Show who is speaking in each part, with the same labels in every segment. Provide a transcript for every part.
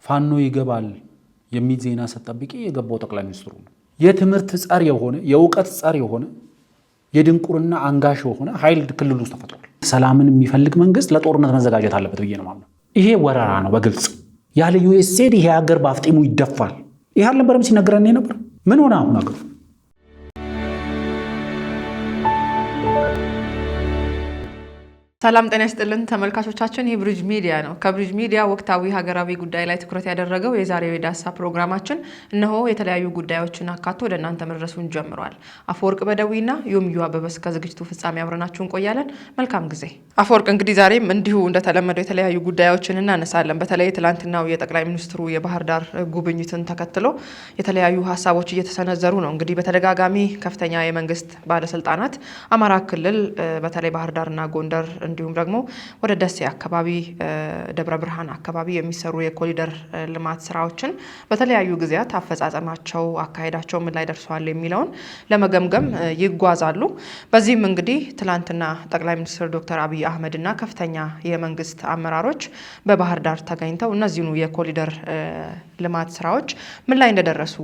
Speaker 1: ፋኖ ይገባል የሚል ዜና ሰጠብቂ የገባው ጠቅላይ ሚኒስትሩ ነው። የትምህርት ጸር የሆነ የእውቀት ጸር የሆነ የድንቁርና አንጋሽ የሆነ ኃይል ክልል ውስጥ ተፈጥሯል። ሰላምን የሚፈልግ መንግስት ለጦርነት መዘጋጀት አለበት ብዬ ነው የማምነው። ይሄ ወረራ ነው በግልጽ ያለ ዩኤስኤድ ይሄ ሀገር በአፍጢሙ ይደፋል። ይሄ አልነበረም ሲነገረን ነበር። ምን ሆነ አሁን ሀገሩ?
Speaker 2: ሰላም ጤና ይስጥልን ተመልካቾቻችን፣ ይህ ብሪጅ ሚዲያ ነው። ከብሪጅ ሚዲያ ወቅታዊ ሀገራዊ ጉዳይ ላይ ትኩረት ያደረገው የዛሬው የዳሳ ፕሮግራማችን እነሆ የተለያዩ ጉዳዮችን አካቶ ወደ እናንተ መድረሱን ጀምሯል። አፈወርቅ በደዊና ዮምዩ አበበስ ከዝግጅቱ ፍጻሜ አብረናችሁ እንቆያለን። መልካም ጊዜ። አፈወርቅ እንግዲህ ዛሬም እንዲሁ እንደተለመደው የተለያዩ ጉዳዮችን እናነሳለን። በተለይ ትላንትናው የጠቅላይ ሚኒስትሩ የባህር ዳር ጉብኝትን ተከትሎ የተለያዩ ሀሳቦች እየተሰነዘሩ ነው። እንግዲህ በተደጋጋሚ ከፍተኛ የመንግስት ባለስልጣናት አማራ ክልል በተለይ ባህር ዳርና ጎንደር እንዲሁም ደግሞ ወደ ደሴ አካባቢ ደብረ ብርሃን አካባቢ የሚሰሩ የኮሪደር ልማት ስራዎችን በተለያዩ ጊዜያት አፈጻጸማቸው አካሄዳቸው ምን ላይ ደርሷል የሚለውን ለመገምገም ይጓዛሉ። በዚህም እንግዲህ ትላንትና ጠቅላይ ሚኒስትር ዶክተር አብይ አህመድና ከፍተኛ የመንግስት አመራሮች በባህር ዳር ተገኝተው እነዚህኑ የኮሪደር ልማት ስራዎች ምን ላይ እንደደረሱ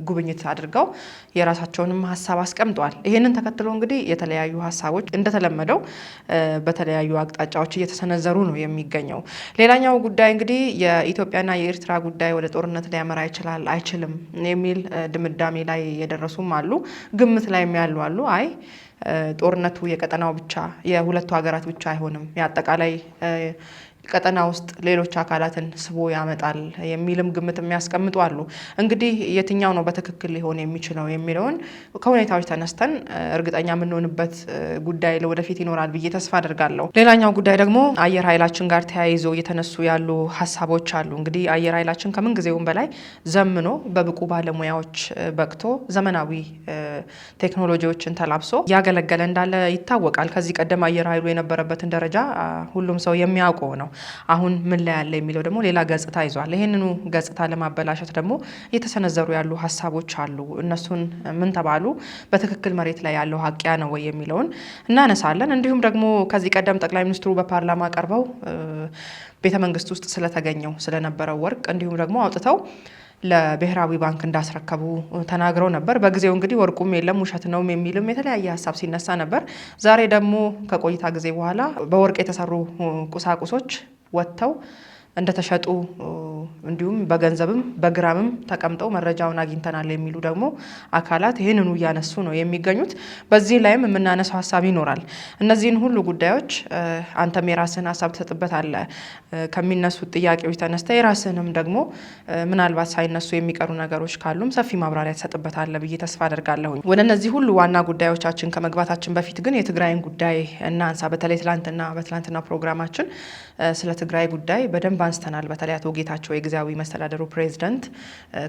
Speaker 2: ጉብኝት አድርገው የራሳቸውንም ሀሳብ አስቀምጠዋል። ይህንን ተከትሎ እንግዲህ የተለያዩ ሀሳቦች እንደተለመደው በተለያዩ አቅጣጫዎች እየተሰነዘሩ ነው የሚገኘው። ሌላኛው ጉዳይ እንግዲህ የኢትዮጵያና የኤርትራ ጉዳይ ወደ ጦርነት ሊያመራ ይችላል አይችልም የሚል ድምዳሜ ላይ የደረሱም አሉ። ግምት ላይ ያሉ አሉ። አይ ጦርነቱ የቀጠናው ብቻ የሁለቱ ሀገራት ብቻ አይሆንም፣ የአጠቃላይ ቀጠና ውስጥ ሌሎች አካላትን ስቦ ያመጣል የሚልም ግምት የሚያስቀምጡ አሉ። እንግዲህ የትኛው ነው በትክክል ሊሆን የሚችለው የሚለውን ከሁኔታዎች ተነስተን እርግጠኛ የምንሆንበት ጉዳይ ለወደፊት ይኖራል ብዬ ተስፋ አድርጋለሁ። ሌላኛው ጉዳይ ደግሞ አየር ኃይላችን ጋር ተያይዞ እየተነሱ ያሉ ሀሳቦች አሉ። እንግዲህ አየር ኃይላችን ከምን ጊዜውም በላይ ዘምኖ በብቁ ባለሙያዎች በቅቶ ዘመናዊ ቴክኖሎጂዎችን ተላብሶ እያገለገለ እንዳለ ይታወቃል። ከዚህ ቀደም አየር ኃይሉ የነበረበትን ደረጃ ሁሉም ሰው የሚያውቀው ነው። አሁን ምን ላይ ያለ የሚለው ደግሞ ሌላ ገጽታ ይዟል። ይህንኑ ገጽታ ለማበላሸት ደግሞ እየተሰነዘሩ ያሉ ሀሳቦች አሉ። እነሱን ምን ተባሉ፣ በትክክል መሬት ላይ ያለው ሀቂያ ነው ወይ የሚለውን እናነሳለን። እንዲሁም ደግሞ ከዚህ ቀደም ጠቅላይ ሚኒስትሩ በፓርላማ ቀርበው ቤተ መንግስት ውስጥ ስለተገኘው ስለነበረው ወርቅ እንዲሁም ደግሞ አውጥተው ለብሔራዊ ባንክ እንዳስረከቡ ተናግረው ነበር። በጊዜው እንግዲህ ወርቁም የለም ውሸት ነው የሚልም የተለያየ ሀሳብ ሲነሳ ነበር። ዛሬ ደግሞ ከቆይታ ጊዜ በኋላ በወርቅ የተሰሩ ቁሳቁሶች ወጥተው እንደተሸጡ እንዲሁም በገንዘብም በግራምም ተቀምጠው መረጃውን አግኝተናል የሚሉ ደግሞ አካላት ይህንኑ እያነሱ ነው የሚገኙት። በዚህ ላይም የምናነሳው ሀሳብ ይኖራል። እነዚህን ሁሉ ጉዳዮች አንተም የራስህን ሀሳብ ትሰጥበታለህ። ከሚነሱት ጥያቄዎች ተነስተ የራስህንም ደግሞ ምናልባት ሳይነሱ የሚቀሩ ነገሮች ካሉም ሰፊ ማብራሪያ ትሰጥበታለህ ብዬ ተስፋ አደርጋለሁኝ። ወደ እነዚህ ሁሉ ዋና ጉዳዮቻችን ከመግባታችን በፊት ግን የትግራይን ጉዳይ እናንሳ። በተለይ በትላንትና ፕሮግራማችን ስለ ትግራይ ጉዳይ በደንብ አንስተናል። በተለይ አቶ ጌታቸው የጊዜያዊ መስተዳደሩ ፕሬዝዳንት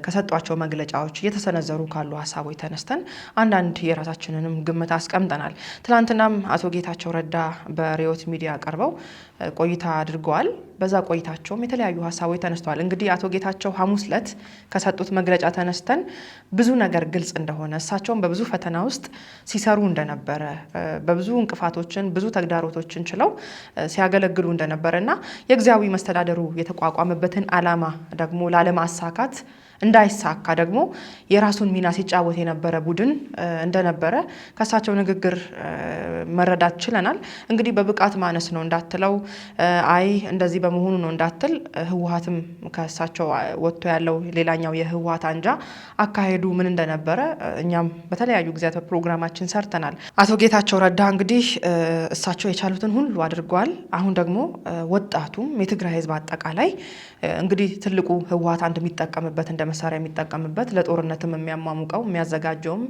Speaker 2: ከሰጧቸው መግለጫዎች እየተሰነዘሩ ካሉ ሀሳቦች ተነስተን አንዳንድ የራሳችንንም ግምት አስቀምጠናል። ትላንትናም አቶ ጌታቸው ረዳ በሪዮት ሚዲያ ቀርበው ቆይታ አድርገዋል። በዛ ቆይታቸውም የተለያዩ ሀሳቦች ተነስተዋል። እንግዲህ አቶ ጌታቸው ሐሙስ ዕለት ከሰጡት መግለጫ ተነስተን ብዙ ነገር ግልጽ እንደሆነ እሳቸውም በብዙ ፈተና ውስጥ ሲሰሩ እንደነበረ በብዙ እንቅፋቶችን ብዙ ተግዳሮቶችን ችለው ሲያገለግሉ እንደነበረ እና የጊዜያዊ መስተዳደሩ የተቋቋመበትን ዓላማ ደግሞ ላለማሳካት እንዳይሳካ ደግሞ የራሱን ሚና ሲጫወት የነበረ ቡድን እንደነበረ ከእሳቸው ንግግር መረዳት ችለናል። እንግዲህ በብቃት ማነስ ነው እንዳትለው፣ አይ እንደዚህ በመሆኑ ነው እንዳትል፣ ህወሓትም ከእሳቸው ወጥቶ ያለው ሌላኛው የህወሓት አንጃ አካሄዱ ምን እንደነበረ እኛም በተለያዩ ጊዜያት ፕሮግራማችን ሰርተናል። አቶ ጌታቸው ረዳ እንግዲህ እሳቸው የቻሉትን ሁሉ አድርገዋል። አሁን ደግሞ ወጣቱም የትግራይ ህዝብ አጠቃላይ እንግዲህ ትልቁ ህወሓት አንድ የሚጠቀምበት እንደ መሳሪያ የሚጠቀምበት ለጦርነትም የሚያሟሙቀው የሚያዘጋጀውም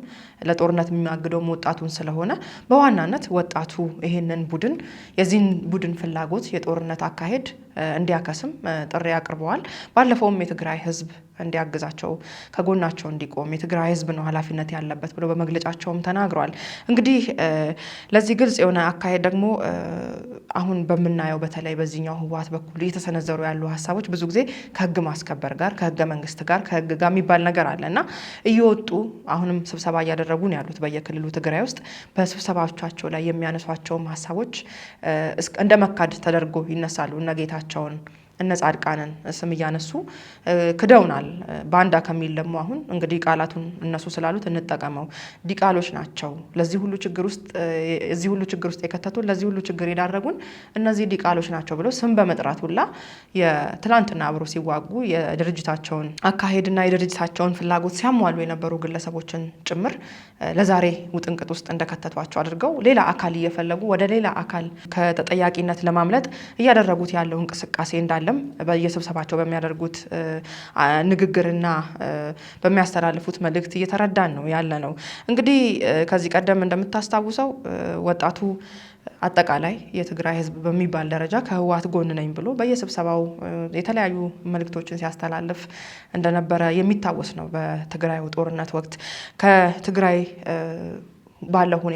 Speaker 2: ለጦርነት የሚያግደውም ወጣቱን ስለሆነ በዋናነት ወጣቱ ይሄንን ቡድን የዚህን ቡድን ፍላጎት የጦርነት አካሄድ እንዲያከስም ጥሪ አቅርበዋል። ባለፈውም የትግራይ ህዝብ እንዲያግዛቸው ከጎናቸው እንዲቆም የትግራይ ህዝብ ነው ኃላፊነት ያለበት ብሎ በመግለጫቸውም ተናግረዋል። እንግዲህ ለዚህ ግልጽ የሆነ አካሄድ ደግሞ አሁን በምናየው በተለይ በዚህኛው ህወሓት በኩል እየተሰነዘሩ ያሉ ሀሳቦች ብዙ ጊዜ ከህግ ማስከበር ጋር ከህገ መንግስት ጋር ከህግ ጋር የሚባል ነገር አለ እና እየወጡ አሁንም ስብሰባ እያደረጉ ነው ያሉት በየክልሉ ትግራይ ውስጥ። በስብሰባዎቻቸው ላይ የሚያነሷቸውም ሀሳቦች እንደ መካድ ተደርጎ ይነሳሉ። እነ ጌታቸውን እነ ጻድቃንን ስም እያነሱ ክደውናል። ባንዳ ከሚል ደግሞ አሁን እንግዲህ ቃላቱን እነሱ ስላሉት እንጠቀመው፣ ዲቃሎች ናቸው ለዚህ ሁሉ ችግር ውስጥ የከተቱን፣ ለዚህ ሁሉ ችግር የዳረጉን እነዚህ ዲቃሎች ናቸው ብለው ስም በመጥራት ሁላ የትላንትና አብሮ ሲዋጉ የድርጅታቸውን አካሄድና የድርጅታቸውን ፍላጎት ሲያሟሉ የነበሩ ግለሰቦችን ጭምር ለዛሬ ውጥንቅጥ ውስጥ እንደከተቷቸው አድርገው ሌላ አካል እየፈለጉ ወደ ሌላ አካል ከተጠያቂነት ለማምለጥ እያደረጉት ያለው እንቅስቃሴ እንዳለም በየስብሰባቸው በሚያደርጉት ንግግርና በሚያስተላልፉት መልእክት እየተረዳን ነው ያለ ነው። እንግዲህ ከዚህ ቀደም እንደምታስታውሰው ወጣቱ አጠቃላይ የትግራይ ሕዝብ በሚባል ደረጃ ከህወሓት ጎን ነኝ ብሎ በየስብሰባው የተለያዩ መልእክቶችን ሲያስተላልፍ እንደነበረ የሚታወስ ነው። በትግራይ ጦርነት ወቅት ከትግራይ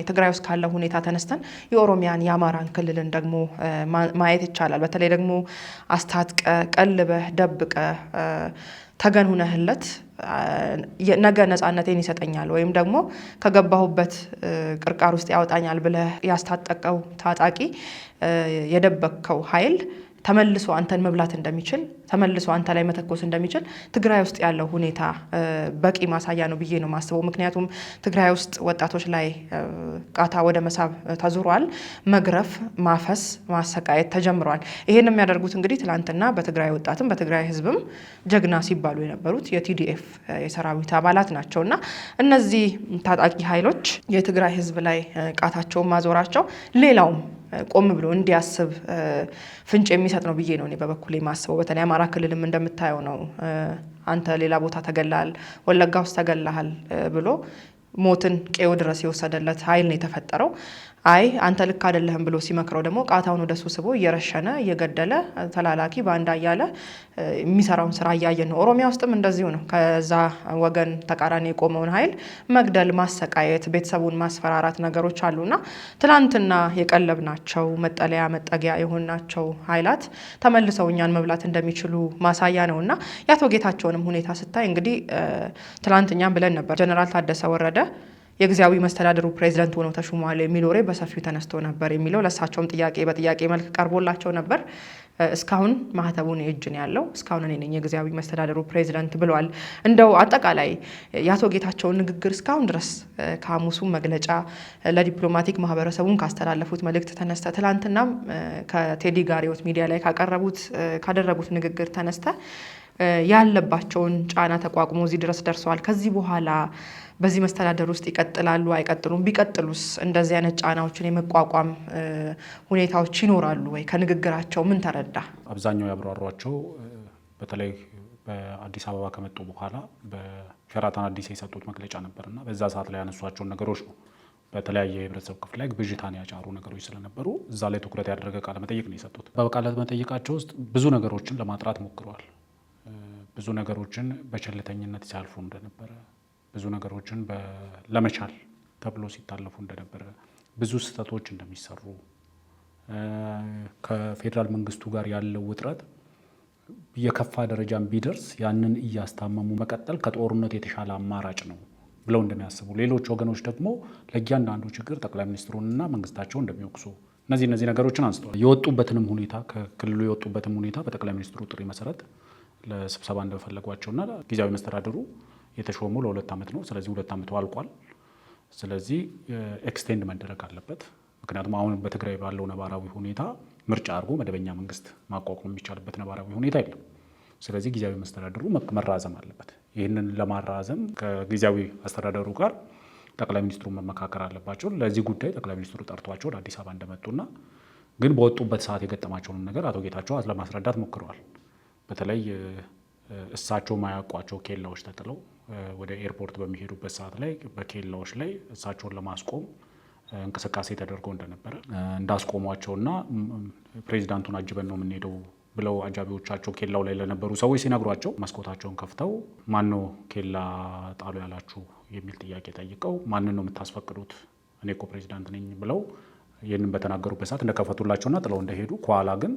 Speaker 2: ትግራይ ውስጥ ካለው ሁኔታ ተነስተን የኦሮሚያን የአማራን ክልልን ደግሞ ማየት ይቻላል። በተለይ ደግሞ አስታጥቀ ቀልበህ ደብቀ ተገን ሁነህለት ነገ ነፃነቴን ይሰጠኛል ወይም ደግሞ ከገባሁበት ቅርቃር ውስጥ ያወጣኛል ብለህ ያስታጠቀው ታጣቂ የደበቅከው ኃይል ተመልሶ አንተን መብላት እንደሚችል ተመልሶ አንተ ላይ መተኮስ እንደሚችል ትግራይ ውስጥ ያለው ሁኔታ በቂ ማሳያ ነው ብዬ ነው ማስበው። ምክንያቱም ትግራይ ውስጥ ወጣቶች ላይ ቃታ ወደ መሳብ ተዙሯል። መግረፍ፣ ማፈስ፣ ማሰቃየት ተጀምሯል። ይሄን የሚያደርጉት እንግዲህ ትላንትና በትግራይ ወጣትም በትግራይ ሕዝብም ጀግና ሲባሉ የነበሩት የቲዲኤፍ የሰራዊት አባላት ናቸውና እነዚህ ታጣቂ ኃይሎች የትግራይ ሕዝብ ላይ ቃታቸውን ማዞራቸው ሌላውም ቆም ብሎ እንዲያስብ ፍንጭ የሚሰጥ ነው ብዬ ነው እኔ በበኩሌ ማስበው። በተለይ አማራ ክልልም እንደምታየው ነው። አንተ ሌላ ቦታ ተገላሃል፣ ወለጋ ውስጥ ተገላሃል ብሎ ሞትን ቄው ድረስ የወሰደለት ኃይል ነው የተፈጠረው። አይ አንተ ልክ አይደለህም ብሎ ሲመክረው ደግሞ ቃታውን ወደሱ ስቦ እየረሸነ እየገደለ ተላላኪ ባንዳ እያለ የሚሰራውን ስራ እያየን ነው። ኦሮሚያ ውስጥም እንደዚሁ ነው። ከዛ ወገን ተቃራኒ የቆመውን ኃይል መግደል፣ ማሰቃየት፣ ቤተሰቡን ማስፈራራት ነገሮች አሉና ትላንትና የቀለብናቸው መጠለያ መጠጊያ የሆናቸው ኃይላት ተመልሰው እኛን መብላት እንደሚችሉ ማሳያ ነውና የአቶ ጌታቸውንም ሁኔታ ስታይ እንግዲህ ትላንትኛም ብለን ነበር ጀነራል ታደሰ ወረደ የጊዜያዊ መስተዳድሩ ፕሬዚዳንት ሆነው ተሹመዋል የሚል ወሬ በሰፊው ተነስቶ ነበር የሚለው ለእሳቸውም በጥያቄ መልክ ቀርቦላቸው ነበር። እስካሁን ማህተቡን እጅ ነው ያለው። እስካሁን እኔ ነኝ የጊዜያዊ መስተዳድሩ ፕሬዚዳንት ብለዋል። እንደው አጠቃላይ የአቶ ጌታቸውን ንግግር እስካሁን ድረስ ከሐሙሱ መግለጫ ለዲፕሎማቲክ ማህበረሰቡን ካስተላለፉት መልእክት ተነስተ ትላንትናም ከቴዲ ጋር ህይወት ሚዲያ ላይ ካደረጉት ንግግር ተነስተ ያለባቸውን ጫና ተቋቁሞ እዚህ ድረስ ደርሰዋል። ከዚህ በኋላ በዚህ መስተዳደር ውስጥ ይቀጥላሉ አይቀጥሉም? ቢቀጥሉስ እንደዚህ አይነት ጫናዎችን የመቋቋም ሁኔታዎች ይኖራሉ ወይ? ከንግግራቸው ምን ተረዳ? አብዛኛው
Speaker 1: ያብራሯቸው በተለይ በአዲስ አበባ ከመጡ በኋላ በሸራተን አዲስ የሰጡት መግለጫ ነበርና በዛ ሰዓት ላይ ያነሷቸውን ነገሮች ነው። በተለያየ የህብረተሰብ ክፍል ላይ ብዥታን ያጫሩ ነገሮች ስለነበሩ እዛ ላይ ትኩረት ያደረገ ቃለ መጠይቅ ነው የሰጡት። በቃለ መጠይቃቸው ውስጥ ብዙ ነገሮችን ለማጥራት ሞክረዋል። ብዙ ነገሮችን በቸልተኝነት ሲያልፉ እንደነበረ፣ ብዙ ነገሮችን ለመቻል ተብሎ ሲታለፉ እንደነበረ፣ ብዙ ስህተቶች እንደሚሰሩ፣ ከፌዴራል መንግስቱ ጋር ያለው ውጥረት የከፋ ደረጃን ቢደርስ ያንን እያስታመሙ መቀጠል ከጦርነት የተሻለ አማራጭ ነው ብለው እንደሚያስቡ፣ ሌሎች ወገኖች ደግሞ ለእያንዳንዱ ችግር ጠቅላይ ሚኒስትሩንና መንግስታቸው እንደሚወቅሱ እነዚህ ነገሮችን አንስተዋል። የወጡበትንም ሁኔታ ከክልሉ የወጡበትም ሁኔታ በጠቅላይ ሚኒስትሩ ጥሪ መሰረት ለስብሰባ እንደፈለጓቸውና ጊዜያዊ መስተዳድሩ የተሾሙ ለ2 ዓመት ነው። ስለዚህ 2 ዓመቱ አልቋል። ስለዚህ ኤክስቴንድ መደረግ አለበት። ምክንያቱም አሁን በትግራይ ባለው ነባራዊ ሁኔታ ምርጫ አድርጎ መደበኛ መንግስት ማቋቋም የሚቻልበት ነባራዊ ሁኔታ የለም። ስለዚህ ጊዜያዊ መስተዳድሩ መራዘም አለበት። ይህንን ለማራዘም ከጊዜያዊ አስተዳደሩ ጋር ጠቅላይ ሚኒስትሩ መመካከር አለባቸው። ለዚህ ጉዳይ ጠቅላይ ሚኒስትሩ ጠርቷቸው ወደ አዲስ አበባ እንደመጡና ግን በወጡበት ሰዓት የገጠማቸውን ነገር አቶ ጌታቸው ለማስረዳት ሞክረዋል። በተለይ እሳቸው ማያውቋቸው ኬላዎች ተጥለው ወደ ኤርፖርት በሚሄዱበት ሰዓት ላይ በኬላዎች ላይ እሳቸውን ለማስቆም እንቅስቃሴ ተደርጎ እንደነበረ እንዳስቆሟቸውና ፕሬዚዳንቱን አጅበን ነው የምንሄደው ብለው አጃቢዎቻቸው ኬላው ላይ ለነበሩ ሰዎች ሲነግሯቸው መስኮታቸውን ከፍተው ማነው ኬላ ጣሉ ያላችሁ የሚል ጥያቄ ጠይቀው ማንን ነው የምታስፈቅዱት? እኔ እኮ ፕሬዚዳንት ነኝ ብለው ይህንን በተናገሩበት ሰዓት እንደከፈቱላቸውና ጥለው እንደሄዱ፣ ከኋላ ግን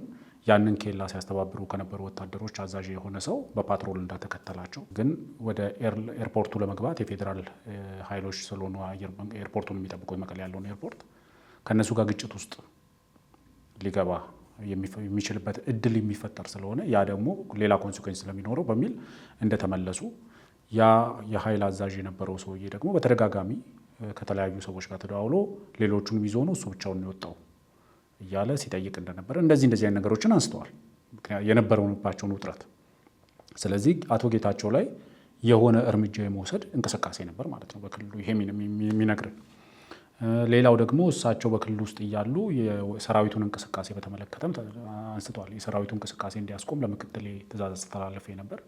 Speaker 1: ያንን ኬላ ሲያስተባብሩ ከነበሩ ወታደሮች አዛዥ የሆነ ሰው በፓትሮል እንዳተከተላቸው፣ ግን ወደ ኤርፖርቱ ለመግባት የፌዴራል ኃይሎች ስለሆኑ ኤርፖርቱን የሚጠብቀው መቀሌ ያለውን ኤርፖርት ከእነሱ ጋር ግጭት ውስጥ ሊገባ የሚችልበት እድል የሚፈጠር ስለሆነ ያ ደግሞ ሌላ ኮንሲኩዌንስ ስለሚኖረው በሚል እንደተመለሱ ያ የኃይል አዛዥ የነበረው ሰውዬ ደግሞ በተደጋጋሚ ከተለያዩ ሰዎች ጋር ተደዋውሎ ሌሎቹንም ይዞ ነው እሱ ብቻውን የወጣው እያለ ሲጠይቅ እንደነበረ እንደዚህ አይነት ነገሮችን አንስተዋል፣ የነበረውባቸውን ውጥረት። ስለዚህ አቶ ጌታቸው ላይ የሆነ እርምጃ የመውሰድ እንቅስቃሴ ነበር ማለት ነው በክልሉ። ይሄ የሚነግርን ሌላው ደግሞ እሳቸው በክልሉ ውስጥ እያሉ የሰራዊቱን እንቅስቃሴ በተመለከተም አንስተዋል። የሰራዊቱ እንቅስቃሴ እንዲያስቆም ለምክትሌ ትእዛዝ አስተላለፈ ነበር።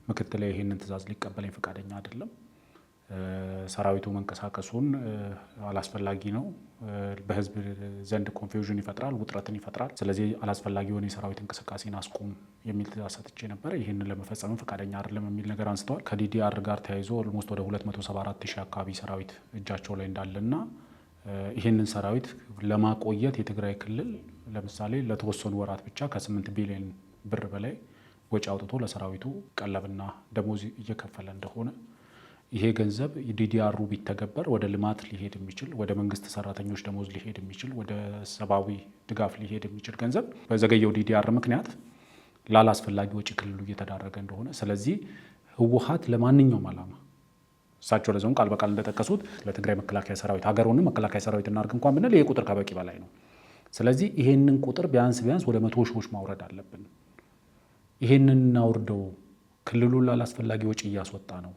Speaker 1: ምክትሌ ይህንን ትእዛዝ ሊቀበለኝ ፈቃደኛ አይደለም። ሰራዊቱ መንቀሳቀሱን አላስፈላጊ ነው፣ በህዝብ ዘንድ ኮንፊውዥን ይፈጥራል፣ ውጥረትን ይፈጥራል። ስለዚህ አላስፈላጊ የሆነ የሰራዊት እንቅስቃሴን አስቁም የሚል ትእዛዝ ሰጥቼ ነበር። ይህንን ለመፈጸም ፈቃደኛ አይደለም የሚል ነገር አንስተዋል። ከዲዲአር ጋር ተያይዞ ኦልሞስት ወደ 274,000 አካባቢ ሰራዊት እጃቸው ላይ እንዳለና ይህንን ሰራዊት ለማቆየት የትግራይ ክልል ለምሳሌ ለተወሰኑ ወራት ብቻ ከ8 ቢሊዮን ብር በላይ ወጪ አውጥቶ ለሰራዊቱ ቀለብና ደሞዝ እየከፈለ እንደሆነ፣ ይሄ ገንዘብ ዲዲአሩ ቢተገበር ወደ ልማት ሊሄድ የሚችል፣ ወደ መንግስት ሰራተኞች ደሞዝ ሊሄድ የሚችል፣ ወደ ሰብአዊ ድጋፍ ሊሄድ የሚችል ገንዘብ በዘገየው ዲዲአር ምክንያት ላላስፈላጊ ወጪ ክልሉ እየተዳረገ እንደሆነ፣ ስለዚህ ህወሓት ለማንኛውም ዓላማ እሳቸው ለዚያውም ቃል በቃል እንደጠቀሱት ለትግራይ መከላከያ ሰራዊት ሀገሩንም መከላከያ ሰራዊት እናድርግ እንኳን ብንል ይሄ ቁጥር ከበቂ በላይ ነው። ስለዚህ ይሄንን ቁጥር ቢያንስ ወደ 100 ሺዎች ማውረድ አለብን። ይሄንን እናውርደው፣ ክልሉን ላላስፈላጊ ወጪ እያስወጣ ነው።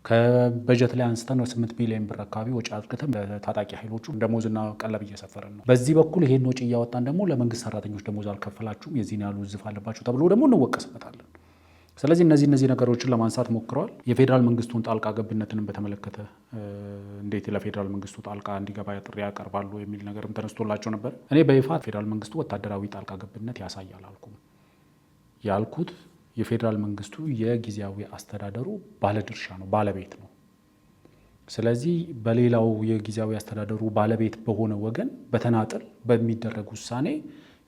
Speaker 1: ከበጀት ላይ አንስተን 8 ቢሊዮን ብር አካባቢ ወጪ አድርገን ለታጣቂ ኃይሎቹ ደሞዝና ቀለብ እየሰፈረን ነው። በዚህ በኩል ይሄን ወጪ እያወጣን ደግሞ ለመንግስት ሰራተኞች ደሞዝ አልከፈላችሁም፣ የዚህን ያህል ውዝፍ አለባችሁ ተብሎ ደግሞ እንወቀስበታለን። ስለዚህ እነዚህ ነገሮችን ለማንሳት ሞክረዋል። የፌዴራል መንግስቱን ጣልቃ ገብነትንም በተመለከተ እንዴት ለፌዴራል መንግስቱ ጣልቃ እንዲገባ ጥሪ ያቀርባሉ የሚል ነገርም ተነስቶላቸው ነበር። እኔ በይፋ ፌዴራል መንግስቱ ወታደራዊ ጣልቃ ገብነት ያሳያል አልኩም። ያልኩት የፌዴራል መንግስቱ የጊዜያዊ አስተዳደሩ ባለድርሻ ነው፣ ባለቤት ነው። ስለዚህ በሌላው የጊዜያዊ አስተዳደሩ ባለቤት በሆነ ወገን በተናጠል በሚደረግ ውሳኔ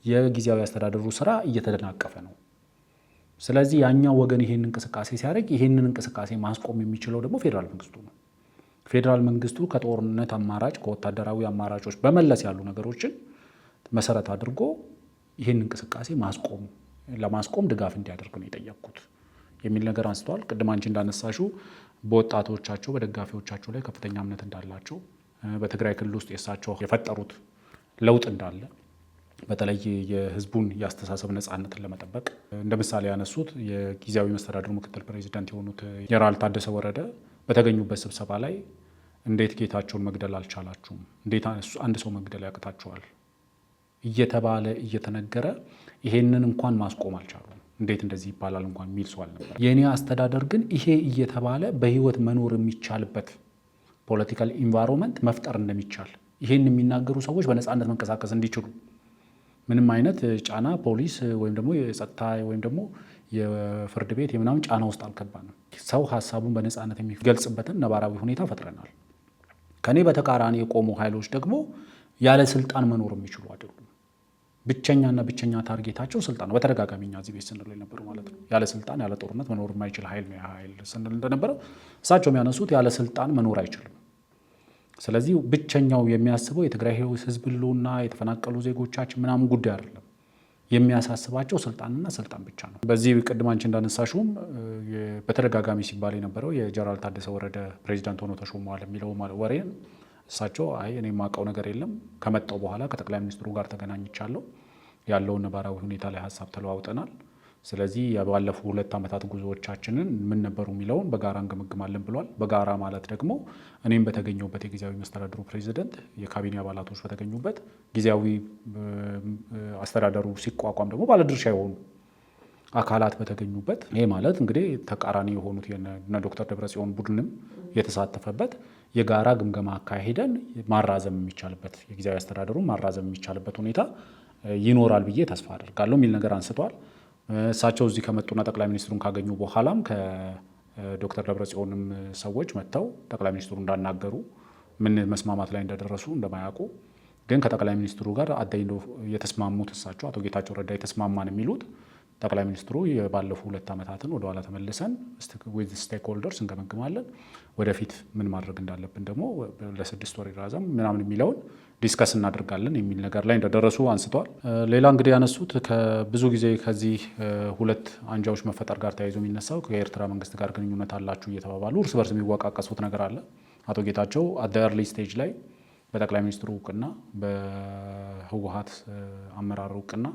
Speaker 1: የጊዜያዊ አስተዳደሩ ስራ እየተደናቀፈ ነው። ስለዚህ ያኛው ወገን ይሄን እንቅስቃሴ ሲያደርግ ይሄንን እንቅስቃሴ ማስቆም የሚችለው ደግሞ ፌዴራል መንግስቱ ነው። ፌዴራል መንግስቱ ከጦርነት አማራጭ ከወታደራዊ አማራጮች በመለስ ያሉ ነገሮችን መሰረት አድርጎ ይሄን እንቅስቃሴ ለማስቆም ድጋፍ እንዲያደርግ ነው የጠየቅኩት የሚል ነገር አንስተዋል። ቅድም አንቺ እንዳነሳሹ በወጣቶቻቸው በደጋፊዎቻቸው ላይ ከፍተኛ እምነት እንዳላቸው፣ በትግራይ ክልል ውስጥ የእሳቸው የፈጠሩት ለውጥ እንዳለ፣ በተለይ የህዝቡን የአስተሳሰብ ነፃነትን ለመጠበቅ እንደ ምሳሌ ያነሱት የጊዜያዊ መስተዳድሩ ምክትል ፕሬዚዳንት የሆኑት ጀነራል ታደሰ ወረደ በተገኙበት ስብሰባ ላይ እንዴት ጌታቸውን መግደል አልቻላችሁም? እንዴት አንድ ሰው መግደል ያቅታችኋል? እየተባለ እየተነገረ ይሄንን እንኳን ማስቆም አልቻሉም። እንዴት እንደዚህ ይባላል እንኳን የሚል ሰው አልነበር። የእኔ አስተዳደር ግን ይሄ እየተባለ በህይወት መኖር የሚቻልበት ፖለቲካል ኢንቫይሮንመንት መፍጠር እንደሚቻል፣ ይሄን የሚናገሩ ሰዎች በነፃነት መንቀሳቀስ እንዲችሉ ምንም አይነት ጫና ፖሊስ ወይም ደግሞ የጸጥታ ወይም ደግሞ የፍርድ ቤት የምናምን ጫና ውስጥ አልገባንም። ሰው ሀሳቡን በነፃነት የሚገልጽበትን ነባራዊ ሁኔታ ፈጥረናል። ከኔ በተቃራኒ የቆሙ ኃይሎች ደግሞ ያለ ስልጣን መኖር የሚችሉ አይደሉም። ብቸኛና ብቸኛ ታርጌታቸው ስልጣን ነው። በተደጋጋሚ እኛ እዚህ ቤት ስንል የነበሩ ማለት ነው። ያለ ስልጣን ያለ ጦርነት መኖር የማይችል ኃይል ነው ኃይል ስንል እንደነበረ እሳቸው የሚያነሱት ያለ ስልጣን መኖር አይችልም። ስለዚህ ብቸኛው የሚያስበው የትግራይ ህዝብ ህልውና የተፈናቀሉ ዜጎቻችን ምናምን ጉዳይ አይደለም። የሚያሳስባቸው ስልጣንና ስልጣን ብቻ ነው። በዚህ ቅድም አንቺ እንዳነሳሽውም በተደጋጋሚ ሲባል የነበረው የጀነራል ታደሰ ወረደ ፕሬዚዳንት ሆኖ ተሾመዋል የሚለው ወሬ እሳቸው አይ እኔ የማውቀው ነገር የለም፣ ከመጣው በኋላ ከጠቅላይ ሚኒስትሩ ጋር ተገናኝቻለሁ፣ ያለውን ነባራዊ ሁኔታ ላይ ሀሳብ ተለዋውጠናል። ስለዚህ የባለፉ 2 ዓመታት ጉዞዎቻችንን ምን ነበሩ የሚለውን በጋራ እንገመግማለን ብሏል። በጋራ ማለት ደግሞ እኔም በተገኘሁበት የጊዜያዊ መስተዳድሩ ፕሬዚደንት፣ የካቢኔ አባላቶች በተገኙበት ጊዜያዊ አስተዳደሩ ሲቋቋም ደግሞ ባለድርሻ የሆኑ አካላት በተገኙበት፣ ይሄ ማለት እንግዲህ ተቃራኒ የሆኑት የነ ዶክተር ደብረጽዮን ቡድንም የተሳተፈበት የጋራ ግምገማ አካሄደን ማራዘም የሚቻልበት የጊዜያዊ አስተዳደሩን ማራዘም የሚቻልበት ሁኔታ ይኖራል ብዬ ተስፋ አደርጋለሁ የሚል ነገር አንስተዋል። እሳቸው እዚህ ከመጡና ጠቅላይ ሚኒስትሩን ካገኙ በኋላም ከዶክተር ደብረጽዮንም ሰዎች መጥተው ጠቅላይ ሚኒስትሩ እንዳናገሩ ምን መስማማት ላይ እንደደረሱ እንደማያውቁ ግን ከጠቅላይ ሚኒስትሩ ጋር አዳይዶ የተስማሙት እሳቸው አቶ ጌታቸው ረዳ የተስማማን የሚሉት ጠቅላይ ሚኒስትሩ የባለፉ 2 ዓመታትን ወደ ኋላ ተመልሰን ዊዝ ስቴክሆልደርስ እንገመግማለን። ወደፊት ምን ማድረግ እንዳለብን ደግሞ ለ6 ወር ይራዘም ምናምን የሚለውን ዲስከስ እናደርጋለን የሚል ነገር ላይ እንደደረሱ አንስተዋል። ሌላ እንግዲህ ያነሱት ከብዙ ጊዜ ከዚህ 2 አንጃዎች መፈጠር ጋር ተያይዞ የሚነሳው ከኤርትራ መንግስት ጋር ግንኙነት አላችሁ እየተባባሉ እርስ በርስ የሚወቃቀሱት ነገር አለ። አቶ ጌታቸው አት ኤርሊ ስቴጅ ላይ በጠቅላይ ሚኒስትሩ እውቅና በህወሓት አመራር እውቅና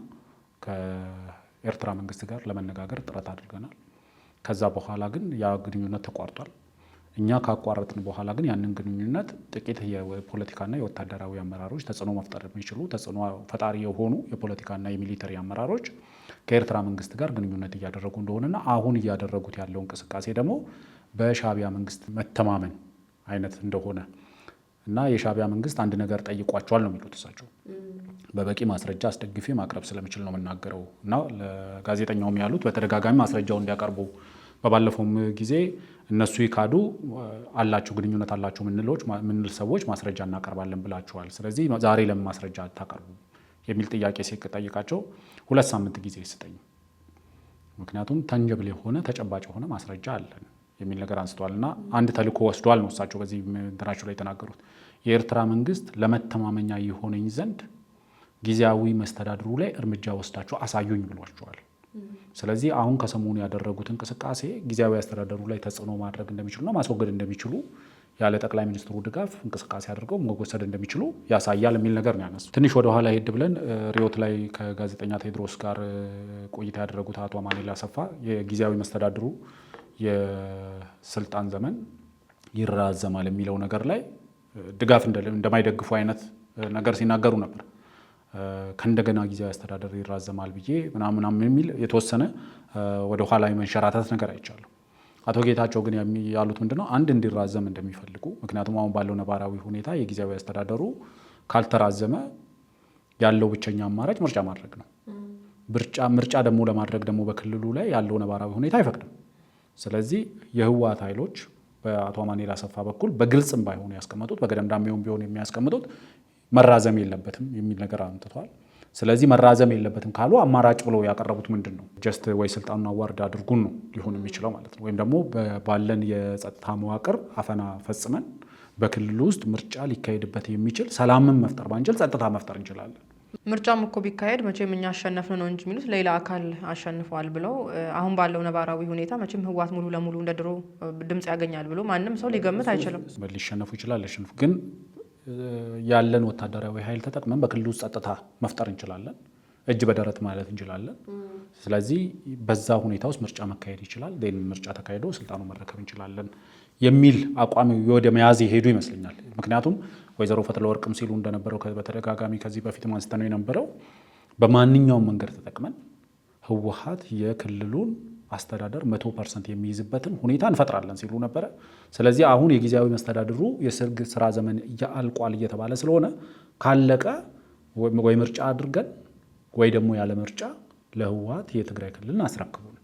Speaker 1: ከኤርትራ መንግስት ጋር ለመነጋገር ጥረት አድርገናል። ከዛ በኋላ ግን ያ ግንኙነት ተቋርጧል። እኛ ካቋረጥን በኋላ ግን ያንን ግንኙነት ጥቂት የፖለቲካና የወታደራዊ አመራሮች ተጽዕኖ መፍጠር የሚችሉ ተጽዕኖ ፈጣሪ የሆኑ የፖለቲካና የሚሊተሪ አመራሮች ከኤርትራ መንግስት ጋር ግንኙነት እያደረጉ እንደሆነና አሁን እያደረጉት ያለው እንቅስቃሴ ደግሞ በሻዕቢያ መንግስት መተማመን አይነት እንደሆነ እና የሻዕቢያ መንግስት አንድ ነገር ጠይቋቸዋል ነው የሚሉት እሳቸው። በበቂ ማስረጃ አስደግፌ ማቅረብ ስለምችል ነው የምናገረው እና ለጋዜጠኛውም ያሉት በተደጋጋሚ ማስረጃው እንዲያቀርቡ በባለፈውም ጊዜ እነሱ ይካዱ አላችሁ ግንኙነት አላችሁ ምንል ሰዎች ማስረጃ እናቀርባለን ብላችኋል። ስለዚህ ዛሬ ለምን ማስረጃ አታቀርቡ የሚል ጥያቄ ሲጠይቃቸው 2 ሳምንት ጊዜ ይስጠኝ፣ ምክንያቱም ተንጀብል የሆነ ተጨባጭ የሆነ ማስረጃ አለን የሚል ነገር አንስተዋል። እና አንድ ተልዕኮ ወስዷል ነው እሳቸው በዚህ እንትናቸው ላይ የተናገሩት። የኤርትራ መንግስት ለመተማመኛ የሆነኝ ዘንድ ጊዜያዊ መስተዳድሩ ላይ እርምጃ ወስዳቸው አሳዩኝ ብሏቸዋል። ስለዚህ አሁን ከሰሞኑ ያደረጉት እንቅስቃሴ ጊዜያዊ አስተዳደሩ ላይ ተጽዕኖ ማድረግ እንደሚችሉና ማስወገድ እንደሚችሉ ያለ ጠቅላይ ሚኒስትሩ ድጋፍ እንቅስቃሴ አድርገው መወሰድ እንደሚችሉ ያሳያል የሚል ነገር ነው ያነሱት። ትንሽ ወደ ኋላ ሄድ ብለን ሪዮት ላይ ከጋዜጠኛ ቴዎድሮስ ጋር ቆይታ ያደረጉት አቶ አማኑኤል አሰፋ የጊዜያዊ መስተዳድሩ የስልጣን ዘመን ይራዘማል የሚለው ነገር ላይ ድጋፍ እንደማይደግፉ አይነት ነገር ሲናገሩ ነበር። ከእንደገና ጊዜያዊ አስተዳደር ይራዘማል ብዬ ምናምን የሚል የተወሰነ ወደ ኋላ መንሸራተት ነገር አይቻለሁ። አቶ ጌታቸው ግን ያሉት ምንድነው አንድ እንዲራዘም እንደሚፈልጉ፣ ምክንያቱም አሁን ባለው ነባራዊ ሁኔታ የጊዜያዊ አስተዳደሩ ካልተራዘመ ያለው ብቸኛ አማራጭ ምርጫ ማድረግ ነው። ምርጫ ደግሞ ለማድረግ ደግሞ በክልሉ ላይ ያለው ነባራዊ ሁኔታ አይፈቅድም። ስለዚህ የህወሓት ኃይሎች በአቶ አማኑኤል አሰፋ በኩል በግልጽም ባይሆኑ ያስቀመጡት በገደምዳሜውም ቢሆን የሚያስቀምጡት መራዘም የለበትም የሚል ነገር አምጥተዋል። ስለዚህ መራዘም የለበትም ካሉ አማራጭ ብለው ያቀረቡት ምንድን ነው? ጀስት ወይ ስልጣኑን አዋርድ አድርጉን ነው ሊሆን የሚችለው ማለት ነው። ወይም ደግሞ ባለን የጸጥታ መዋቅር አፈና ፈጽመን በክልሉ ውስጥ ምርጫ ሊካሄድበት የሚችል ሰላምን መፍጠር ባንችል ጸጥታ መፍጠር እንችላለን።
Speaker 2: ምርጫም እኮ ቢካሄድ መቼም እኛ አሸነፍን ነው እንጂ የሚሉት ሌላ አካል አሸንፏል ብለው አሁን ባለው ነባራዊ ሁኔታ መቼም ህወሓት ሙሉ ለሙሉ እንደ ድሮ ድምፅ ያገኛል ብሎ ማንም ሰው ሊገምት አይችልም።
Speaker 1: ሊሸነፉ ይችላል ሊሸንፉ ግን ያለን ወታደራዊ ኃይል ተጠቅመን በክልሉ ውስጥ ጸጥታ መፍጠር እንችላለን፣ እጅ በደረት ማለት እንችላለን። ስለዚህ በዛ ሁኔታ ውስጥ ምርጫ መካሄድ ይችላል። ምርጫ ተካሂዶ ስልጣኑ መረከብ እንችላለን የሚል አቋም ወደ መያዝ ይሄዱ ይመስለኛል። ምክንያቱም ወይዘሮ ፈትለወርቅም ሲሉ እንደነበረው በተደጋጋሚ ከዚህ በፊት አንስተነው የነበረው በማንኛውም መንገድ ተጠቅመን ህወሓት የክልሉን አስተዳደር 100% የሚይዝበትን ሁኔታ እንፈጥራለን ሲሉ ነበረ። ስለዚህ አሁን የጊዜያዊ መስተዳድሩ የስራ ዘመን አልቋል እየተባለ ስለሆነ ካለቀ ወይ ምርጫ አድርገን ወይ ደግሞ ያለ ምርጫ ለህወሓት የትግራይ ክልልን አስረክቡን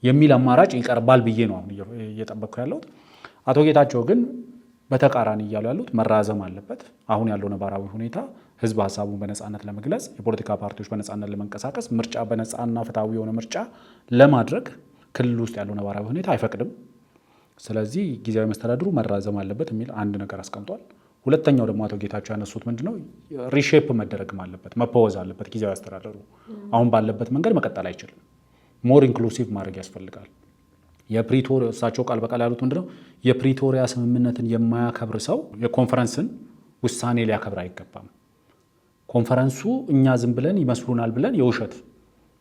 Speaker 1: የሚል አማራጭ ይቀርባል ብዬ ነው አሁን እየጠበቅኩ ያለሁት። አቶ ጌታቸው ግን በተቃራኒ እያሉ ያሉት መራዘም አለበት። አሁን ያለው ነባራዊ ሁኔታ ህዝብ ሀሳቡን በነፃነት ለመግለጽ፣ የፖለቲካ ፓርቲዎች በነፃነት ለመንቀሳቀስ፣ ምርጫ በነፃና ፍትሐዊ የሆነ ምርጫ ለማድረግ ክልል ውስጥ ያለው ነባራዊ ሁኔታ አይፈቅድም። ስለዚህ ጊዜያዊ መስተዳድሩ መራዘም አለበት የሚል አንድ ነገር አስቀምጧል። ሁለተኛው ደግሞ አቶ ጌታቸው ያነሱት ምንድነው ሪሼፕ መደረግም አለበት፣ መፈወዝ አለበት። ጊዜያዊ አስተዳደሩ አሁን ባለበት መንገድ መቀጠል አይችልም። ሞር ኢንክሉሲቭ ማድረግ ያስፈልጋል። የፕሪቶሪያ እሳቸው ቃል በቃል ያሉት ምንድነው የፕሪቶሪያ ስምምነትን የማያከብር ሰው የኮንፈረንስን ውሳኔ ሊያከብር አይገባም። ኮንፈረንሱ እኛ ዝም ብለን ይመስሉናል ብለን የውሸት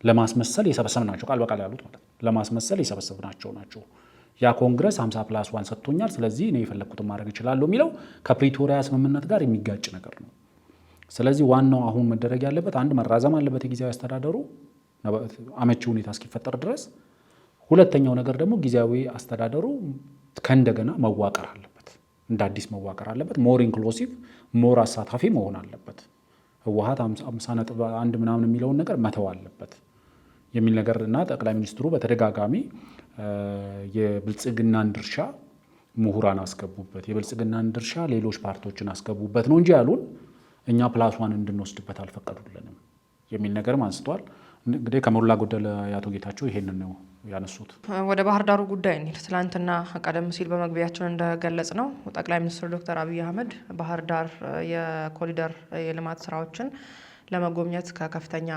Speaker 1: ለማስመሰል የሰበሰብናቸው ቃል በቃል ያሉት ማለት ለማስመሰል የሰበሰብናቸው ናቸው። ያ ኮንግረስ 50+1 ሰጥቶኛል፣ ስለዚህ እኔ የፈለግኩትን ማድረግ እችላለሁ የሚለው ከፕሪቶሪያ ስምምነት ጋር የሚጋጭ ነገር ነው። ስለዚህ ዋናው አሁን መደረግ ያለበት አንድ መራዘም አለበት የጊዜያዊ አስተዳደሩ አመቺ ሁኔታ እስኪፈጠር ድረስ። ሁለተኛው ነገር ደግሞ ጊዜያዊ አስተዳደሩ ከእንደገና መዋቀር አለበት፣ እንደ አዲስ መዋቀር አለበት። ሞር ኢንክሉሲቭ ሞር አሳታፊ መሆን አለበት። ህወሓት 50.1 ምናምን የሚለውን ነገር መተው አለበት የሚል ነገር እና ጠቅላይ ሚኒስትሩ በተደጋጋሚ የብልጽግናን ድርሻ ምሁራን አስገቡበት፣ የብልጽግናን ድርሻ ሌሎች ፓርቲዎችን አስገቡበት ነው እንጂ ያሉን እኛ +1 እንድንወስድበት አልፈቀዱልንም የሚል ነገርም አንስቷል። እንግዲህ ከሞላ ጎደል ያቶ ጌታቸው ይሄንን ነው ያነሱት።
Speaker 2: ወደ ባህር ዳሩ ጉዳይ እንሂድ። ትላንትና ቀደም ሲል በመግቢያችን እንደገለጽ ነው ጠቅላይ ሚኒስትር ዶክተር አብይ አህመድ ባህር ዳር የኮሪደር የልማት ስራዎችን ለመጎብኘት ከከፍተኛ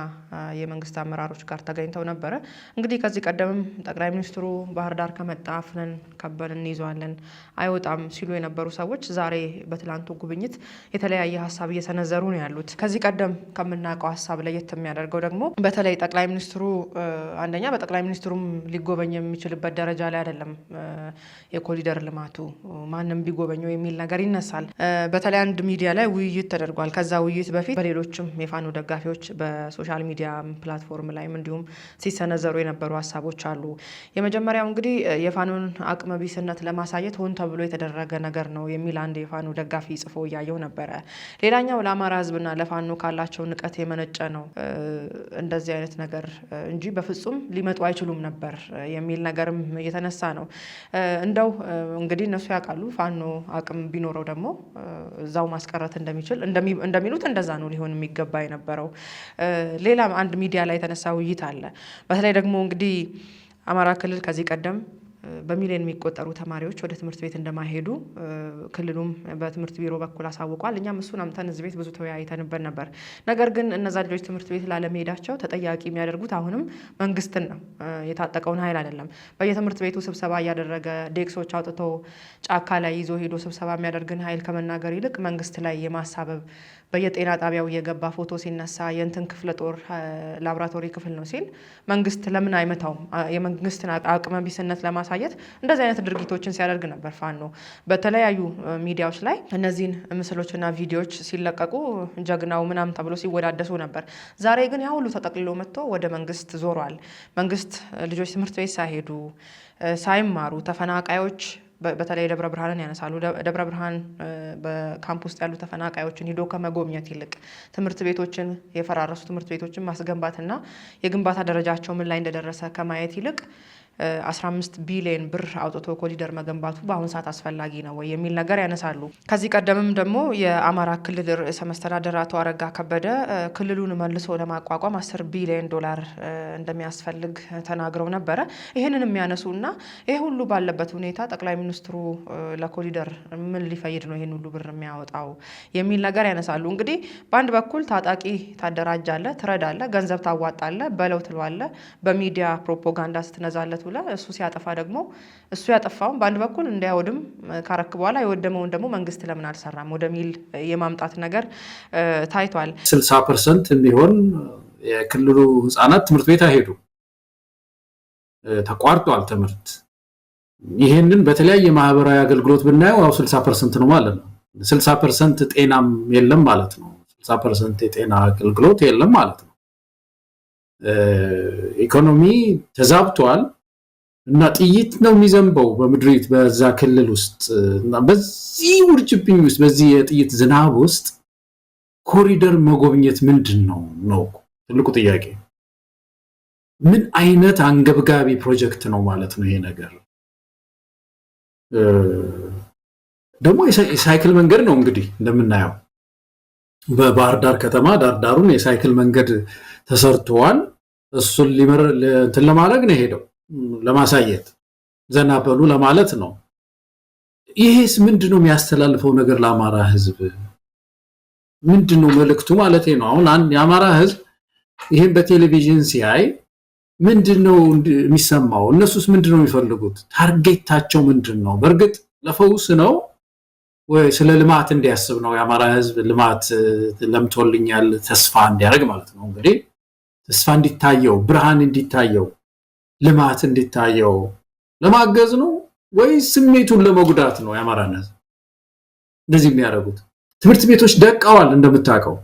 Speaker 2: የመንግስት አመራሮች ጋር ተገኝተው ነበረ። እንግዲህ ከዚህ ቀደምም ጠቅላይ ሚኒስትሩ ባህር ዳር ከመጣ አፍነን ከበን እንይዘዋለን አይወጣም ሲሉ የነበሩ ሰዎች ዛሬ በትላንቱ ጉብኝት የተለያየ ሀሳብ እየሰነዘሩ ነው ያሉት። ከዚህ ቀደም ከምናውቀው ሀሳብ ለየት የሚያደርገው ደግሞ በተለይ ጠቅላይ ሚኒስትሩ አንደኛ በጠቅላይ ሚኒስትሩም ሊጎበኝ የሚችልበት ደረጃ ላይ አይደለም የኮሪደር ልማቱ ማንም ቢጎበኘው የሚል ነገር ይነሳል። በተለይ አንድ ሚዲያ ላይ ውይይት ተደርጓል። ከዛ ውይይት በፊት በሌሎችም የፋኖ ደጋፊዎች በሶሻል ሚዲያ ፕላትፎርም ላይም እንዲሁም ሲሰነዘሩ የነበሩ ሀሳቦች አሉ። የመጀመሪያው እንግዲህ የፋኖን አቅመ ቢስነት ለማሳየት ሆን ተብሎ የተደረገ ነገር ነው የሚል አንድ የፋኖ ደጋፊ ጽፎ እያየው ነበረ። ሌላኛው ለአማራ ሕዝብና ለፋኖ ካላቸው ንቀት የመነጨ ነው እንደዚህ አይነት ነገር እንጂ በፍጹም ሊመጡ አይችሉም ነበር የሚል ነገርም እየተነሳ ነው። እንደው እንግዲህ እነሱ ያውቃሉ ፋኖ አቅም ቢኖረው ደግሞ እዛው ማስቀረት እንደሚችል እንደሚሉት እንደዛ ነው ሊሆን የሚገባ የነበረው። ሌላ አንድ ሚዲያ ላይ የተነሳ ውይይት አለ። በተለይ ደግሞ እንግዲህ አማራ ክልል ከዚህ ቀደም በሚሊዮን የሚቆጠሩ ተማሪዎች ወደ ትምህርት ቤት እንደማይሄዱ ክልሉም በትምህርት ቢሮ በኩል አሳውቋል። እኛም እሱን አምተን እዚህ ቤት ብዙ ተወያይተንበት ነበር። ነገር ግን እነዛ ልጆች ትምህርት ቤት ላለመሄዳቸው ተጠያቂ የሚያደርጉት አሁንም መንግስትን ነው፣ የታጠቀውን ኃይል አይደለም። በየትምህርት ቤቱ ስብሰባ እያደረገ ዴክሶች አውጥቶ ጫካ ላይ ይዞ ሄዶ ስብሰባ የሚያደርግን ኃይል ከመናገር ይልቅ መንግስት ላይ የማሳበብ በየጤና ጣቢያው እየገባ ፎቶ ሲነሳ የእንትን ክፍለ ጦር ላቦራቶሪ ክፍል ነው ሲል መንግስት ለምን አይመታውም? የመንግስትን አቅመ ቢስነት ለማሳየት እንደዚህ አይነት ድርጊቶችን ሲያደርግ ነበር ፋኖ። በተለያዩ ሚዲያዎች ላይ እነዚህን ምስሎችና ቪዲዮዎች ሲለቀቁ ጀግናው ምናምን ተብሎ ሲወዳደሱ ነበር። ዛሬ ግን ያ ሁሉ ተጠቅልሎ መጥቶ ወደ መንግስት ዞሯል። መንግስት ልጆች ትምህርት ቤት ሳይሄዱ ሳይማሩ ተፈናቃዮች በተለይ ደብረ ብርሃንን ያነሳሉ። ደብረ ብርሃን በካምፕ ውስጥ ያሉ ተፈናቃዮችን ሂዶ ከመጎብኘት ይልቅ ትምህርት ቤቶችን የፈራረሱ ትምህርት ቤቶችን ማስገንባትና የግንባታ ደረጃቸው ምን ላይ እንደደረሰ ከማየት ይልቅ 15 ቢሊዮን ብር አውጥቶ ኮሪደር መገንባቱ በአሁኑ ሰዓት አስፈላጊ ነው ወይ የሚል ነገር ያነሳሉ። ከዚህ ቀደምም ደግሞ የአማራ ክልል ርዕሰ መስተዳደር አቶ አረጋ ከበደ ክልሉን መልሶ ለማቋቋም 10 ቢሊዮን ዶላር እንደሚያስፈልግ ተናግረው ነበረ። ይህንን የሚያነሱና ይህ ሁሉ ባለበት ሁኔታ ጠቅላይ ሚኒስትሩ ለኮሪደር ምን ሊፈይድ ነው ይህን ሁሉ ብር የሚያወጣው የሚል ነገር ያነሳሉ። እንግዲህ በአንድ በኩል ታጣቂ ታደራጃለ፣ ትረዳለ፣ ገንዘብ ታዋጣለ፣ በለው ትሏለ፣ በሚዲያ ፕሮፓጋንዳ ስትነዛለት ብለ እሱ ሲያጠፋ ደግሞ እሱ ያጠፋውን በአንድ በኩል እንዳይወድም ካረክ በኋላ የወደመውን ደግሞ መንግስት ለምን አልሰራም ወደሚል የማምጣት ነገር ታይቷል።
Speaker 1: 60% የሚሆን የክልሉ ህፃናት ትምህርት ቤት አይሄዱ፣ ተቋርጧል ትምህርት። ይሄንን በተለያየ ማህበራዊ አገልግሎት ብናየው ያው 60% ነው ማለት ነው። 60% ጤናም የለም ማለት ነው። 60% የጤና አገልግሎት የለም ማለት ነው። ኢኮኖሚ ተዛብቷል እና ጥይት ነው የሚዘንበው በምድሪት በዛ ክልል ውስጥ እና በዚህ ውርጅብኝ ውስጥ በዚህ የጥይት ዝናብ ውስጥ ኮሪደር መጎብኘት ምንድነው ነው ትልቁ ጥያቄ። ምን አይነት አንገብጋቢ ፕሮጀክት ነው ማለት ነው ይሄ ነገር? ደግሞ የሳይክል መንገድ ነው እንግዲህ እንደምናየው በባህር ዳር ከተማ ዳርዳሩን የሳይክል መንገድ ተሰርቷል። እሱን እንትን ለማድረግ ነው ሄደው ለማሳየት ዘና በሉ ለማለት ነው። ይሄስ ምንድነው የሚያስተላልፈው ነገር ለአማራ ህዝብ? ምንድነው መልእክቱ ማለት ነው? አሁን የአማራ ህዝብ ይሄን በቴሌቪዥን ሲያይ ምንድነው የሚሰማው? እነሱስ ምንድነው የሚፈልጉት? ታርጌታቸው ምንድነው? በእርግጥ ለፈውስ ነው ወይ ስለ ልማት እንዲያስብ ነው? የአማራ ህዝብ ልማት ለምቶልኛል ተስፋ እንዲያደርግ ማለት ነው። እንግዲህ ተስፋ እንዲታየው፣ ብርሃን እንዲታየው፣ ልማት እንዲታየው ለማገዝ ነው ወይ ስሜቱን ለመጉዳት ነው? የአማራ ህዝብ እንደዚህ የሚያደርጉት ትምህርት ቤቶች ደቀዋል እንደምታውቀው።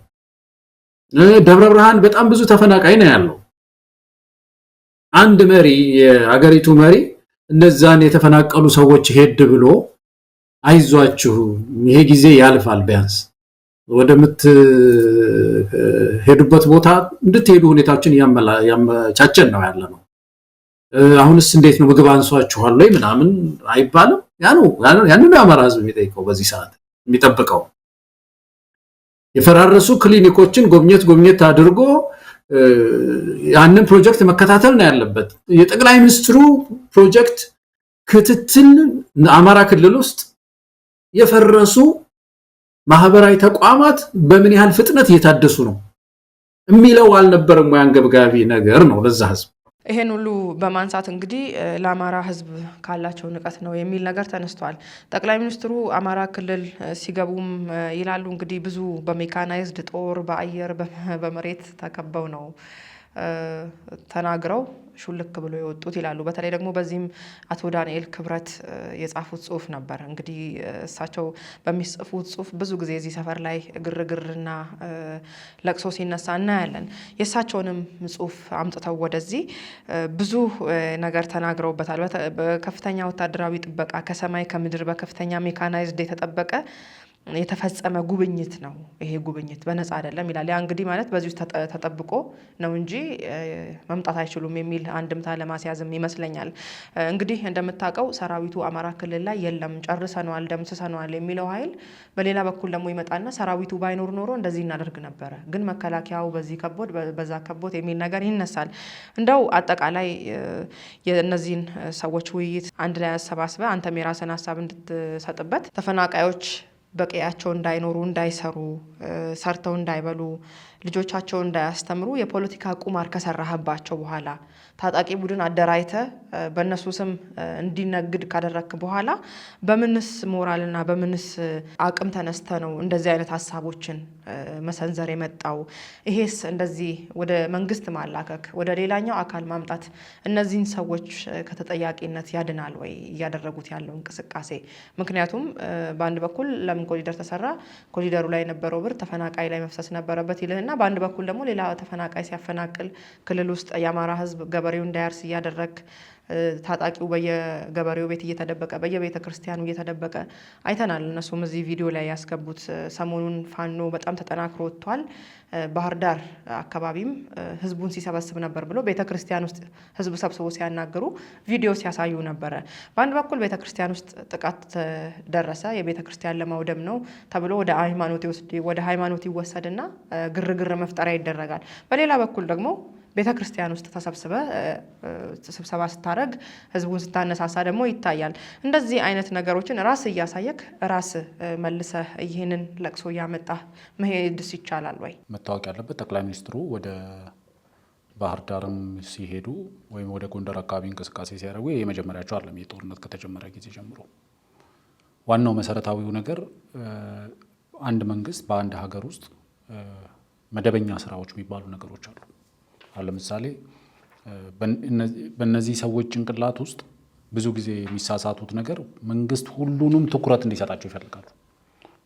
Speaker 1: ደብረ ብርሃን በጣም ብዙ ተፈናቃይ ነው ያለው። አንድ መሪ የሀገሪቱ መሪ እነዛን የተፈናቀሉ ሰዎች ሄድ ብሎ አይዟችሁ ይሄ ጊዜ ያልፋል፣ ቢያንስ ወደምትሄዱበት ቦታ እንድትሄዱ ሁኔታዎችን ያመቻቸን ነው ያለ ነው። አሁንስ እንዴት ነው ምግብ አንሷችኋል ወይ ምናምን አይባልም። ያንን የአማራ ህዝብ የሚጠይቀው በዚህ ሰዓት የሚጠብቀው የፈራረሱ ክሊኒኮችን ጎብኘት አድርጎ ያንን ፕሮጀክት መከታተል ነው ያለበት። የጠቅላይ ሚኒስትሩ ፕሮጀክት ክትትል አማራ ክልል ውስጥ የፈረሱ ማህበራዊ ተቋማት በምን ያህል ፍጥነት እየታደሱ ነው የሚለው አልነበረም ወይ? አንገብጋቢ ነገር ነው ለዛ ህዝብ።
Speaker 2: ይሄን ሁሉ በማንሳት እንግዲህ ለአማራ ህዝብ ካላቸው ንቀት ነው የሚል ነገር ተነስቷል። ጠቅላይ ሚኒስትሩ አማራ ክልል ሲገቡም ይላሉ እንግዲህ ብዙ በሜካናይዝድ ጦር በአየር በመሬት ተከበው ነው ተናግረው ሹልክ ብሎ የወጡት ይላሉ። በተለይ ደግሞ በዚህም አቶ ዳንኤል ክብረት የጻፉት ጽሁፍ ነበር። እንግዲህ እሳቸው በሚጽፉት ጽሁፍ ብዙ ጊዜ እዚህ ሰፈር ላይ ግርግርና ለቅሶ ሲነሳ እናያለን። የእሳቸውንም ጽሁፍ አምጥተው ወደዚህ ብዙ ነገር ተናግረውበታል። በከፍተኛ ወታደራዊ ጥበቃ ከሰማይ ከምድር በከፍተኛ ሜካናይዝድ የተጠበቀ የተፈጸመ ጉብኝት ነው። ይሄ ጉብኝት በነፃ አይደለም ይላል። ያ እንግዲህ ማለት በዚህ ውስጥ ተጠብቆ ነው እንጂ መምጣት አይችሉም የሚል አንድምታ ለማስያዝም ይመስለኛል። እንግዲህ እንደምታውቀው ሰራዊቱ አማራ ክልል ላይ የለም ጨርሰነዋል፣ ደምስሰነዋል የሚለው ኃይል በሌላ በኩል ደግሞ ይመጣና ሰራዊቱ ባይኖር ኖሮ እንደዚህ እናደርግ ነበረ፣ ግን መከላከያው በዚህ ከቦት በዛ ከቦት የሚል ነገር ይነሳል። እንደው አጠቃላይ የእነዚህን ሰዎች ውይይት አንድ ላይ አሰባስበ አንተም የራስን ሀሳብ እንድትሰጥበት ተፈናቃዮች በቀያቸው እንዳይኖሩ እንዳይሰሩ ሰርተው እንዳይበሉ ልጆቻቸውን እንዳያስተምሩ የፖለቲካ ቁማር ከሰራህባቸው በኋላ ታጣቂ ቡድን አደራይተ በእነሱ ስም እንዲነግድ ካደረክ በኋላ በምንስ ሞራልና በምንስ አቅም ተነስተ ነው እንደዚህ አይነት ሀሳቦችን መሰንዘር የመጣው? ይሄስ እንደዚህ ወደ መንግስት ማላከክ ወደ ሌላኛው አካል ማምጣት እነዚህን ሰዎች ከተጠያቂነት ያድናል ወይ እያደረጉት ያለው እንቅስቃሴ? ምክንያቱም በአንድ በኩል ለምን ኮሪደር ተሰራ፣ ኮሪደሩ ላይ የነበረው ብር ተፈናቃይ ላይ መፍሰስ ነበረበት ይልህና በአንድ በኩል ደግሞ ሌላ ተፈናቃይ ሲያፈናቅል ክልል ውስጥ የአማራ ህዝብ ገበሬው እንዳያርስ እያደረግ ታጣቂው በየገበሬው ቤት እየተደበቀ በየቤተ ክርስቲያኑ እየተደበቀ አይተናል። እነሱም እዚህ ቪዲዮ ላይ ያስገቡት ሰሞኑን ፋኖ በጣም ተጠናክሮ ወጥቷል። ባህር ዳር አካባቢም ህዝቡን ሲሰበስብ ነበር ብሎ ቤተ ክርስቲያን ውስጥ ህዝብ ሰብስቦ ሲያናግሩ ቪዲዮ ሲያሳዩ ነበረ። በአንድ በኩል ቤተ ክርስቲያን ውስጥ ጥቃት ደረሰ፣ የቤተ ክርስቲያን ለማውደም ነው ተብሎ ወደ ሃይማኖት ይወሰድና ግርግር መፍጠሪያ ይደረጋል። በሌላ በኩል ደግሞ ቤተ ክርስቲያን ውስጥ ተሰብስበ ስብሰባ ስታደርግ ህዝቡን ስታነሳሳ ደግሞ ይታያል። እንደዚህ አይነት ነገሮችን ራስ እያሳየክ ራስ መልሰ ይህንን ለቅሶ እያመጣ መሄድስ ይቻላል ወይ?
Speaker 1: መታወቅ ያለበት ጠቅላይ ሚኒስትሩ ወደ ባህር ዳርም ሲሄዱ ወይም ወደ ጎንደር አካባቢ እንቅስቃሴ ሲያደርጉ የመጀመሪያቸው አይደለም። የጦርነት ከተጀመረ ጊዜ ጀምሮ ዋናው መሰረታዊው ነገር አንድ መንግስት በአንድ ሀገር ውስጥ መደበኛ ስራዎች የሚባሉ ነገሮች አሉ። ለምሳሌ በእነዚህ ሰዎች ጭንቅላት ውስጥ ብዙ ጊዜ የሚሳሳቱት ነገር መንግስት ሁሉንም ትኩረት እንዲሰጣቸው ይፈልጋሉ።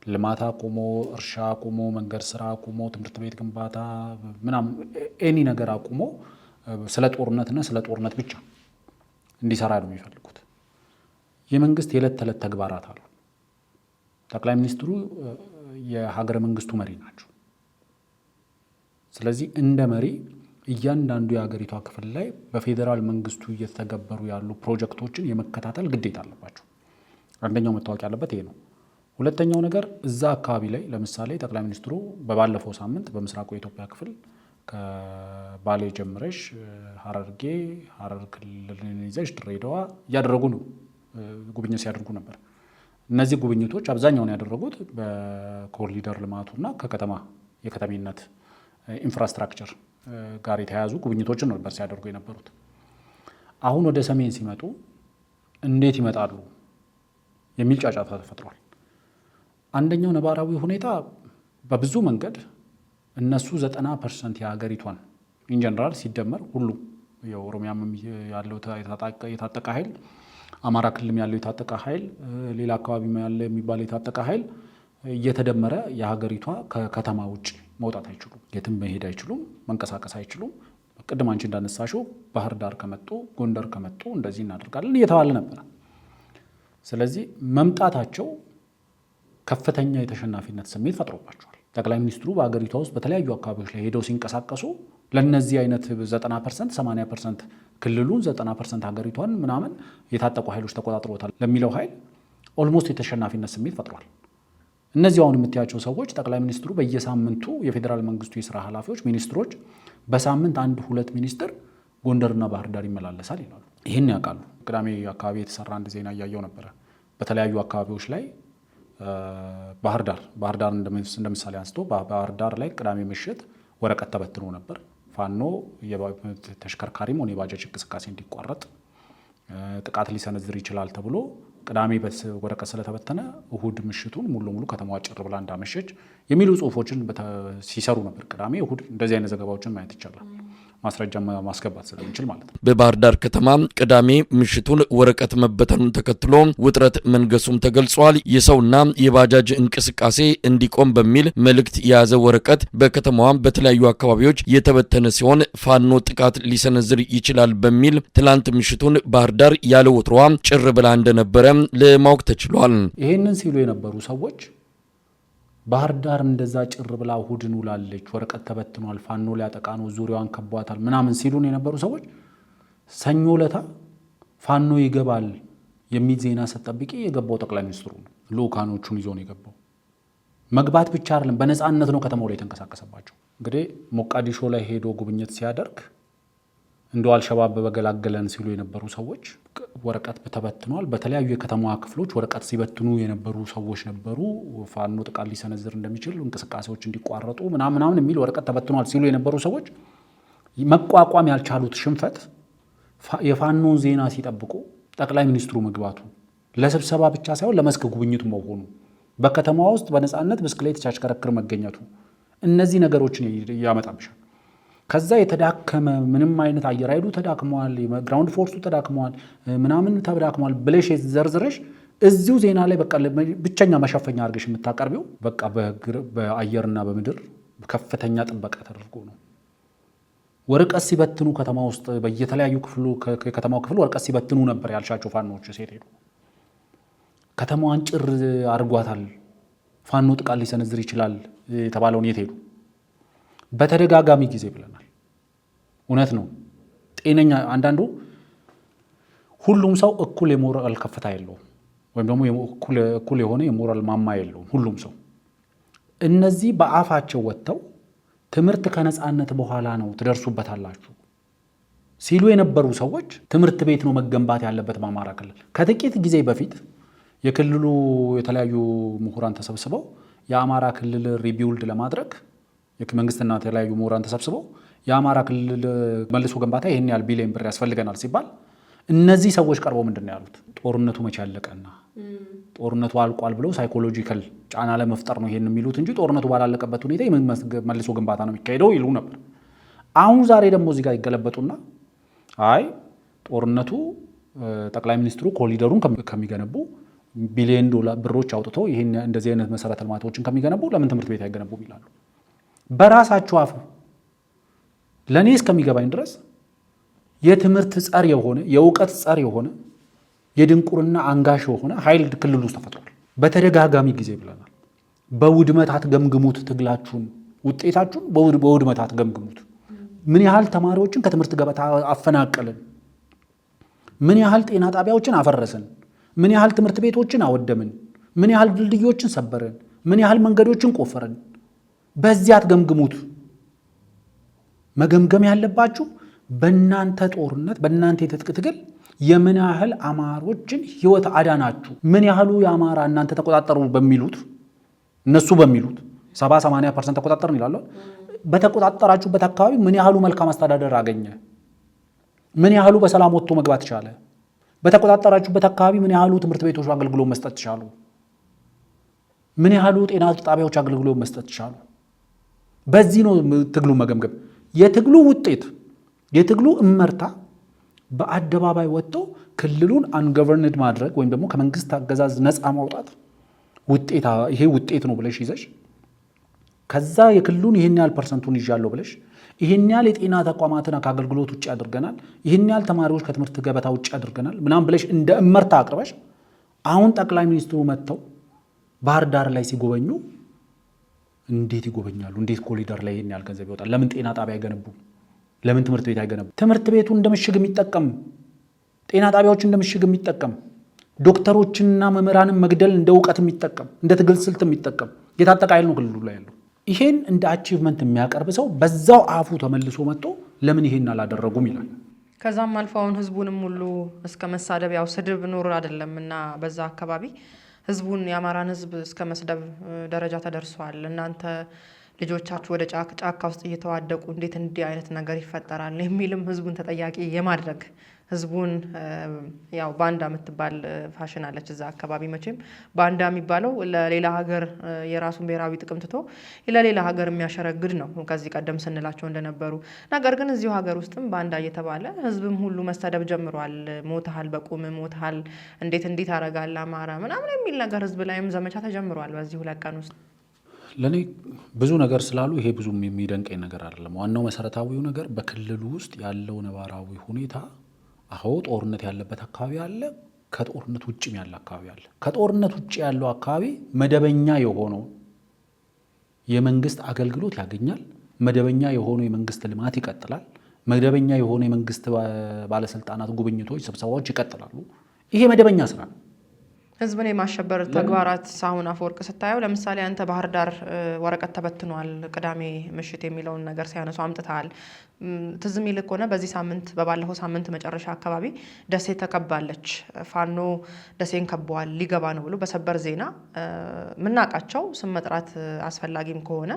Speaker 1: ልማት አቁሞ፣ እርሻ አቁሞ፣ መንገድ ስራ አቁሞ፣ ትምህርት ቤት ግንባታ ምናምን ኤኒ ነገር አቁሞ ስለ ጦርነትና ስለ ጦርነት ብቻ እንዲሰራ ነው የሚፈልጉት። የመንግስት የዕለት ተዕለት ተግባራት አሉ። ጠቅላይ ሚኒስትሩ የሀገረ መንግስቱ መሪ ናቸው። ስለዚህ እንደ መሪ እያንዳንዱ የሀገሪቷ ክፍል ላይ በፌዴራል መንግስቱ እየተተገበሩ ያሉ ፕሮጀክቶችን የመከታተል ግዴታ አለባቸው። አንደኛው መታወቅ ያለበት ይሄ ነው። ሁለተኛው ነገር እዛ አካባቢ ላይ ለምሳሌ ጠቅላይ ሚኒስትሩ በባለፈው ሳምንት በምስራቁ የኢትዮጵያ ክፍል ከባሌ ጀምረሽ ሀረርጌ፣ ሀረር ክልልን ይዘሽ ድሬዳዋ እያደረጉ ነው ጉብኝት ሲያደርጉ ነበር። እነዚህ ጉብኝቶች አብዛኛውን ያደረጉት በኮሪደር ልማቱና ከከተማ የከተሜነት ኢንፍራስትራክቸር ጋር የተያያዙ ጉብኝቶችን ነበር ሲያደርጉ የነበሩት። አሁን ወደ ሰሜን ሲመጡ እንዴት ይመጣሉ የሚል ጫጫታ ተፈጥሯል። አንደኛው ነባራዊ ሁኔታ በብዙ መንገድ እነሱ 90% የሀገሪቷን ኢንጀነራል ሲደመር ሁሉ የኦሮሚያም ያለው የታጠቀ ኃይል፣ አማራ ክልልም ያለው የታጠቀ ኃይል፣ ሌላ አካባቢ ያለ የሚባል የታጠቀ ኃይል እየተደመረ የሀገሪቷ ከከተማ ውጭ መውጣት አይችሉም፣ የትም መሄድ አይችሉም፣ መንቀሳቀስ አይችሉም። ቅድም አንቺ እንዳነሳሽው ባህር ዳር ከመጡ ጎንደር ከመጡ እንደዚህ እናደርጋለን እየተባለ ነበረ። ስለዚህ መምጣታቸው ከፍተኛ የተሸናፊነት ስሜት ፈጥሮባቸዋል። ጠቅላይ ሚኒስትሩ በሀገሪቷ ውስጥ በተለያዩ አካባቢዎች ላይ ሄደው ሲንቀሳቀሱ ለነዚህ አይነት 90% 80% ክልሉን 90% ሀገሪቷን ምናምን የታጠቁ ኃይሎች ተቆጣጥሮታል ለሚለው ኃይል ኦልሞስት የተሸናፊነት ስሜት ፈጥሯል። እነዚህ አሁን የምታያቸው ሰዎች ጠቅላይ ሚኒስትሩ በየሳምንቱ የፌዴራል መንግስቱ የስራ ኃላፊዎች፣ ሚኒስትሮች በሳምንት 1-2 ሚኒስትር ጎንደርና ባህር ዳር ይመላለሳል ይላሉ። ይህን ያውቃሉ። ቅዳሜ አካባቢ የተሰራ አንድ ዜና እያየው ነበረ። በተለያዩ አካባቢዎች ላይ ባህር ዳር እንደምሳሌ አንስቶ ባህር ዳር ላይ ቅዳሜ ምሽት ወረቀት ተበትኖ ነበር። ፋኖ ተሽከርካሪም ሆነ የባጃጅ እንቅስቃሴ እንዲቋረጥ ጥቃት ሊሰነዝር ይችላል ተብሎ ቅዳሜ ወረቀት ስለተበተነ እሁድ ምሽቱን ሙሉ ለሙሉ ከተማዋ ጭር ብላ እንዳመሸች የሚሉ ጽሁፎችን ሲሰሩ ነበር። ቅዳሜ እሁድ እንደዚህ አይነት ዘገባዎችን ማየት ይቻላል። ማስረጃ ማስገባት ስለሚችል ማለት ነው።
Speaker 3: በባህር ዳር ከተማ ቅዳሜ ምሽቱን ወረቀት መበተኑን ተከትሎ ውጥረት መንገሱም ተገልጿል። የሰውና የባጃጅ እንቅስቃሴ እንዲቆም በሚል መልእክት የያዘ ወረቀት በከተማዋ በተለያዩ አካባቢዎች የተበተነ ሲሆን ፋኖ ጥቃት ሊሰነዝር ይችላል በሚል ትላንት ምሽቱን ባህር ዳር ያለ ወትሮዋ ጭር ብላ እንደነበረ ለማወቅ ተችሏል።
Speaker 1: ይህንን ሲሉ የነበሩ ሰዎች ባህር ዳር እንደዛ ጭር ብላ እሁድን ውላለች፣ ወረቀት ተበትኗል፣ ፋኖ ሊያጠቃ ነው፣ ዙሪያዋን ከቧታል ምናምን ሲሉን የነበሩ ሰዎች ሰኞ ለታ ፋኖ ይገባል የሚል ዜና ስትጠብቂ የገባው ጠቅላይ ሚኒስትሩ ነው። ልኡካኖቹን ይዞ ነው የገባው። መግባት ብቻ አይደለም፣ በነፃነት ነው ከተማው ላይ የተንቀሳቀሰባቸው። እንግዲህ ሞቃዲሾ ላይ ሄዶ ጉብኝት ሲያደርግ እንደው አልሸባብ በገላገለን ሲሉ የነበሩ ሰዎች ወረቀት ተበትኗል። በተለያዩ የከተማዋ ክፍሎች ወረቀት ሲበትኑ የነበሩ ሰዎች ነበሩ። ፋኖ ጥቃት ሊሰነዝር እንደሚችል እንቅስቃሴዎች እንዲቋረጡ ምናምን የሚል ወረቀት ተበትኗል ሲሉ የነበሩ ሰዎች መቋቋም ያልቻሉት ሽንፈት የፋኖን ዜና ሲጠብቁ ጠቅላይ ሚኒስትሩ መግባቱ ለስብሰባ ብቻ ሳይሆን ለመስክ ጉብኝቱ መሆኑ፣ በከተማዋ ውስጥ በነፃነት ብስክሌት ሲያሽከረክር መገኘቱ፣ እነዚህ ነገሮችን ያመጣብሻል። ከዛ የተዳከመ ምንም አይነት አየር ኃይሉ ተዳክሟል፣ ግራውንድ ፎርሱ ተዳክሟል፣ ምናምን ተዳክሟል ብለሽ ዘርዝረሽ እዚሁ ዜና ላይ በቃ ብቸኛ መሸፈኛ አድርገሽ የምታቀርቢው በቃ በአየርና በምድር ከፍተኛ ጥበቃ ተደርጎ ነው። ወረቀት ሲበትኑ ከተማ ውስጥ በየተለያዩ የከተማው ክፍል ወረቀት ሲበትኑ ነበር ያልሻቸው ፋኖዎች ሲሄዱ ከተማዋን ጭር አድርጓታል። ፋኖ ጥቃት ሊሰነዝር ይችላል የተባለውን የት ሄዱ? በተደጋጋሚ ጊዜ ብለናል። እውነት ነው። ጤነኛ አንዳንዱ ሁሉም ሰው እኩል የሞራል ከፍታ የለውም፣ ወይም ደግሞ እኩል የሆነ የሞራል ማማ የለውም ሁሉም ሰው። እነዚህ በአፋቸው ወጥተው ትምህርት ከነፃነት በኋላ ነው ትደርሱበታላችሁ ሲሉ የነበሩ ሰዎች ትምህርት ቤት ነው መገንባት ያለበት በአማራ ክልል። ከጥቂት ጊዜ በፊት የክልሉ የተለያዩ ምሁራን ተሰብስበው የአማራ ክልል ሪቢውልድ ለማድረግ መንግስትና የተለያዩ ምሁራን ተሰብስበው የአማራ ክልል መልሶ ግንባታ ይህን ያህል ቢሊዮን ብር ያስፈልገናል ሲባል እነዚህ ሰዎች ቀርበው ምንድን ነው ያሉት? ጦርነቱ መቼ አለቀና ጦርነቱ አልቋል ብለው ሳይኮሎጂካል ጫና ለመፍጠር ነው ይሄን የሚሉት እንጂ ጦርነቱ ባላለቀበት ሁኔታ መልሶ ግንባታ ነው የሚካሄደው ይሉ ነበር። አሁን ዛሬ ደግሞ እዚህ ጋር ይገለበጡና አይ ጦርነቱ ጠቅላይ ሚኒስትሩ ኮሪደሩን ከሚገነቡ ቢሊዮን ዶላር ብሮች አውጥተው ይሄን እንደዚህ አይነት መሰረተ ልማቶችን ከሚገነቡ ለምን ትምህርት ቤት አይገነቡም ይላሉ። በራሳቸው አፍ ለኔ እስከሚገባኝ ድረስ የትምህርት ጸር የሆነ የእውቀት ጸር የሆነ የድንቁርና አንጋሽ የሆነ ኃይል ክልል ውስጥ ተፈጥሯል። በተደጋጋሚ ጊዜ ብለናል። በውድመት አትገምግሙት፣ ትግላችሁን ውጤታችሁን በውድመት አትገምግሙት። ምን ያህል ተማሪዎችን ከትምህርት ገበታ አፈናቀልን? ምን ያህል ጤና ጣቢያዎችን አፈረስን? ምን ያህል ትምህርት ቤቶችን አወደምን? ምን ያህል ድልድዮችን ሰበርን? ምን ያህል መንገዶችን ቆፈርን? በዚያ አትገምግሙት። መገምገም ያለባችሁ በእናንተ ጦርነት በእናንተ የትጥቅ ትግል የምን ያህል አማሮችን ህይወት አዳናችሁ፣ ምን ያህሉ የአማራ እናንተ ተቆጣጠሩ በሚሉት እነሱ በሚሉት 70-80% ተቆጣጠርን ይላሉ። በተቆጣጠራችሁበት አካባቢ ምን ያህሉ መልካም አስተዳደር አገኘ? ምን ያህሉ በሰላም ወጥቶ መግባት ቻለ? በተቆጣጠራችሁበት አካባቢ ምን ያህሉ ትምህርት ቤቶች አገልግሎት መስጠት ቻሉ? ምን ያህሉ ጤና ጣቢያዎች አገልግሎት መስጠት ቻሉ? በዚህ ነው ትግሉ መገምገም። የትግሉ ውጤት የትግሉ እመርታ በአደባባይ ወጥቶ ክልሉን አንገቨርንድ ማድረግ ወይም ደግሞ ከመንግስት አገዛዝ ነፃ ማውጣት ይሄ ውጤት ነው ብለሽ ይዘሽ ከዛ የክልሉን ይህን ያህል ፐርሰንቱን ይዣለሁ ብለሽ ይህን ያህል የጤና ተቋማትን ከአገልግሎት ውጭ አድርገናል፣ ይህን ያህል ተማሪዎች ከትምህርት ገበታ ውጭ አድርገናል ምናምን ብለሽ እንደ እመርታ አቅርበሽ አሁን ጠቅላይ ሚኒስትሩ መጥተው ባህር ዳር ላይ ሲጎበኙ እንዴት ይጎበኛሉ? እንዴት ኮሪደር ላይ ይህን ያህል ገንዘብ ይወጣል? ለምን ጤና ጣቢያ አይገነቡ? ለምን ትምህርት ቤት አይገነቡ? ትምህርት ቤቱ እንደ ምሽግ የሚጠቀም ጤና ጣቢያዎች እንደ ምሽግ የሚጠቀም ዶክተሮችንና መምህራንን መግደል እንደ እውቀት የሚጠቀም እንደ ትግል ስልት የሚጠቀም የታጠቀ ኃይል ነው ክልሉ ላይ ያለው። ይሄን እንደ አቺቭመንት የሚያቀርብ ሰው በዛው አፉ ተመልሶ መጥቶ ለምን ይሄን አላደረጉም ይላል።
Speaker 2: ከዛም አልፋውን ህዝቡንም ሁሉ እስከ መሳደብ ያው ስድብ ኑር አይደለም እና በዛ አካባቢ ህዝቡን የአማራን ህዝብ እስከ መስደብ ደረጃ ተደርሷል። እናንተ ልጆቻችሁ ወደ ጫካ ውስጥ እየተዋደቁ እንዴት እንዲህ አይነት ነገር ይፈጠራል የሚልም ህዝቡን ተጠያቂ የማድረግ ህዝቡን ያው ባንዳ የምትባል ፋሽን አለች እዛ አካባቢ። መቼም ባንዳ የሚባለው ለሌላ ሀገር የራሱን ብሔራዊ ጥቅም ትቶ ለሌላ ሀገር የሚያሸረግድ ነው ከዚህ ቀደም ስንላቸው እንደነበሩ። ነገር ግን እዚሁ ሀገር ውስጥም ባንዳ እየተባለ ህዝብም ሁሉ መሰደብ ጀምሯል። ሞተሃል፣ በቁም ሞተሃል፣ እንዴት እንዲህ ታረጋለህ አማራ ምናምን የሚል ነገር ህዝብ ላይም ዘመቻ ተጀምሯል በዚህ 2 ቀን ውስጥ።
Speaker 1: ለኔ ብዙ ነገር ስላሉ ይሄ ብዙም የሚደንቀኝ ነገር አይደለም። ዋናው መሰረታዊው ነገር በክልሉ ውስጥ ያለው ነባራዊ ሁኔታ አዎ ጦርነት ያለበት አካባቢ አለ፣ ከጦርነት ውጭም ያለ አካባቢ አለ። ከጦርነት ውጭ ያለው አካባቢ መደበኛ የሆነው የመንግስት አገልግሎት ያገኛል፣ መደበኛ የሆነው የመንግስት ልማት ይቀጥላል፣ መደበኛ የሆነው የመንግስት ባለስልጣናት ጉብኝቶች፣ ስብሰባዎች ይቀጥላሉ። ይሄ መደበኛ ስራ ነው።
Speaker 2: ህዝብን የማሸበር ተግባራት ሳሁን አፈወርቅ ስታየው ለምሳሌ አንተ ባህር ዳር ወረቀት ተበትኗል ቅዳሜ ምሽት የሚለውን ነገር ሲያነሱ አምጥተሃል። ትዝ የሚልህ ከሆነ በዚህ ሳምንት በባለፈው ሳምንት መጨረሻ አካባቢ ደሴ ተከባለች፣ ፋኖ ደሴን ከበዋል ሊገባ ነው ብሎ በሰበር ዜና ምናቃቸው ስም መጥራት አስፈላጊም ከሆነ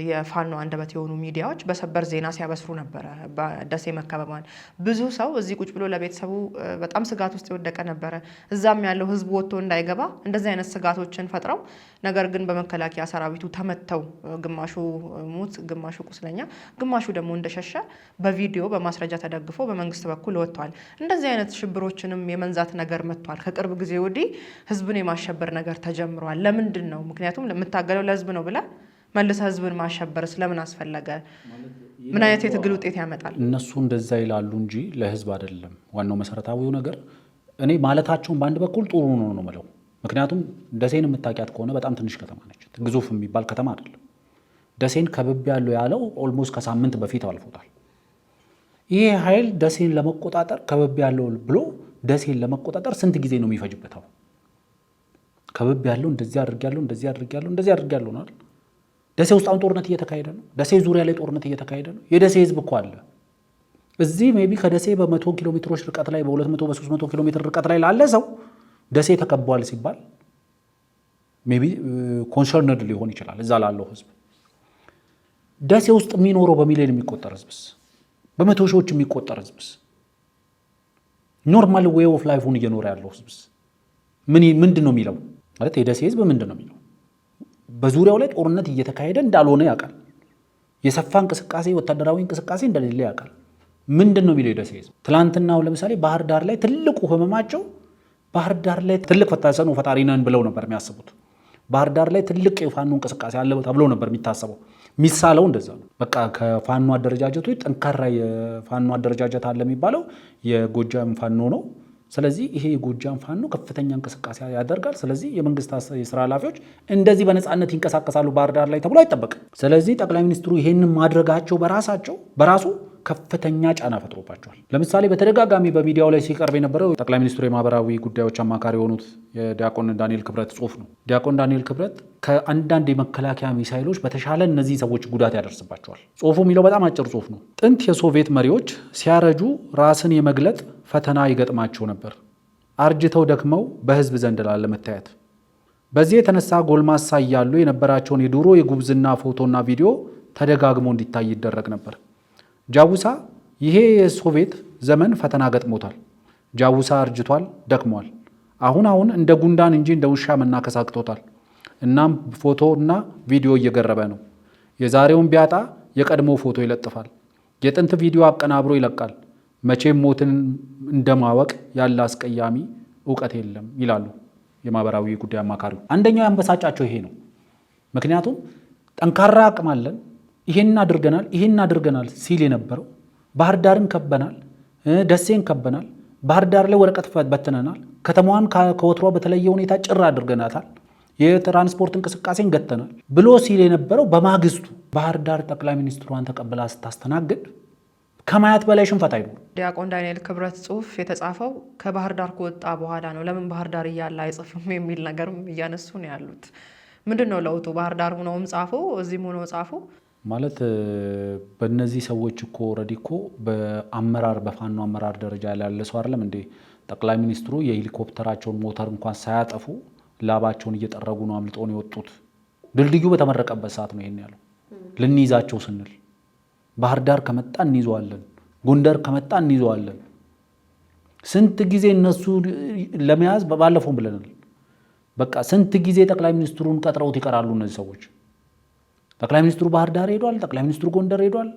Speaker 2: የፋኖ አንደበት የሆኑ ሚዲያዎች በሰበር ዜና ሲያበስሩ ነበረ በደሴ መከበባን። ብዙ ሰው እዚህ ቁጭ ብሎ ለቤተሰቡ በጣም ስጋት ውስጥ የወደቀ ነበረ። እዛም ያለው ህዝብ ወጥቶ እንዳይገባ እንደዚህ አይነት ስጋቶችን ፈጥረው፣ ነገር ግን በመከላከያ ሰራዊቱ ተመተው ግማሹ ሙት፣ ግማሹ ቁስለኛ፣ ግማሹ ደግሞ እንደሸሸ በቪዲዮ በማስረጃ ተደግፎ በመንግስት በኩል ወጥቷል። እንደዚህ አይነት ሽብሮችንም የመንዛት ነገር መጥቷል። ከቅርብ ጊዜ ወዲህ ህዝብን የማሸበር ነገር ተጀምሯል። ለምንድን ነው? ምክንያቱም ለምታገለው ለህዝብ ነው ብለህ መልሰ ህዝብን ማሸበር ስለምን አስፈለገ? ምን አይነት የትግል ውጤት ያመጣል?
Speaker 1: እነሱ እንደዛ ይላሉ እንጂ ለህዝብ አይደለም። ዋናው መሰረታዊው ነገር እኔ ማለታቸውን በአንድ በኩል ጥሩ ነው ማለት። ምክንያቱም ደሴን የምታውቂያት ከሆነ በጣም ትንሽ ከተማ ነች፣ ግዙፍ የሚባል ከተማ አይደለም። ደሴን ከብብ ያለው ያለው ኦልሞስት ከሳምንት በፊት አልፎታል። ይሄ ኃይል ደሴን ለመቆጣጠር ከብብ ያለው ብሎ ደሴን ለመቆጣጠር ስንት ጊዜ ነው የሚፈጅበት? ከብብ ያለው እንደዚህ አድርጊያለሁ ነው። ደሴ ውስጥ አሁን ጦርነት እየተካሄደ ነው። ደሴ ዙሪያ ላይ ጦርነት እየተካሄደ ነው። የደሴ ህዝብ እኮ አለ እዚህ ሜቢ ከደሴ በ100 ኪሎ ሜትሮች ርቀት ላይ በ200 በ300 ኪሎ ሜትር ርቀት ላይ ላለ ሰው ደሴ ተከቧል ሲባል ሜቢ ኮንሰርንድ ሊሆን ይችላል እዛ ላለው ህዝብ። ደሴ ውስጥ የሚኖረው በሚሊዮን የሚቆጠር ህዝብስ፣ በመቶ ሺዎች የሚቆጠር ህዝብስ፣ ኖርማል ዌይ ኦፍ ላይፉን እየኖረ ያለው ህዝብስ ምንድን ነው የሚለው? ማለት የደሴ ህዝብ ምንድን ነው የሚለው? በዙሪያው ላይ ጦርነት እየተካሄደ እንዳልሆነ ያውቃል። የሰፋ እንቅስቃሴ ወታደራዊ እንቅስቃሴ እንደሌለ ያውቃል። ምንድን ነው የሚለው የደሴ ህዝብ? ትላንትናው ለምሳሌ ባህር ዳር ላይ ትልቁ ህመማቸው ባህር ዳር ላይ ትልቅ ተጽዕኖ ፈጣሪ ነን ብለው ነበር የሚያስቡት። ባህር ዳር ላይ ትልቅ የፋኖ እንቅስቃሴ አለ ተብሎ ነበር የሚታሰበው። የሚሳለው እንደዛ ነው። በቃ ከፋኖ አደረጃጀቶች ጠንካራ የፋኖ አደረጃጀት አለ የሚባለው የጎጃም ፋኖ ነው። ስለዚህ ይሄ የጎጃም ፋኖ ከፍተኛ እንቅስቃሴ ያደርጋል። ስለዚህ የመንግስት የስራ ኃላፊዎች እንደዚህ በነፃነት ይንቀሳቀሳሉ ባህር ዳር ላይ ተብሎ አይጠበቅም። ስለዚህ ጠቅላይ ሚኒስትሩ ይሄንን ማድረጋቸው በራሱ ከፍተኛ ጫና ፈጥሮባቸዋል። ለምሳሌ በተደጋጋሚ በሚዲያው ላይ ሲቀርብ የነበረው ጠቅላይ ሚኒስትሩ የማህበራዊ ጉዳዮች አማካሪ የሆኑት የዲያቆን ዳንኤል ክብረት ጽሁፍ ነው። ዲያቆን ዳንኤል ክብረት ከአንዳንድ የመከላከያ ሚሳይሎች በተሻለ እነዚህ ሰዎች ጉዳት ያደርስባቸዋል። ጽሁፉ የሚለው በጣም አጭር ጽሁፍ ነው። ጥንት የሶቪየት መሪዎች ሲያረጁ ራስን የመግለጥ ፈተና ይገጥማቸው ነበር፣ አርጅተው ደክመው በህዝብ ዘንድ ላለመታየት። በዚህ የተነሳ ጎልማሳ እያሉ የነበራቸውን የድሮ የጉብዝና ፎቶና ቪዲዮ ተደጋግሞ እንዲታይ ይደረግ ነበር። ጃውሳ ይሄ የሶቪየት ዘመን ፈተና ገጥሞታል። ጃውሳ አርጅቷል፣ ደክሟል። አሁን እንደ ጉንዳን እንጂ እንደ ውሻ መናከስ አቅቶታል። እናም ፎቶና ቪዲዮ እየገረበ ነው። የዛሬውን ቢያጣ የቀድሞ ፎቶ ይለጥፋል። የጥንት ቪዲዮ አቀናብሮ ይለቃል። መቼም ሞትን እንደማወቅ ያለ አስቀያሚ እውቀት የለም ይላሉ የማህበራዊ ጉዳይ አማካሪው። አንደኛው ያንበሳጫቸው ይሄ ነው። ምክንያቱም ጠንካራ አቅም አለን፣ ይሄን አድርገናል ሲል የነበረው ባህር ዳርን ከበናል፣ ደሴን ከበናል፣ ባህር ዳር ላይ ወረቀት በትነናል፣ ከተማዋን ከወትሯ በተለየ ሁኔታ ጭር አድርገናታል፣ የትራንስፖርት እንቅስቃሴን ገተናል ብሎ ሲል የነበረው በማግስቱ ባህር ዳር ጠቅላይ ሚኒስትሯን ተቀብላ ስታስተናግድ ከማየት በላይ ሽንፈት አይኖር።
Speaker 2: ዲያቆን ዳንኤል ክብረት ጽሁፍ የተጻፈው ከባህር ዳር ከወጣ በኋላ ነው። ለምን ባህር ዳር እያለ አይጽፍም የሚል ነገርም እያነሱ ነው ያሉት። ምንድነው ለውጡ? ባህር ዳር ሆነውም ጻፉ እዚህም ሆነው ጻፉ
Speaker 1: ማለት በእነዚህ ሰዎች እኮ ኦልሬዲ እኮ በአመራር በፋኖ አመራር ደረጃ ያለ ሰው አይደለም እንዴ? ጠቅላይ ሚኒስትሩ የሄሊኮፕተራቸውን ሞተር እንኳን ሳያጠፉ ላባቸውን እየጠረጉ ነው አምልጠው ነው የወጡት። ድልድዩ በተመረቀበት ሰዓት ነው ይሄን ያለው። ልንይዛቸው ስንል ባህር ዳር ከመጣ እንይዘዋለን፣ ጎንደር ከመጣ እንይዘዋለን። ስንት ጊዜ እነሱ ለመያዝ ባለፈው ብለናል። በቃ ስንት ጊዜ ጠቅላይ ሚኒስትሩን ቀጥረውት ይቀራሉ እነዚህ ሰዎች። ጠቅላይ ሚኒስትሩ ባህር ዳር ሄዷል፣ ጠቅላይ ሚኒስትሩ ጎንደር ሄዷል፣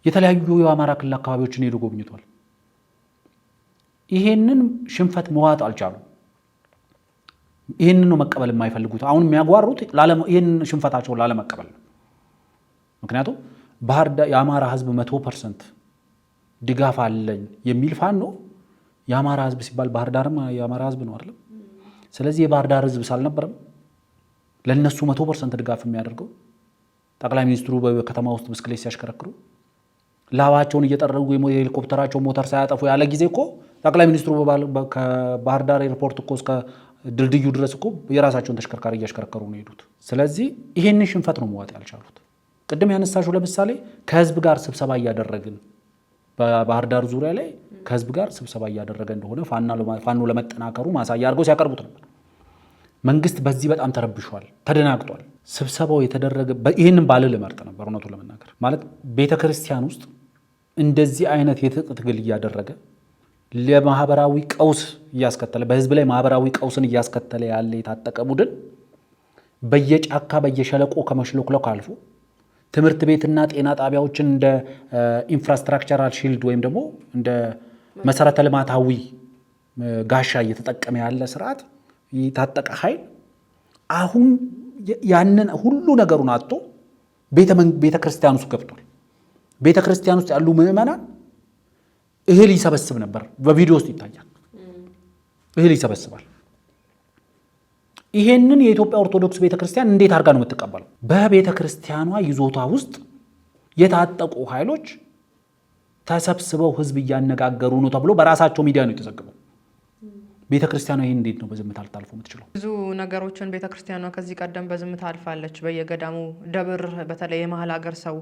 Speaker 1: የተለያዩ የአማራ ክልል አካባቢዎችን ሄዶ ጎብኝቷል። ይሄንን ሽንፈት መዋጥ አልቻሉም። ይሄንን ነው መቀበል የማይፈልጉት። አሁን የሚያጓሩት ይሄን ሽንፈታቸውን ላለመቀበል ነው። ምክንያቱም ባህር ዳር የአማራ ህዝብ 100% ድጋፍ አለኝ የሚል ፋኖ የአማራ ህዝብ ሲባል ባህር ዳርም የአማራ ህዝብ ነው አይደል? ስለዚህ የባህር ዳር ህዝብ ሳልነበረም ለነሱ 100% ድጋፍ የሚያደርገው ጠቅላይ ሚኒስትሩ በከተማ ውስጥ ብስክሌት ሲያሽከረክሩ ላባቸውን እየጠረጉ የሄሊኮፕተራቸው ሞተር ሳያጠፉ ያለ ጊዜ እኮ ጠቅላይ ሚኒስትሩ ከባህር ዳር ኤርፖርት እኮ እስከ ድልድዩ ድረስ እኮ የራሳቸውን ተሽከርካሪ እያሽከረከሩ ነው የሄዱት። ስለዚህ ይሄንን ሽንፈት ነው መዋጥ ያልቻሉት። ቅድም ያነሳሽው ለምሳሌ ከህዝብ ጋር ስብሰባ እያደረግን በባህር ዳር ዙሪያ ላይ ከህዝብ ጋር ስብሰባ እያደረገ እንደሆነ ፋኖ ለመጠናከሩ ማሳያ አድርገው ሲያቀርቡት ነበር። መንግስት በዚህ በጣም ተረብሿል፣ ተደናግጧል። ስብሰባው የተደረገ ይህንን ባልል መርጥ ነበር እውነቱ ለመናገር ማለት ቤተክርስቲያን ውስጥ እንደዚህ አይነት የትጥቅ ትግል እያደረገ ለማህበራዊ ቀውስ እያስከተለ በህዝብ ላይ ማህበራዊ ቀውስን እያስከተለ ያለ የታጠቀ ቡድን በየጫካ በየሸለቆ ከመሽለክለክ አልፎ ትምህርት ቤትና ጤና ጣቢያዎችን እንደ ኢንፍራስትራክቸራል ሺልድ ወይም ደግሞ እንደ መሰረተ ልማታዊ ጋሻ እየተጠቀመ ያለ ስርዓት የታጠቀ ኃይል አሁን ያንን ሁሉ ነገሩን አጥቶ ቤተ ክርስቲያን ውስጥ ገብቷል። ቤተ ክርስቲያን ውስጥ ያሉ ምዕመናን እህል ይሰበስብ ነበር። በቪዲዮ ውስጥ ይታያል። እህል ይሰበስባል። ይሄንን የኢትዮጵያ ኦርቶዶክስ ቤተክርስቲያን እንዴት አድርጋ ነው የምትቀበለው? በቤተክርስቲያኗ ይዞታ ውስጥ የታጠቁ ኃይሎች ተሰብስበው ህዝብ እያነጋገሩ ነው ተብሎ በራሳቸው ሚዲያ ነው የተዘገበው። ቤተክርስቲያኗ ይሄን እንዴት ነው በዝምታ ልታልፈው የምትችለው?
Speaker 2: ብዙ ነገሮችን ቤተክርስቲያኗ ከዚህ ቀደም በዝምታ አልፋለች። በየገዳሙ ደብር በተለይ የመሀል ሀገር ሰው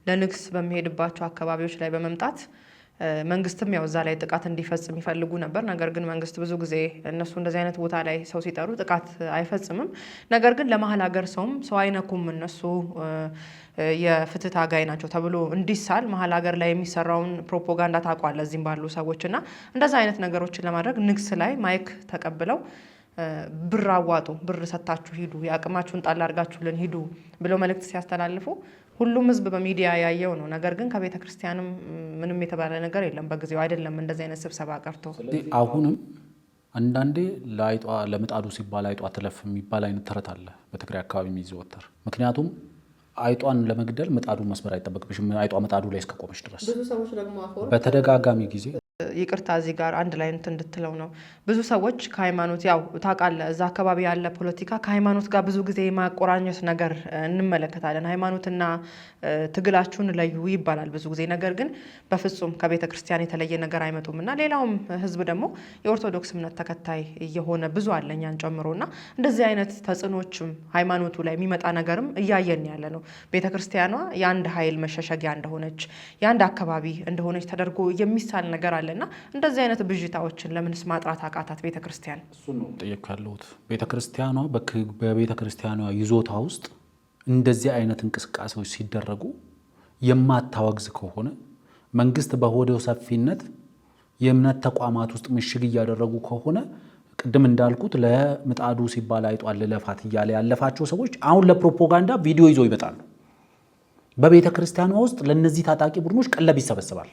Speaker 2: ለንግስ በሚሄድባቸው አካባቢዎች ላይ በመምጣት መንግስትም ያው እዛ ላይ ጥቃት እንዲፈጽም ይፈልጉ ነበር። ነገር ግን መንግስት ብዙ ጊዜ እነሱ እንደዚህ አይነት ቦታ ላይ ሰው ሲጠሩ ጥቃት አይፈጽምም። ነገር ግን ለመሀል ሀገር ሰውም ሰው አይነኩም እነሱ የፍትህ ታጋይ ናቸው ተብሎ እንዲሳል መሀል ሀገር ላይ የሚሰራውን ፕሮፓጋንዳ ታውቋል። እዚህም ባሉ ሰዎችና እንደዛ አይነት ነገሮችን ለማድረግ ንግስ ላይ ማይክ ተቀብለው ብር አዋጡ፣ ብር ሰጣችሁ ሂዱ፣ የአቅማችሁን ጣል አድርጋችሁልን ሂዱ ብለው መልእክት ሲያስተላልፉ ሁሉም ህዝብ በሚዲያ ያየው ነው። ነገር ግን ከቤተ ክርስቲያንም ምንም የተባለ ነገር የለም በጊዜው አይደለም እንደዚህ አይነት ስብሰባ ቀርቶ።
Speaker 1: አሁንም አንዳንዴ ለምጣዱ ሲባል አይጧ ትለፍ የሚባል አይነት ተረት አለ በትግራይ አካባቢ የሚዘወተር። ምክንያቱም አይጧን ለመግደል ምጣዱን መስበር አይጠበቅብሽም፣ አይጧ ምጣዱ ላይ እስከቆመች ድረስ።
Speaker 2: ብዙ ሰዎች ደግሞ
Speaker 1: በተደጋጋሚ ጊዜ
Speaker 2: ይቅርታ እዚህ ጋር አንድ ላይ እንድትለው ነው። ብዙ ሰዎች ከሃይማኖት ያው ታውቃለህ፣ እዛ አካባቢ ያለ ፖለቲካ ከሃይማኖት ጋር ብዙ ጊዜ የማቆራኘት ነገር እንመለከታለን። ሃይማኖትና ትግላችሁን ለዩ ይባላል ብዙ ጊዜ። ነገር ግን በፍጹም ከቤተ ክርስቲያን የተለየ ነገር አይመጡም እና ሌላውም ህዝብ ደግሞ የኦርቶዶክስ እምነት ተከታይ እየሆነ ብዙ አለ እኛን ጨምሮ እና እንደዚህ አይነት ተጽዕኖችም ሃይማኖቱ ላይ የሚመጣ ነገርም እያየን ያለ ነው። ቤተ ክርስቲያኗ የአንድ ኃይል መሸሸጊያ እንደሆነች የአንድ አካባቢ እንደሆነች ተደርጎ የሚሳል ነገር አለና እንደዚህ አይነት ብዥታዎችን ለምንስ ማጥራት አቃታት ቤተ ክርስቲያን?
Speaker 1: እሱን ነው ጠየቅ ያለሁት። ቤተ ክርስቲያኗ በቤተ ክርስቲያኗ ይዞታ ውስጥ እንደዚህ አይነት እንቅስቃሴዎች ሲደረጉ የማታወግዝ ከሆነ መንግስት በሆዴው ሰፊነት የእምነት ተቋማት ውስጥ ምሽግ እያደረጉ ከሆነ ቅድም እንዳልኩት ለምጣዱ ሲባል አይጧል ለለፋት እያለ ያለፋቸው ሰዎች አሁን ለፕሮፓጋንዳ ቪዲዮ ይዘው ይመጣሉ። በቤተ ክርስቲያኗ ውስጥ ለነዚህ ታጣቂ ቡድኖች ቀለብ ይሰበሰባል።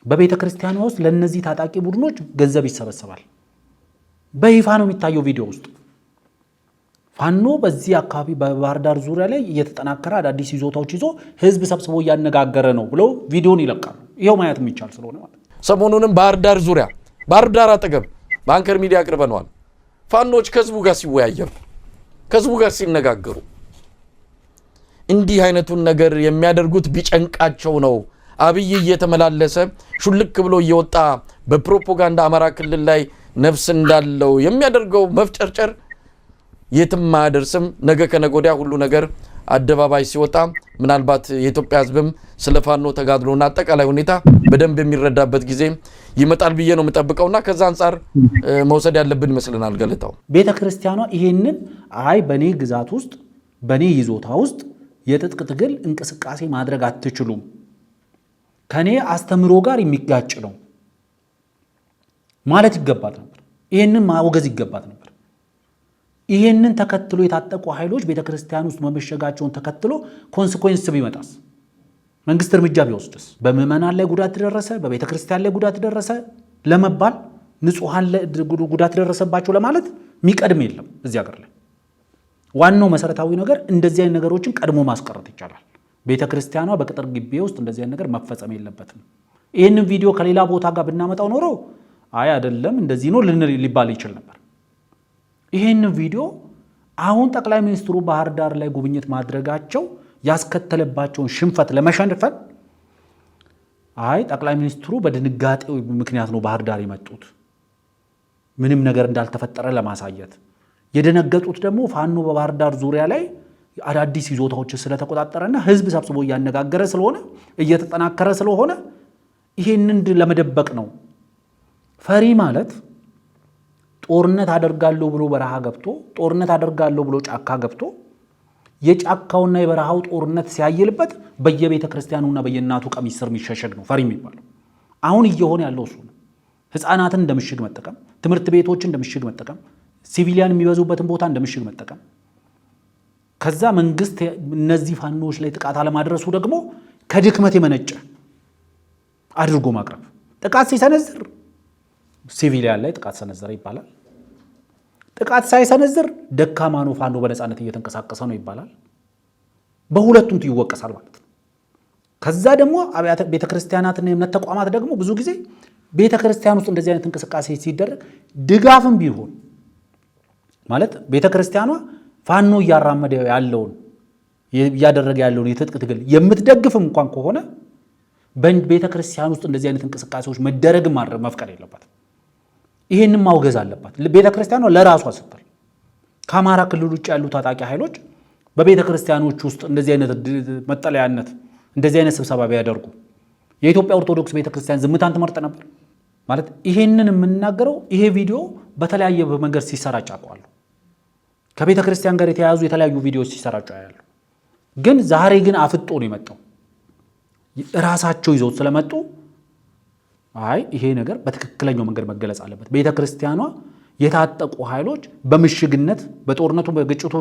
Speaker 1: በቤተ ክርስቲያኗ ውስጥ ለነዚህ ታጣቂ ቡድኖች ገንዘብ ይሰበሰባል። በይፋ ነው የሚታየው ቪዲዮ ውስጥ። ፋኖ በዚህ አካባቢ በባህር ዳር ዙሪያ ላይ እየተጠናከረ አዳዲስ ይዞታዎች ይዞ ህዝብ ሰብስቦ እያነጋገረ ነው ብለው ቪዲዮን ይለቃሉ። ይሄው ማየት የሚቻል ስለሆነ ማለት።
Speaker 3: ሰሞኑንም ባህር ዳር ዙሪያ ባህር ዳር አጠገብ በአንከር ሚዲያ አቅርበነዋል። ፋኖች ከህዝቡ ጋር ሲወያየሩ፣ ከህዝቡ ጋር ሲነጋገሩ እንዲህ አይነቱን ነገር የሚያደርጉት ቢጨንቃቸው ነው። አብይ እየተመላለሰ ሹልክ ብሎ እየወጣ በፕሮፓጋንዳ አማራ ክልል ላይ ነፍስ እንዳለው የሚያደርገው መፍጨርጨር የትም ማያደርስም። ነገ ከነገ ወዲያ ሁሉ ነገር አደባባይ ሲወጣ ምናልባት የኢትዮጵያ ሕዝብም ስለ ፋኖ ተጋድሎና አጠቃላይ ሁኔታ በደንብ የሚረዳበት ጊዜ ይመጣል ብዬ ነው የምጠብቀውና ከዛ አንፃር መውሰድ ያለብን ይመስለናል። ገለታው
Speaker 1: ቤተክርስቲያኗ ይሄንን በኔ ግዛት ውስጥ በኔ ይዞታ ውስጥ የትጥቅ ትግል እንቅስቃሴ ማድረግ አትችሉም፣ ከኔ አስተምሮ ጋር የሚጋጭ ነው ማለት ይገባት ነበር። ይሄንን ማወገዝ ይገባት ነበር። ይሄንን ተከትሎ የታጠቁ ኃይሎች ቤተክርስቲያን ውስጥ መመሸጋቸውን ተከትሎ ኮንሲኩዌንስ ቢመጣስ፣ መንግስት እርምጃ ቢወስድስ፣ በምዕመናን ላይ ጉዳት ደረሰ፣ በቤተክርስቲያን ላይ ጉዳት ደረሰ ለመባል ንጹሃን ላይ ጉዳት ደረሰባቸው ለማለት የሚቀድም የለም እዚህ ሀገር ላይ። ዋናው መሰረታዊ ነገር እንደዚህ አይነት ነገሮችን ቀድሞ ማስቀረት ይቻላል። ቤተክርስቲያኗ በቅጥር ግቢ ውስጥ እንደዚህ አይነት ነገር መፈጸም የለበትም። ይህንን ቪዲዮ ከሌላ ቦታ ጋር ብናመጣው ኖሮ አይደለም እንደዚህ ነው ሊባል ይችል ነበር። ይህንን ቪዲዮ አሁን ጠቅላይ ሚኒስትሩ ባህር ዳር ላይ ጉብኝት ማድረጋቸው ያስከተለባቸውን ሽንፈት ለመሸንፈን ጠቅላይ ሚኒስትሩ በድንጋጤው ምክንያት ነው ባህር ዳር የመጡት ምንም ነገር እንዳልተፈጠረ ለማሳየት። የደነገጡት ደግሞ ፋኖ በባህር ዳር ዙሪያ ላይ አዳዲስ ይዞታዎች ስለተቆጣጠረና ህዝብ ሰብስቦ እያነጋገረ ስለሆነ እየተጠናከረ ስለሆነ ይሄንን ለመደበቅ ነው። ፈሪ ማለት ጦርነት አደርጋለሁ ብሎ በረሃ ገብቶ ጦርነት አደርጋለሁ ብሎ ጫካ ገብቶ የጫካውና የበረሃው ጦርነት ሲያይልበት በየቤተ ክርስቲያኑና በየእናቱ ቀሚስ ስር የሚሸሸግ ነው ፈሪ የሚባለው። አሁን እየሆነ ያለው እሱ ነው። ህፃናትን እንደምሽግ መጠቀም፣ ትምህርት ቤቶችን እንደምሽግ መጠቀም፣ ሲቪሊያን የሚበዙበትን ቦታ እንደምሽግ መጠቀም፣ ከዛ መንግስት እነዚህ ፋኖች ላይ ጥቃት አለማድረሱ ደግሞ ከድክመት የመነጨ አድርጎ ማቅረብ። ጥቃት ሲሰነዝር ሲቪሊያን ላይ ጥቃት ሰነዘረ ይባላል። ጥቃት ሳይሰነዝር ደካማ ነው ፋኖ በነፃነት እየተንቀሳቀሰ ነው ይባላል። በሁለቱም ይወቀሳል ማለት ነው። ከዛ ደግሞ ቤተክርስቲያናትና የእምነት ተቋማት ደግሞ ብዙ ጊዜ ቤተክርስቲያን ውስጥ እንደዚህ አይነት እንቅስቃሴ ሲደረግ ድጋፍም ቢሆን ማለት ቤተክርስቲያኗ ፋኖ እያራመደ ያለውን እያደረገ ያለውን የትጥቅ ትግል የምትደግፍም እንኳን ከሆነ በቤተክርስቲያን ውስጥ እንደዚህ አይነት እንቅስቃሴዎች መደረግ ማድረግ መፍቀድ የለባትም። ይሄንን ማውገዝ አለባት ቤተክርስቲያኗ ለራሷ ስትል። ከአማራ ክልል ውጭ ያሉ ታጣቂ ኃይሎች በቤተክርስቲያኖች ውስጥ እንደዚህ አይነት መጠለያነት እንደዚህ አይነት ስብሰባ ቢያደርጉ የኢትዮጵያ ኦርቶዶክስ ቤተክርስቲያን ዝምታን ትመርጥ ነበር ማለት። ይሄንን የምናገረው ይሄ ቪዲዮ በተለያየ መንገድ ሲሰራጭ አውቀዋለሁ። ከቤተክርስቲያን ጋር የተያያዙ የተለያዩ ቪዲዮዎች ሲሰራጩ ያያሉ። ግን ዛሬ ግን አፍጦ ነው የመጣው። ራሳቸው ይዘው ስለመጡ ይሄ ነገር በትክክለኛው መንገድ መገለጽ አለበት። ቤተክርስቲያኗ የታጠቁ ኃይሎች በምሽግነት በጦርነቱ በግጭቱ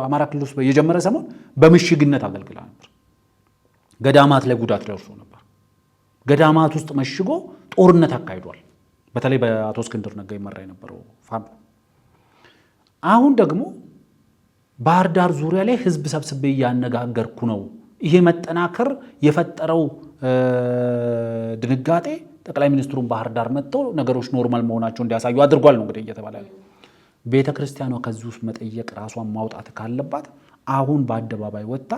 Speaker 1: አማራ ክልል ውስጥ የጀመረ ሰሞን በምሽግነት አገልግላ ነበር። ገዳማት ላይ ጉዳት ደርሶ ነበር። ገዳማት ውስጥ መሽጎ ጦርነት አካሂዷል። በተለይ በአቶ እስክንድር ነጋ ይመራ የነበረው ፋኖ። አሁን ደግሞ ባህር ዳር ዙሪያ ላይ ህዝብ ሰብስቤ እያነጋገርኩ ነው። ይሄ መጠናከር የፈጠረው ድንጋጤ ጠቅላይ ሚኒስትሩን ባህር ዳር መጥተው ነገሮች ኖርማል መሆናቸው እንዲያሳዩ አድርጓል ነው እንግዲህ እየተባለ ያለው። ቤተክርስቲያኗ ከዚህ ውስጥ መጠየቅ ራሷን ማውጣት ካለባት አሁን በአደባባይ ወጣ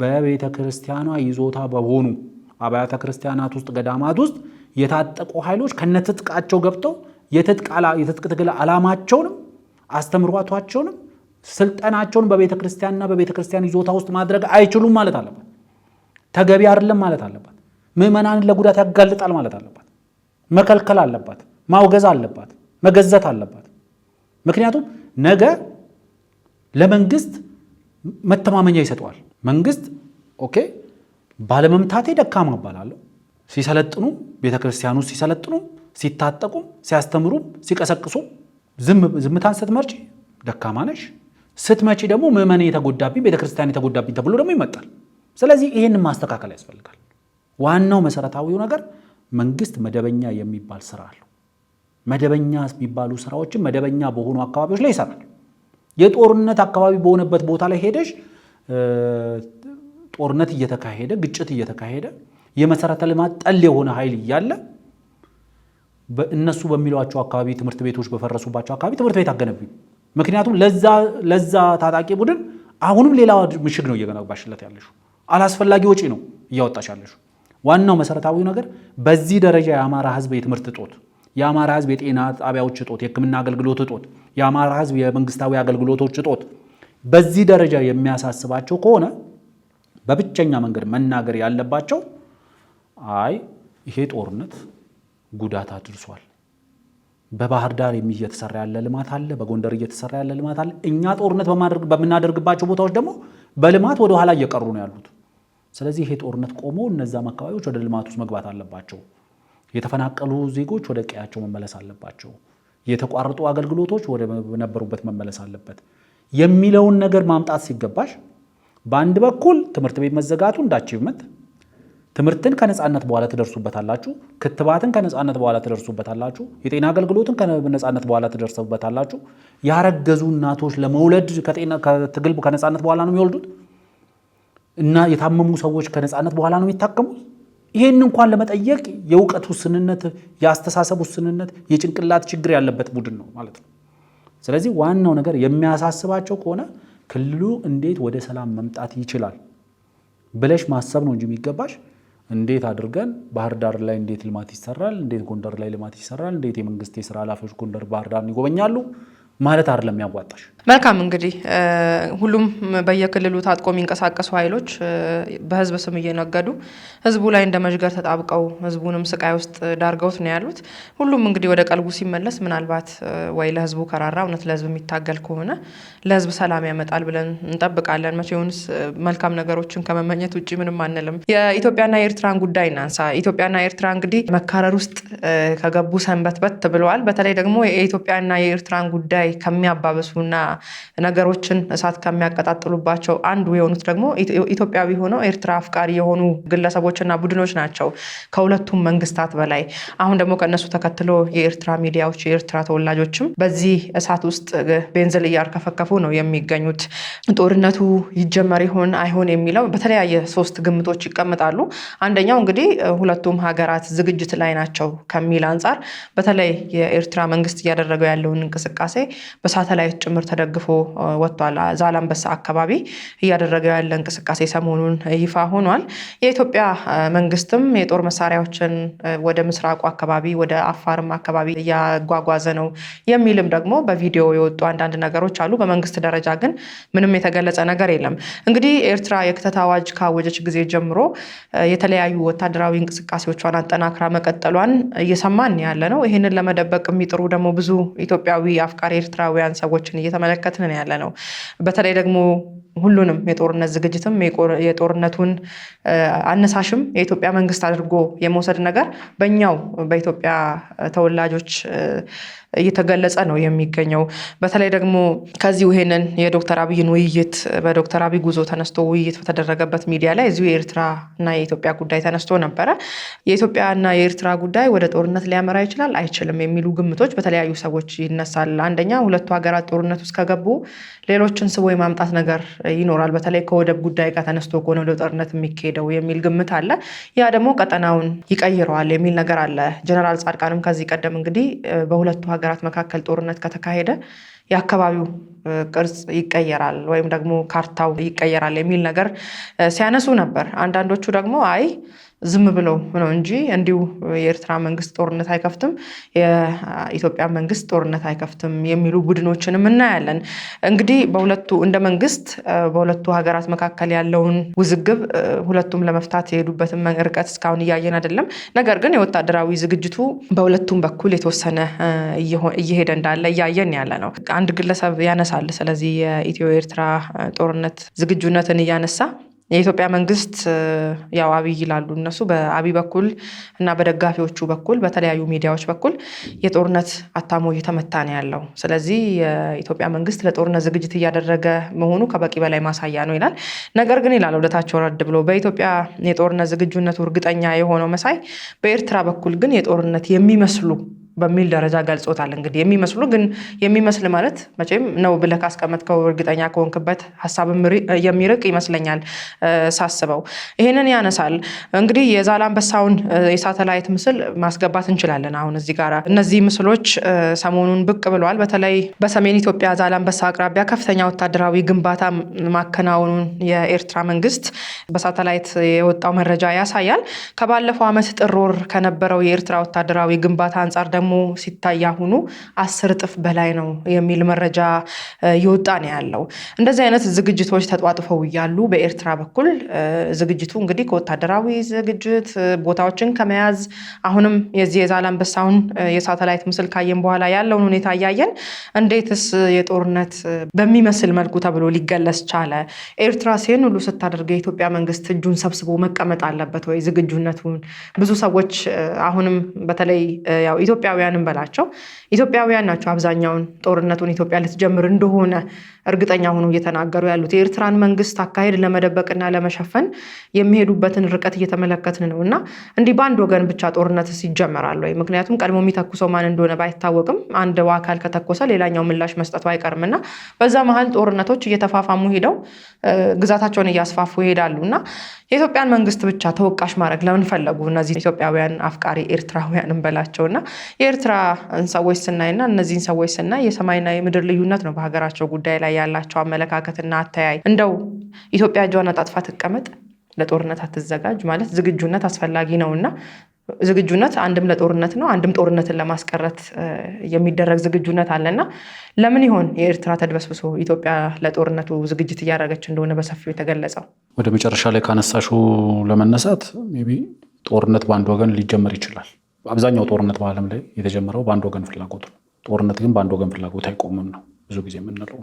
Speaker 1: በቤተክርስቲያኗ ይዞታ በሆኑ አብያተ ክርስቲያናት ውስጥ ገዳማት ውስጥ የታጠቁ ኃይሎች ከነትጥቃቸው ገብተው የትጥቅ ትግል ዓላማቸውንም አስተምሯቸውንም ስልጠናቸውን በቤተክርስቲያንና በቤተክርስቲያን ይዞታ ውስጥ ማድረግ አይችሉም ማለት አለባት። ተገቢ አይደለም ማለት አለባት። ምዕመናንን ለጉዳት ያጋልጣል ማለት አለባት። መከልከል አለባት። ማውገዝ አለባት። መገዘት አለባት። ምክንያቱም ነገ ለመንግስት መተማመኛ ይሰጠዋል። መንግስት ባለመምታቴ ደካማ እባላለሁ። ሲሰለጥኑ ቤተክርስቲያኑ ሲሰለጥኑ ሲታጠቁም ሲያስተምሩም ሲቀሰቅሱም ዝምታን ስትመርጪ ደካማ ነሽ፣ ስትመጪ ደግሞ ምዕመኔ የተጎዳብኝ ቤተክርስቲያን የተጎዳብኝ ተብሎ ደግሞ ይመጣል። ስለዚህ ይህንን ማስተካከል ያስፈልጋል። ዋናው መሰረታዊው ነገር መንግስት መደበኛ የሚባል ስራ አለው። መደበኛ የሚባሉ ስራዎችን መደበኛ በሆኑ አካባቢዎች ላይ ይሰራል። የጦርነት አካባቢ በሆነበት ቦታ ላይ ሄደሽ ጦርነት እየተካሄደ ግጭት እየተካሄደ የመሰረተ ልማት ጠል የሆነ ኃይል እያለ እነሱ በሚሏቸው አካባቢ ትምህርት ቤቶች በፈረሱባቸው አካባቢ ትምህርት ቤት አገነብኝ። ምክንያቱም ለዛ ታጣቂ ቡድን አሁንም ሌላ ምሽግ ነው እየገነባሽለት ያለሽው። አላስፈላጊ ወጪ ነው እያወጣሽ ያለሽው። ዋናው መሰረታዊው ነገር በዚህ ደረጃ የአማራ ህዝብ የትምህርት እጦት፣ የአማራ ህዝብ የጤና ጣቢያዎች እጦት፣ የህክምና አገልግሎት እጦት፣ የአማራ ህዝብ የመንግስታዊ አገልግሎቶች እጦት በዚህ ደረጃ የሚያሳስባቸው ከሆነ በብቸኛ መንገድ መናገር ያለባቸው አይ ይሄ ጦርነት ጉዳት አድርሷል፣ በባህር ዳር እየተሰራ ያለ ልማት አለ፣ በጎንደር እየተሰራ ያለ ልማት አለ፣ እኛ ጦርነት በምናደርግባቸው ቦታዎች ደግሞ በልማት ወደ ኋላ እየቀሩ ነው ያሉት። ስለዚህ ይሄ ጦርነት ቆሞ እነዛም አካባቢዎች ወደ ልማት ውስጥ መግባት አለባቸው። የተፈናቀሉ ዜጎች ወደ ቀያቸው መመለስ አለባቸው። የተቋረጡ አገልግሎቶች ወደ ነበሩበት መመለስ አለበት የሚለውን ነገር ማምጣት ሲገባሽ በአንድ በኩል ትምህርት ቤት መዘጋቱ እንደ አቺቭመንት፣ ትምህርትን ከነጻነት በኋላ ትደርሱበታላችሁ፣ ክትባትን ከነጻነት በኋላ ትደርሱበታላችሁ፣ የጤና አገልግሎትን ከነጻነት በኋላ ትደርሱበታላችሁ። ያረገዙ እናቶች ለመውለድ ከትግል ከነጻነት በኋላ ነው የሚወልዱት እና የታመሙ ሰዎች ከነጻነት በኋላ ነው የሚታከሙት። ይሄን እንኳን ለመጠየቅ የእውቀት ውስንነት፣ የአስተሳሰብ ውስንነት፣ የጭንቅላት ችግር ያለበት ቡድን ነው ማለት ነው። ስለዚህ ዋናው ነገር የሚያሳስባቸው ከሆነ ክልሉ እንዴት ወደ ሰላም መምጣት ይችላል ብለሽ ማሰብ ነው እንጂ የሚገባሽ እንዴት አድርገን ባህር ዳር ላይ እንዴት ልማት ይሰራል፣ እንዴት ጎንደር ላይ ልማት ይሰራል፣ እንዴት የመንግስት የሥራ ኃላፊዎች ጎንደር ባህር ዳርን ይጎበኛሉ ማለት አይደለም ያዋጣሽ።
Speaker 2: መልካም እንግዲህ ሁሉም በየክልሉ ታጥቆ የሚንቀሳቀሱ ኃይሎች በህዝብ ስም እየነገዱ ህዝቡ ላይ እንደ መዥገር ተጣብቀው ህዝቡንም ስቃይ ውስጥ ዳርገውት ነው ያሉት። ሁሉም እንግዲህ ወደ ቀልቡ ሲመለስ ምናልባት ወይ ለህዝቡ ከራራ እውነት ለህዝብ የሚታገል ከሆነ ለህዝብ ሰላም ያመጣል ብለን እንጠብቃለን። መቼውንስ መልካም ነገሮችን ከመመኘት ውጭ ምንም አንልም። የኢትዮጵያና የኤርትራን ጉዳይ እናንሳ። ኢትዮጵያና ኤርትራ እንግዲህ መካረር ውስጥ ከገቡ ሰንበትበት ብለዋል። በተለይ ደግሞ የኢትዮጵያና የኤርትራን ጉዳይ ከሚያባብሱና ነገሮችን እሳት ከሚያቀጣጥሉባቸው አንዱ የሆኑት ደግሞ ኢትዮጵያዊ ሆነው ኤርትራ አፍቃሪ የሆኑ ግለሰቦችና ቡድኖች ናቸው ከሁለቱም መንግስታት በላይ። አሁን ደግሞ ከነሱ ተከትሎ የኤርትራ ሚዲያዎች፣ የኤርትራ ተወላጆችም በዚህ እሳት ውስጥ ቤንዝል እያርከፈከፉ ነው የሚገኙት። ጦርነቱ ይጀመር ይሆን አይሆን የሚለው በተለያየ 3 ግምቶች ይቀመጣሉ። አንደኛው እንግዲህ ሁለቱም ሀገራት ዝግጅት ላይ ናቸው ከሚል አንጻር በተለይ የኤርትራ መንግስት እያደረገው ያለውን እንቅስቃሴ በሳተላይት ጭምር ተደግፎ ወጥቷል። ዛላምበሳ አካባቢ እያደረገው ያለ እንቅስቃሴ ሰሞኑን ይፋ ሆኗል። የኢትዮጵያ መንግስትም የጦር መሳሪያዎችን ወደ ምስራቁ አካባቢ ወደ አፋርም አካባቢ እያጓጓዘ ነው የሚልም ደግሞ በቪዲዮ የወጡ አንዳንድ ነገሮች አሉ። በመንግስት ደረጃ ግን ምንም የተገለጸ ነገር የለም። እንግዲህ ኤርትራ የክተት አዋጅ ካወጀች ጊዜ ጀምሮ የተለያዩ ወታደራዊ እንቅስቃሴዎቿን አጠናክራ መቀጠሏን እየሰማን ያለ ነው። ይህንን ለመደበቅ የሚጥሩ ደግሞ ብዙ ኢትዮጵያዊ አፍቃሪ ኤርትራውያን ሰዎችን እየተመለከትን ያለ ነው። በተለይ ደግሞ ሁሉንም የጦርነት ዝግጅትም የጦርነቱን አነሳሽም የኢትዮጵያ መንግስት አድርጎ የመውሰድ ነገር በእኛው በኢትዮጵያ ተወላጆች እየተገለጸ ነው የሚገኘው። በተለይ ደግሞ ከዚሁ ይሄንን የዶክተር አብይን ውይይት በዶክተር አብይ ጉዞ ተነስቶ ውይይት በተደረገበት ሚዲያ ላይ እዚሁ የኤርትራና የኢትዮጵያ ጉዳይ ተነስቶ ነበረ። የኢትዮጵያና የኤርትራ ጉዳይ ወደ ጦርነት ሊያመራ ይችላል አይችልም የሚሉ ግምቶች በተለያዩ ሰዎች ይነሳል። አንደኛ ሁለቱ ሀገራት ጦርነት ውስጥ ከገቡ ሌሎችን ስቦ የማምጣት ነገር ይኖራል። በተለይ ከወደብ ጉዳይ ጋር ተነስቶ ከሆነ ወደ ጦርነት የሚካሄደው የሚል ግምት አለ። ያ ደግሞ ቀጠናውን ይቀይረዋል የሚል ነገር አለ። ጀነራል ጻድቃንም ከዚህ ቀደም እንግዲህ በሁለቱ ሀገራት መካከል ጦርነት ከተካሄደ የአካባቢው ቅርጽ ይቀየራል ወይም ደግሞ ካርታው ይቀየራል የሚል ነገር ሲያነሱ ነበር። አንዳንዶቹ ደግሞ አይ ዝም ብለው ነው እንጂ እንዲሁ የኤርትራ መንግስት ጦርነት አይከፍትም፣ የኢትዮጵያ መንግስት ጦርነት አይከፍትም የሚሉ ቡድኖችንም እናያለን። እንግዲህ እንደ መንግስት በሁለቱ ሀገራት መካከል ያለውን ውዝግብ ሁለቱም ለመፍታት የሄዱበትን ርቀት እስካሁን እያየን አይደለም። ነገር ግን የወታደራዊ ዝግጅቱ በሁለቱም በኩል የተወሰነ እየሄደ እንዳለ እያየን ያለ ነው። አንድ ግለሰብ ያነሳል ስለዚህ የኢትዮ ኤርትራ ጦርነት ዝግጁነትን እያነሳ የኢትዮጵያ መንግስት ያው አብይ ይላሉ እነሱ በአብይ በኩል እና በደጋፊዎቹ በኩል በተለያዩ ሚዲያዎች በኩል የጦርነት አታሞ እየተመታ ነው ያለው። ስለዚህ የኢትዮጵያ መንግስት ለጦርነት ዝግጅት እያደረገ መሆኑ ከበቂ በላይ ማሳያ ነው ይላል። ነገር ግን ይላል ወደታች ወረድ ብሎ በኢትዮጵያ የጦርነት ዝግጁነቱ እርግጠኛ የሆነው መሳይ በኤርትራ በኩል ግን የጦርነት የሚመስሉ በሚል ደረጃ ገልጾታል። እንግዲህ የሚመስሉ ግን የሚመስል ማለት መቼም ነው ብለህ ካስቀመጥከው እርግጠኛ ከሆንክበት ሀሳብ የሚርቅ ይመስለኛል ሳስበው። ይህንን ያነሳል። እንግዲህ የዛላምበሳውን የሳተላይት ምስል ማስገባት እንችላለን። አሁን እዚህ ጋር እነዚህ ምስሎች ሰሞኑን ብቅ ብለዋል። በተለይ በሰሜን ኢትዮጵያ ዛላምበሳ አቅራቢያ ከፍተኛ ወታደራዊ ግንባታ ማከናወኑን የኤርትራ መንግስት በሳተላይት የወጣው መረጃ ያሳያል። ከባለፈው ዓመት ጥር ወር ከነበረው የኤርትራ ወታደራዊ ግንባታ አንጻር ደግሞ ደግሞ ሲታይ አሁኑ 10 እጥፍ በላይ ነው የሚል መረጃ እየወጣ ነው ያለው። እንደዚህ አይነት ዝግጅቶች ተጧጥፈው እያሉ በኤርትራ በኩል ዝግጅቱ እንግዲህ ከወታደራዊ ዝግጅት ቦታዎችን ከመያዝ አሁንም የዚህ የዛላንበሳውን የሳተላይት ምስል ካየን በኋላ ያለውን ሁኔታ እያየን እንዴትስ የጦርነት በሚመስል መልኩ ተብሎ ሊገለጽ ቻለ? ኤርትራ ሲን ሁሉ ስታደርገ የኢትዮጵያ መንግስት እጁን ሰብስቦ መቀመጥ አለበት ወይ? ዝግጁነቱን ብዙ ሰዎች አሁንም በተለይ ያው ኢትዮጵያውያንን በላቸው ኢትዮጵያውያን ናቸው አብዛኛውን ጦርነቱን ኢትዮጵያ ልትጀምር እንደሆነ እርግጠኛ ሆኖ እየተናገሩ ያሉት። የኤርትራን መንግስት አካሄድ ለመደበቅና ለመሸፈን የሚሄዱበትን ርቀት እየተመለከትን ነው እና እንዲህ በአንድ ወገን ብቻ ጦርነትስ ይጀመራል ወይ? ምክንያቱም ቀድሞ የሚተኩሰው ማን እንደሆነ ባይታወቅም አንድ አካል ከተኮሰ ሌላኛው ምላሽ መስጠቱ አይቀርም እና በዛ መሀል ጦርነቶች እየተፋፋሙ ሄደው ግዛታቸውን እያስፋፉ ይሄዳሉ እና የኢትዮጵያን መንግስት ብቻ ተወቃሽ ማድረግ ለምን ፈለጉ እነዚህ ኢትዮጵያውያን አፍቃሪ ኤርትራውያንን በላቸውና የኤርትራ ሰዎች ስናይና እነዚህን ሰዎች ስናይ የሰማይና የምድር ልዩነት ነው በሀገራቸው ጉዳይ ላይ ያላቸው አመለካከትና አተያይ። እንደው ኢትዮጵያ እጇን አጣጥፋ ትቀመጥ፣ ለጦርነት አትዘጋጅ ማለት ዝግጁነት አስፈላጊ ነውና ዝግጁነት አንድም ለጦርነት ነው፣ አንድም ጦርነትን ለማስቀረት የሚደረግ ዝግጁነት አለና ለምን ይሆን የኤርትራ ተድበስብሶ ኢትዮጵያ ለጦርነቱ ዝግጅት እያደረገች እንደሆነ በሰፊው የተገለጸው?
Speaker 1: ወደ መጨረሻ ላይ ካነሳሹ ለመነሳት ሜይ ቢ ጦርነት በአንድ ወገን ሊጀመር ይችላል። አብዛኛው ጦርነት በዓለም ላይ የተጀመረው በአንድ ወገን ፍላጎት ነው። ጦርነት ግን በአንድ ወገን ፍላጎት አይቆምም ነው ብዙ ጊዜ የምንለው።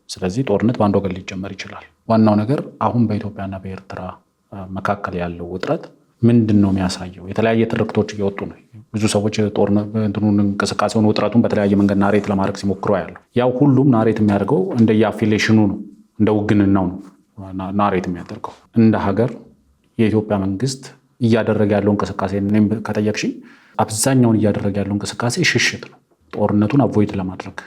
Speaker 1: ስለዚህ ጦርነት በአንድ ወገን ሊጀመር ይችላል። ዋናው ነገር አሁን በኢትዮጵያና በኤርትራ መካከል ያለው ውጥረት ምንድን ነው የሚያሳየው? የተለያየ ትርክቶች እየወጡ ነው። ብዙ ሰዎች ጦርነቱን እንቅስቃሴውን ውጥረቱን በተለያየ መንገድ ናሬት ለማድረግ ሲሞክሩ ያለው ያው ሁሉም ናሬት የሚያደርገው እንደ የአፊሌሽኑ ነው፣ እንደ ውግንናው ነው ናሬት የሚያደርገው። እንደ ሀገር የኢትዮጵያ መንግስት እያደረገ ያለው እንቅስቃሴ እኔም ከጠየቅሽኝ አብዛኛውን እያደረገ ያለው እንቅስቃሴ ሽሽት ነው። ጦርነቱን አቮይድ ለማድረግ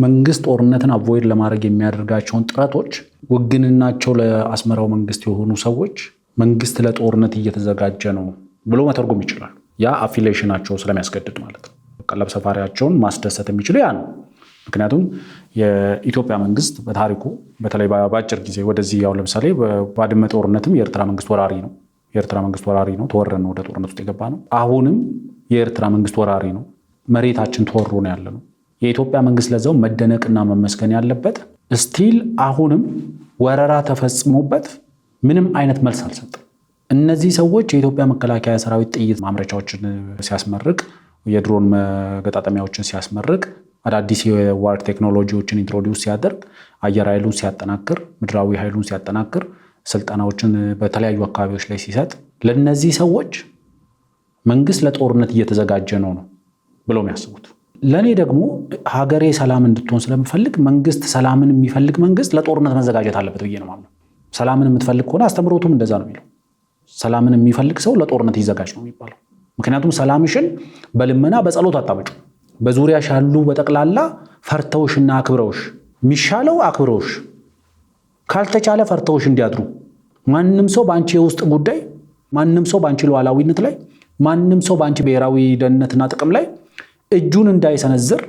Speaker 1: መንግስት ጦርነትን አቮይድ ለማድረግ የሚያደርጋቸውን ጥረቶች ውግንናቸው ለአስመራው መንግስት የሆኑ ሰዎች መንግስት ለጦርነት እየተዘጋጀ ነው ብሎ መተርጎም ይችላል። ያ አፊሌሽናቸው ስለሚያስገድድ ማለት ነው። ቀለብ ሰፋሪያቸውን ማስደሰት የሚችለው ያ ነው። ምክንያቱም የኢትዮጵያ መንግስት በታሪኩ በተለይ በአጭር ጊዜ ወደዚህ ያው ለምሳሌ በባድመ ጦርነትም የኤርትራ መንግስት ወራሪ ነው። የኤርትራ መንግስት ወራሪ ነው። ተወረን ነው ወደ ጦርነት ውስጥ የገባ ነው። አሁንም የኤርትራ መንግስት ወራሪ ነው። መሬታችን ተወሮ ነው ያለ ነው። የኢትዮጵያ መንግስት ለዛው መደነቅና መመስገን ያለበት ስቲል አሁንም ወረራ ተፈጽሞበት ምንም አይነት መልስ አልሰጠም። እነዚህ ሰዎች የኢትዮጵያ መከላከያ ሰራዊት ጥይት ማምረቻዎችን ሲያስመርቅ፣ የድሮን መገጣጠሚያዎችን ሲያስመርቅ፣ አዳዲስ የዋር ቴክኖሎጂዎችን ኢንትሮዲውስ ሲያደርግ፣ አየር ኃይሉን ሲያጠናክር፣ ምድራዊ ኃይሉን ሲያጠናክር፣ ስልጠናዎችን በተለያዩ አካባቢዎች ላይ ሲሰጥ ለነዚህ ሰዎች መንግስት ለጦርነት እየተዘጋጀ ነው ብለው የሚያስቡት። ለእኔ ደግሞ ሀገሬ ሰላም እንድትሆን ስለምፈልግ መንግስት ሰላምን የሚፈልግ መንግስት ለጦርነት መዘጋጀት አለበት ብዬ ነው የማምነው። ሰላምን የምትፈልግ ከሆነ አስተምሮቱም እንደዛ ነው የሚለው። ሰላምን የሚፈልግ ሰው ለጦርነት ይዘጋጅ ነው የሚባለው። ምክንያቱም ሰላምሽን በልመና በጸሎት አታመጩ። በዙሪያሽ ያሉ በጠቅላላ ፈርተውሽና አክብረውሽ፣ የሚሻለው አክብረውሽ፣ ካልተቻለ ፈርተውሽ እንዲያድሩ። ማንም ሰው በአንቺ የውስጥ ጉዳይ፣ ማንም ሰው በአንቺ ሉዓላዊነት ላይ፣ ማንም ሰው በአንቺ ብሔራዊ ደህንነትና ጥቅም ላይ እጁን እንዳይሰነዝር፣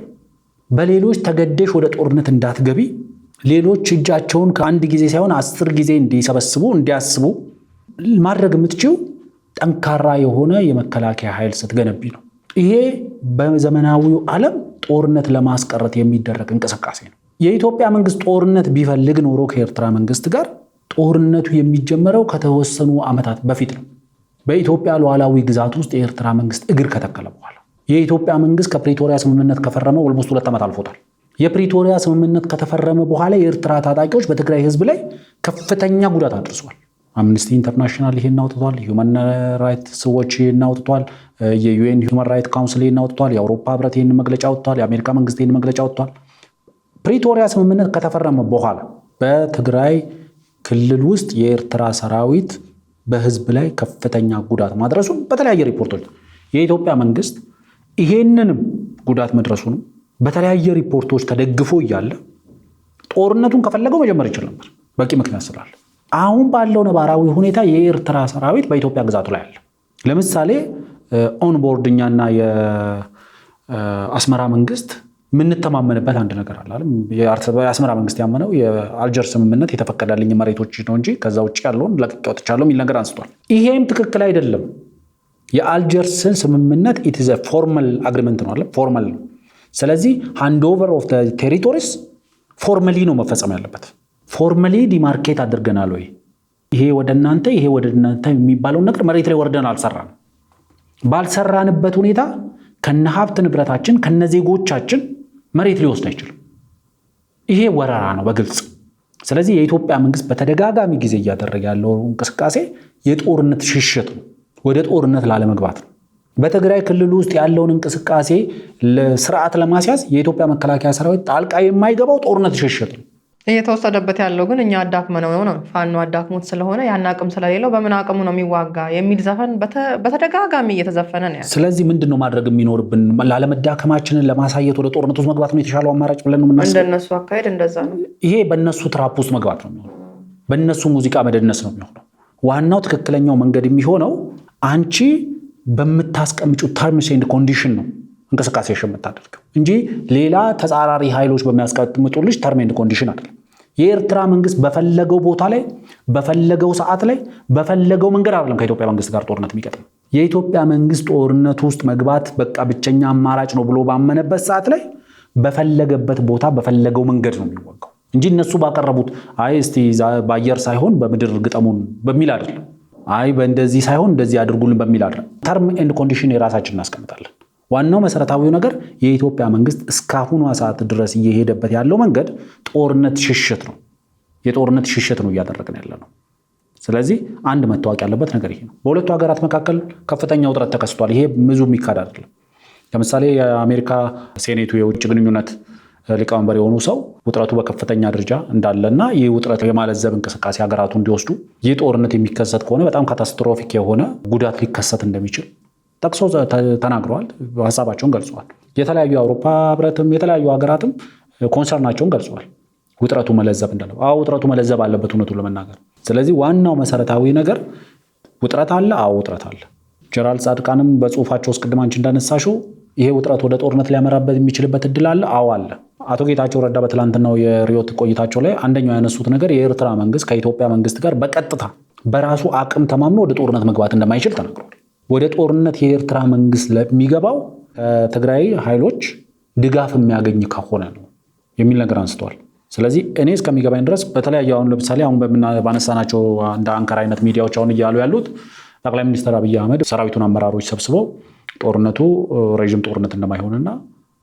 Speaker 1: በሌሎች ተገደሽ ወደ ጦርነት እንዳትገቢ፣ ሌሎች እጃቸውን ከአንድ ጊዜ ሳይሆን 10 ጊዜ እንዲሰበስቡ እንዲያስቡ ማድረግ የምትችው ጠንካራ የሆነ የመከላከያ ኃይል ስትገነቢ ነው። ይሄ በዘመናዊው ዓለም ጦርነት ለማስቀረት የሚደረግ እንቅስቃሴ ነው። የኢትዮጵያ መንግስት ጦርነት ቢፈልግ ኖሮ ከኤርትራ መንግስት ጋር ጦርነቱ የሚጀመረው ከተወሰኑ ዓመታት በፊት ነው። በኢትዮጵያ ሉዓላዊ ግዛት ውስጥ የኤርትራ መንግስት እግር ከተከለ በኋላ የኢትዮጵያ መንግስት ከፕሪቶሪያ ስምምነት ከፈረመ ኦልሞስት 2 ዓመት አልፎታል። የፕሪቶሪያ ስምምነት ከተፈረመ በኋላ የኤርትራ ታጣቂዎች በትግራይ ህዝብ ላይ ከፍተኛ ጉዳት አድርሷል። አምነስቲ ኢንተርናሽናል ይሄን አውጥቷል። ሂውማን ራይትስ ዎች ይሄን አውጥቷል። የዩኤን ሂውማን ራይት ካውንስል ይሄን አውጥቷል። የአውሮፓ ህብረት ይሄን መግለጫ አውጥቷል። የአሜሪካ መንግስት ይሄን መግለጫ አውጥቷል። ፕሪቶሪያ ስምምነት ከተፈረመ በኋላ በትግራይ ክልል ውስጥ የኤርትራ ሰራዊት በህዝብ ላይ ከፍተኛ ጉዳት ማድረሱን በተለያየ ሪፖርቶች የኢትዮጵያ መንግስት ይሄንንም ጉዳት መድረሱን በተለያየ ሪፖርቶች ተደግፎ እያለ ጦርነቱን ከፈለገው መጀመር ይችል ነበር፣ በቂ ምክንያት ስላለ። አሁን ባለው ነባራዊ ሁኔታ የኤርትራ ሰራዊት በኢትዮጵያ ግዛቱ ላይ አለ። ለምሳሌ ኦንቦርድ እኛና የአስመራ መንግስት የምንተማመንበት አንድ ነገር አለ። የአስመራ መንግስት ያመነው የአልጀር ስምምነት የተፈቀደልኝ መሬቶች ነው እንጂ ከዛ ውጭ ያለውን ለቅቄ ወጥቻለሁ የሚል ነገር አንስቷል። ይሄም ትክክል አይደለም። የአልጀርስ ስምምነት ኢት ኢዝ አ ፎርማል አግሪመንት ነው አለ ፎርማል ነው። ስለዚህ ሃንድ ኦቨር ኦፍ ዘ ቴሪቶሪስ ፎርማሊ ነው መፈጸም ያለበት። ፎርማሊ ዲማርኬት አድርገናል ወይ ይሄ ወደ እናንተ ይሄ ወደ እናንተ የሚባለው ነገር መሬት ላይ ወርደን አልሰራንም። ባልሰራንበት ሁኔታ ከነ ሀብት ንብረታችን ከነ ዜጎቻችን መሬት ሊወስድ አይችልም። ይሄ ወረራ ነው በግልጽ። ስለዚህ የኢትዮጵያ መንግስት በተደጋጋሚ ጊዜ እያደረገ ያለው እንቅስቃሴ የጦርነት ሽሽት ነው፣ ወደ ጦርነት ላለመግባት ነው። በትግራይ ክልል ውስጥ ያለውን እንቅስቃሴ ለስርዓት ለማስያዝ የኢትዮጵያ መከላከያ ሰራዊት ጣልቃ የማይገባው ጦርነት ሽሽት ነው።
Speaker 2: እየተወሰደበት ያለው ግን እኛ አዳክመነው ነው ፋኖ አዳክሞት ስለሆነ ያን አቅም ስለሌለው በምን አቅሙ ነው የሚዋጋ የሚል ዘፈን በተደጋጋሚ እየተዘፈነ ነው ያለው።
Speaker 1: ስለዚህ ምንድነው ማድረግ የሚኖርብን? ላለመዳከማችንን ለማሳየት ወደ ጦርነት ውስጥ መግባት ነው የተሻለው አማራጭ ብለን ነው የምናስበው።
Speaker 2: እንደነሱ አካሄድ እንደዛ ነው።
Speaker 1: ይሄ በእነሱ ትራፕ ውስጥ መግባት ነው የሚሆነው፣ በእነሱ ሙዚቃ መደነስ ነው የሚሆነው። ዋናው ትክክለኛው መንገድ የሚሆነው አንቺ በምታስቀምጩ ተርምስ ኤንድ ኮንዲሽን ነው እንቅስቃሴሽ የምታደርገው እንጂ ሌላ ተጻራሪ ኃይሎች በሚያስቀምጡልሽ ተርም ኤንድ ኮንዲሽን አይደለም። የኤርትራ መንግስት በፈለገው ቦታ ላይ በፈለገው ሰዓት ላይ በፈለገው መንገድ አይደለም ከኢትዮጵያ መንግስት ጋር ጦርነት የሚገጥም። የኢትዮጵያ መንግስት ጦርነት ውስጥ መግባት በቃ ብቸኛ አማራጭ ነው ብሎ ባመነበት ሰዓት ላይ በፈለገበት ቦታ በፈለገው መንገድ ነው የሚወጋው እንጂ እነሱ ባቀረቡት አይ እስቲ በአየር ሳይሆን በምድር ግጠሙን በሚል አይደለም፣ አይ በእንደዚህ ሳይሆን እንደዚህ አድርጉልን በሚል አይደለም። ተርም ኤንድ ኮንዲሽን የራሳችን እናስቀምጣለን። ዋናው መሰረታዊው ነገር የኢትዮጵያ መንግስት እስካሁኗ ሰዓት ድረስ እየሄደበት ያለው መንገድ ጦርነት ሽሽት ነው። የጦርነት ሽሽት ነው እያደረግን ያለ ነው። ስለዚህ አንድ መታወቅ ያለበት ነገር ይሄ ነው። በሁለቱ ሀገራት መካከል ከፍተኛ ውጥረት ተከስቷል። ይሄ ብዙ የሚካድ አይደለም። ለምሳሌ የአሜሪካ ሴኔቱ የውጭ ግንኙነት ሊቀመንበር የሆኑ ሰው ውጥረቱ በከፍተኛ ደረጃ እንዳለና ይህ ውጥረት የማለዘብ እንቅስቃሴ ሀገራቱ እንዲወስዱ ይህ ጦርነት የሚከሰት ከሆነ በጣም ካታስትሮፊክ የሆነ ጉዳት ሊከሰት እንደሚችል ጠቅሶ ተናግረዋል። ሀሳባቸውን ገልጸዋል። የተለያዩ የአውሮፓ ህብረትም የተለያዩ ሀገራትም ኮንሰርናቸውን ገልጸዋል። ውጥረቱ መለዘብ እንዳለ ውጥረቱ መለዘብ አለበት እውነቱን ለመናገር። ስለዚህ ዋናው መሰረታዊ ነገር ውጥረት አለ። ውጥረት አለ። ጀነራል ጻድቃንም በጽሁፋቸው ውስጥ ቅድም አንቺ እንዳነሳሽው ይሄ ውጥረት ወደ ጦርነት ሊያመራበት የሚችልበት እድል አለ። አለ። አቶ ጌታቸው ረዳ በትላንትናው የሪዮት ቆይታቸው ላይ አንደኛው ያነሱት ነገር የኤርትራ መንግስት ከኢትዮጵያ መንግስት ጋር በቀጥታ በራሱ አቅም ተማምኖ ወደ ጦርነት መግባት እንደማይችል ተናግረዋል። ወደ ጦርነት የኤርትራ መንግስት ለሚገባው ከትግራይ ኃይሎች ድጋፍ የሚያገኝ ከሆነ ነው የሚል ነገር አንስተዋል። ስለዚህ እኔ እስከሚገባኝ ድረስ በተለያዩ አሁን ለምሳሌ አሁን ባነሳናቸው እንደ አንከር አይነት ሚዲያዎች አሁን እያሉ ያሉት ጠቅላይ ሚኒስትር አብይ አህመድ ሰራዊቱን አመራሮች ሰብስበው ጦርነቱ ረዥም ጦርነት እንደማይሆንና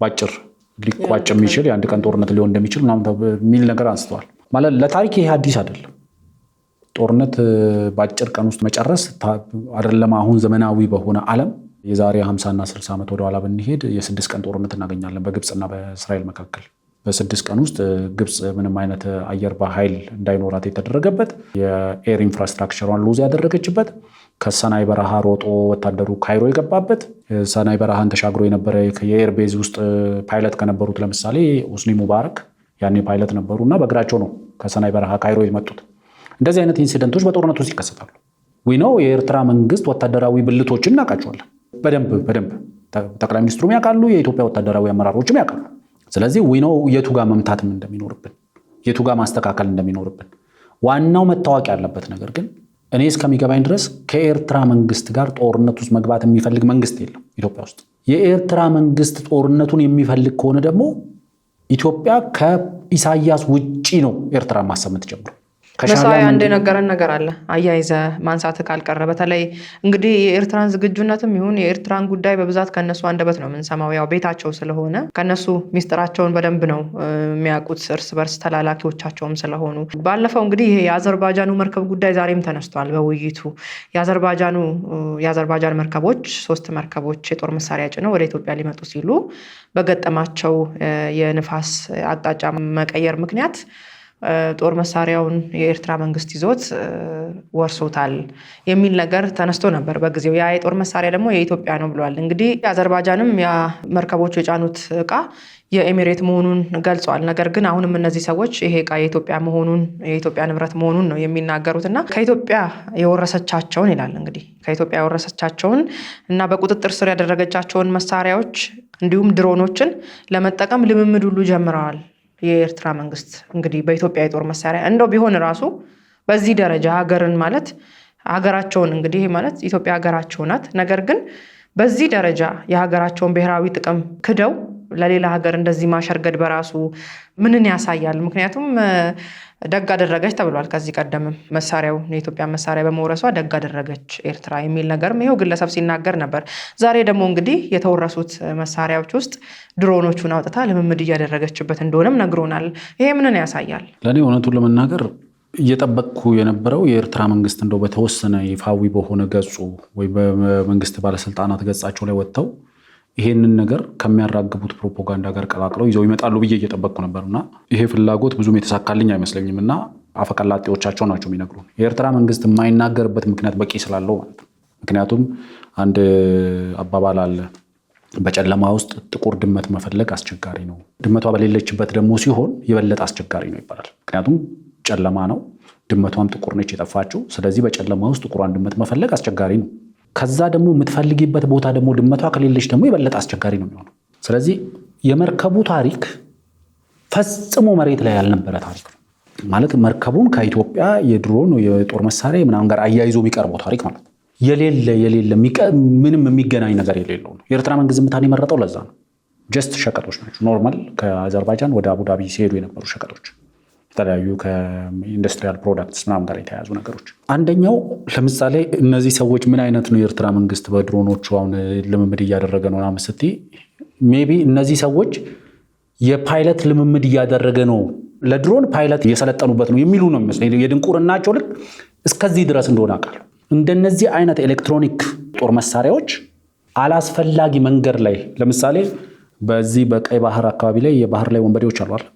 Speaker 1: ባጭር ሊቋጭ የሚችል የአንድ ቀን ጦርነት ሊሆን እንደሚችል የሚል ነገር አንስተዋል። ማለት ለታሪክ ይሄ አዲስ አይደለም። ጦርነት በአጭር ቀን ውስጥ መጨረስ አይደለም። አሁን ዘመናዊ በሆነ ዓለም የዛሬ 50 እና 60 ዓመት ወደኋላ ብንሄድ የ6 ቀን ጦርነት እናገኛለን በግብፅና በእስራኤል መካከል። በ6 ቀን ውስጥ ግብፅ ምንም አይነት አየር በኃይል እንዳይኖራት የተደረገበት፣ የኤር ኢንፍራስትራክቸሯን ሉዝ ያደረገችበት፣ ከሰናይ በረሃ ሮጦ ወታደሩ ካይሮ የገባበት፣ ሰናይ በረሃን ተሻግሮ የነበረ የኤር ቤዝ ውስጥ ፓይለት ከነበሩት ለምሳሌ ሁስኒ ሙባረክ ያኔ ፓይለት ነበሩ እና በእግራቸው ነው ከሰናይ በረሃ ካይሮ የመጡት። እንደዚህ አይነት ኢንሲደንቶች በጦርነት ውስጥ ይከሰታሉ። ነው የኤርትራ መንግስት ወታደራዊ ብልቶችን እናውቃቸዋለን በደንብ ጠቅላይ ሚኒስትሩም ያውቃሉ፣ የኢትዮጵያ ወታደራዊ አመራሮችም ያውቃሉ። ስለዚህ ነው የቱ ጋር መምታትም እንደሚኖርብን የቱ ጋር ማስተካከል እንደሚኖርብን። ዋናው መታወቅ ያለበት ነገር ግን እኔ እስከሚገባኝ ድረስ ከኤርትራ መንግስት ጋር ጦርነት ውስጥ መግባት የሚፈልግ መንግስት የለም ኢትዮጵያ ውስጥ። የኤርትራ መንግስት ጦርነቱን የሚፈልግ ከሆነ ደግሞ ኢትዮጵያ ከኢሳያስ ውጪ ነው ኤርትራ ማሰብ የምትጀምረው።
Speaker 2: መሳይ አንድ የነገረን ነገር አለ አያይዘ ማንሳት ካልቀረ በተለይ እንግዲህ የኤርትራን ዝግጁነትም ይሁን የኤርትራን ጉዳይ በብዛት ከነሱ አንደበት ነው የምንሰማው። ያው ቤታቸው ስለሆነ ከነሱ ሚስጥራቸውን በደንብ ነው የሚያውቁት፣ እርስ በርስ ተላላኪዎቻቸውም ስለሆኑ። ባለፈው እንግዲህ ይሄ የአዘርባጃኑ መርከብ ጉዳይ ዛሬም ተነስቷል በውይይቱ። የአዘርባጃን መርከቦች 3 መርከቦች የጦር መሳሪያ ጭነው ወደ ኢትዮጵያ ሊመጡ ሲሉ በገጠማቸው የንፋስ አቅጣጫ መቀየር ምክንያት ጦር መሳሪያውን የኤርትራ መንግስት ይዞት ወርሶታል የሚል ነገር ተነስቶ ነበር በጊዜው። ያ የጦር መሳሪያ ደግሞ የኢትዮጵያ ነው ብለዋል። እንግዲህ አዘርባጃንም ያ መርከቦቹ የጫኑት እቃ የኤሚሬት መሆኑን ገልጿል። ነገር ግን አሁንም እነዚህ ሰዎች ይሄ እቃ የኢትዮጵያ መሆኑን የኢትዮጵያ ንብረት መሆኑን ነው የሚናገሩት እና ከኢትዮጵያ የወረሰቻቸውን ይላል እንግዲህ ከኢትዮጵያ የወረሰቻቸውን እና በቁጥጥር ስር ያደረገቻቸውን መሳሪያዎች እንዲሁም ድሮኖችን ለመጠቀም ልምምድ ሁሉ ጀምረዋል። የኤርትራ መንግስት እንግዲህ በኢትዮጵያ የጦር መሳሪያ እንደው ቢሆን ራሱ በዚህ ደረጃ ሀገርን ማለት ሀገራቸውን እንግዲህ ማለት ኢትዮጵያ ሀገራቸው ናት። ነገር ግን በዚህ ደረጃ የሀገራቸውን ብሔራዊ ጥቅም ክደው ለሌላ ሀገር እንደዚህ ማሸርገድ በራሱ ምንን ያሳያል? ምክንያቱም ደግ አደረገች ተብሏል። ከዚህ ቀደምም መሳሪያው የኢትዮጵያ መሳሪያ በመውረሷ ደግ አደረገች ኤርትራ የሚል ነገርም ይኸው ግለሰብ ሲናገር ነበር። ዛሬ ደግሞ እንግዲህ የተወረሱት መሳሪያዎች ውስጥ ድሮኖቹን አውጥታ ልምምድ እያደረገችበት እንደሆነም ነግሮናል። ይሄ ምንን ያሳያል?
Speaker 1: ለእኔ እውነቱን ለመናገር እየጠበቅኩ የነበረው የኤርትራ መንግስት እንደው በተወሰነ ይፋዊ በሆነ ገጹ ወይ በመንግስት ባለስልጣናት ገጻቸው ላይ ወጥተው ይሄንን ነገር ከሚያራግቡት ፕሮፓጋንዳ ጋር ቀላቅለው ይዘው ይመጣሉ ብዬ እየጠበቅኩ ነበርና ይሄ ፍላጎት ብዙም የተሳካልኝ አይመስለኝም እና አፈቀላጤዎቻቸው ናቸው የሚነግሩን። የኤርትራ መንግስት የማይናገርበት ምክንያት በቂ ስላለው ማለት ነው። ምክንያቱም አንድ አባባል አለ፣ በጨለማ ውስጥ ጥቁር ድመት መፈለግ አስቸጋሪ ነው፣ ድመቷ በሌለችበት ደግሞ ሲሆን የበለጠ አስቸጋሪ ነው ይባላል። ምክንያቱም ጨለማ ነው፣ ድመቷም ጥቁር ነች የጠፋችው። ስለዚህ በጨለማ ውስጥ ጥቁሯን ድመት መፈለግ አስቸጋሪ ነው። ከዛ ደግሞ የምትፈልጊበት ቦታ ደግሞ ድመቷ ከሌለች ደግሞ የበለጠ አስቸጋሪ ነው የሚሆነው። ስለዚህ የመርከቡ ታሪክ ፈጽሞ መሬት ላይ ያልነበረ ታሪክ ነው ማለት መርከቡን ከኢትዮጵያ የድሮን የጦር መሳሪያ ምናምን ጋር አያይዞ የሚቀርበው ታሪክ ማለት ነው። የሌለ ምንም የሚገናኝ ነገር የሌለው ነው። የኤርትራ መንግስት ዝምታን የመረጠው ለዛ ነው። ጀስት ሸቀጦች ናቸው። ኖርማል ከአዘርባይጃን ወደ አቡዳቢ ሲሄዱ የነበሩ ሸቀጦች፣ የተለያዩ ከኢንዱስትሪያል ፕሮዳክትስ ምናምን ጋር የተያያዙ ነገሮች። አንደኛው ለምሳሌ እነዚህ ሰዎች ምን አይነት ነው የኤርትራ መንግስት በድሮኖቹ አሁን ልምምድ እያደረገ ነው ምናምን ስትይ ሜይ ቢ እነዚህ ሰዎች የፓይለት ልምምድ እያደረገ ነው፣ ለድሮን ፓይለት እየሰለጠኑበት ነው የሚሉ ነው የሚመስለኝ። የድንቁርናቸው ልክ እስከዚህ ድረስ እንደሆነ አውቃለሁ። እንደነዚህ አይነት ኤሌክትሮኒክ ጦር መሳሪያዎች አላስፈላጊ መንገድ ላይ ለምሳሌ በዚህ በቀይ ባህር አካባቢ ላይ የባህር ላይ ወንበዴዎች አሉ አይደል?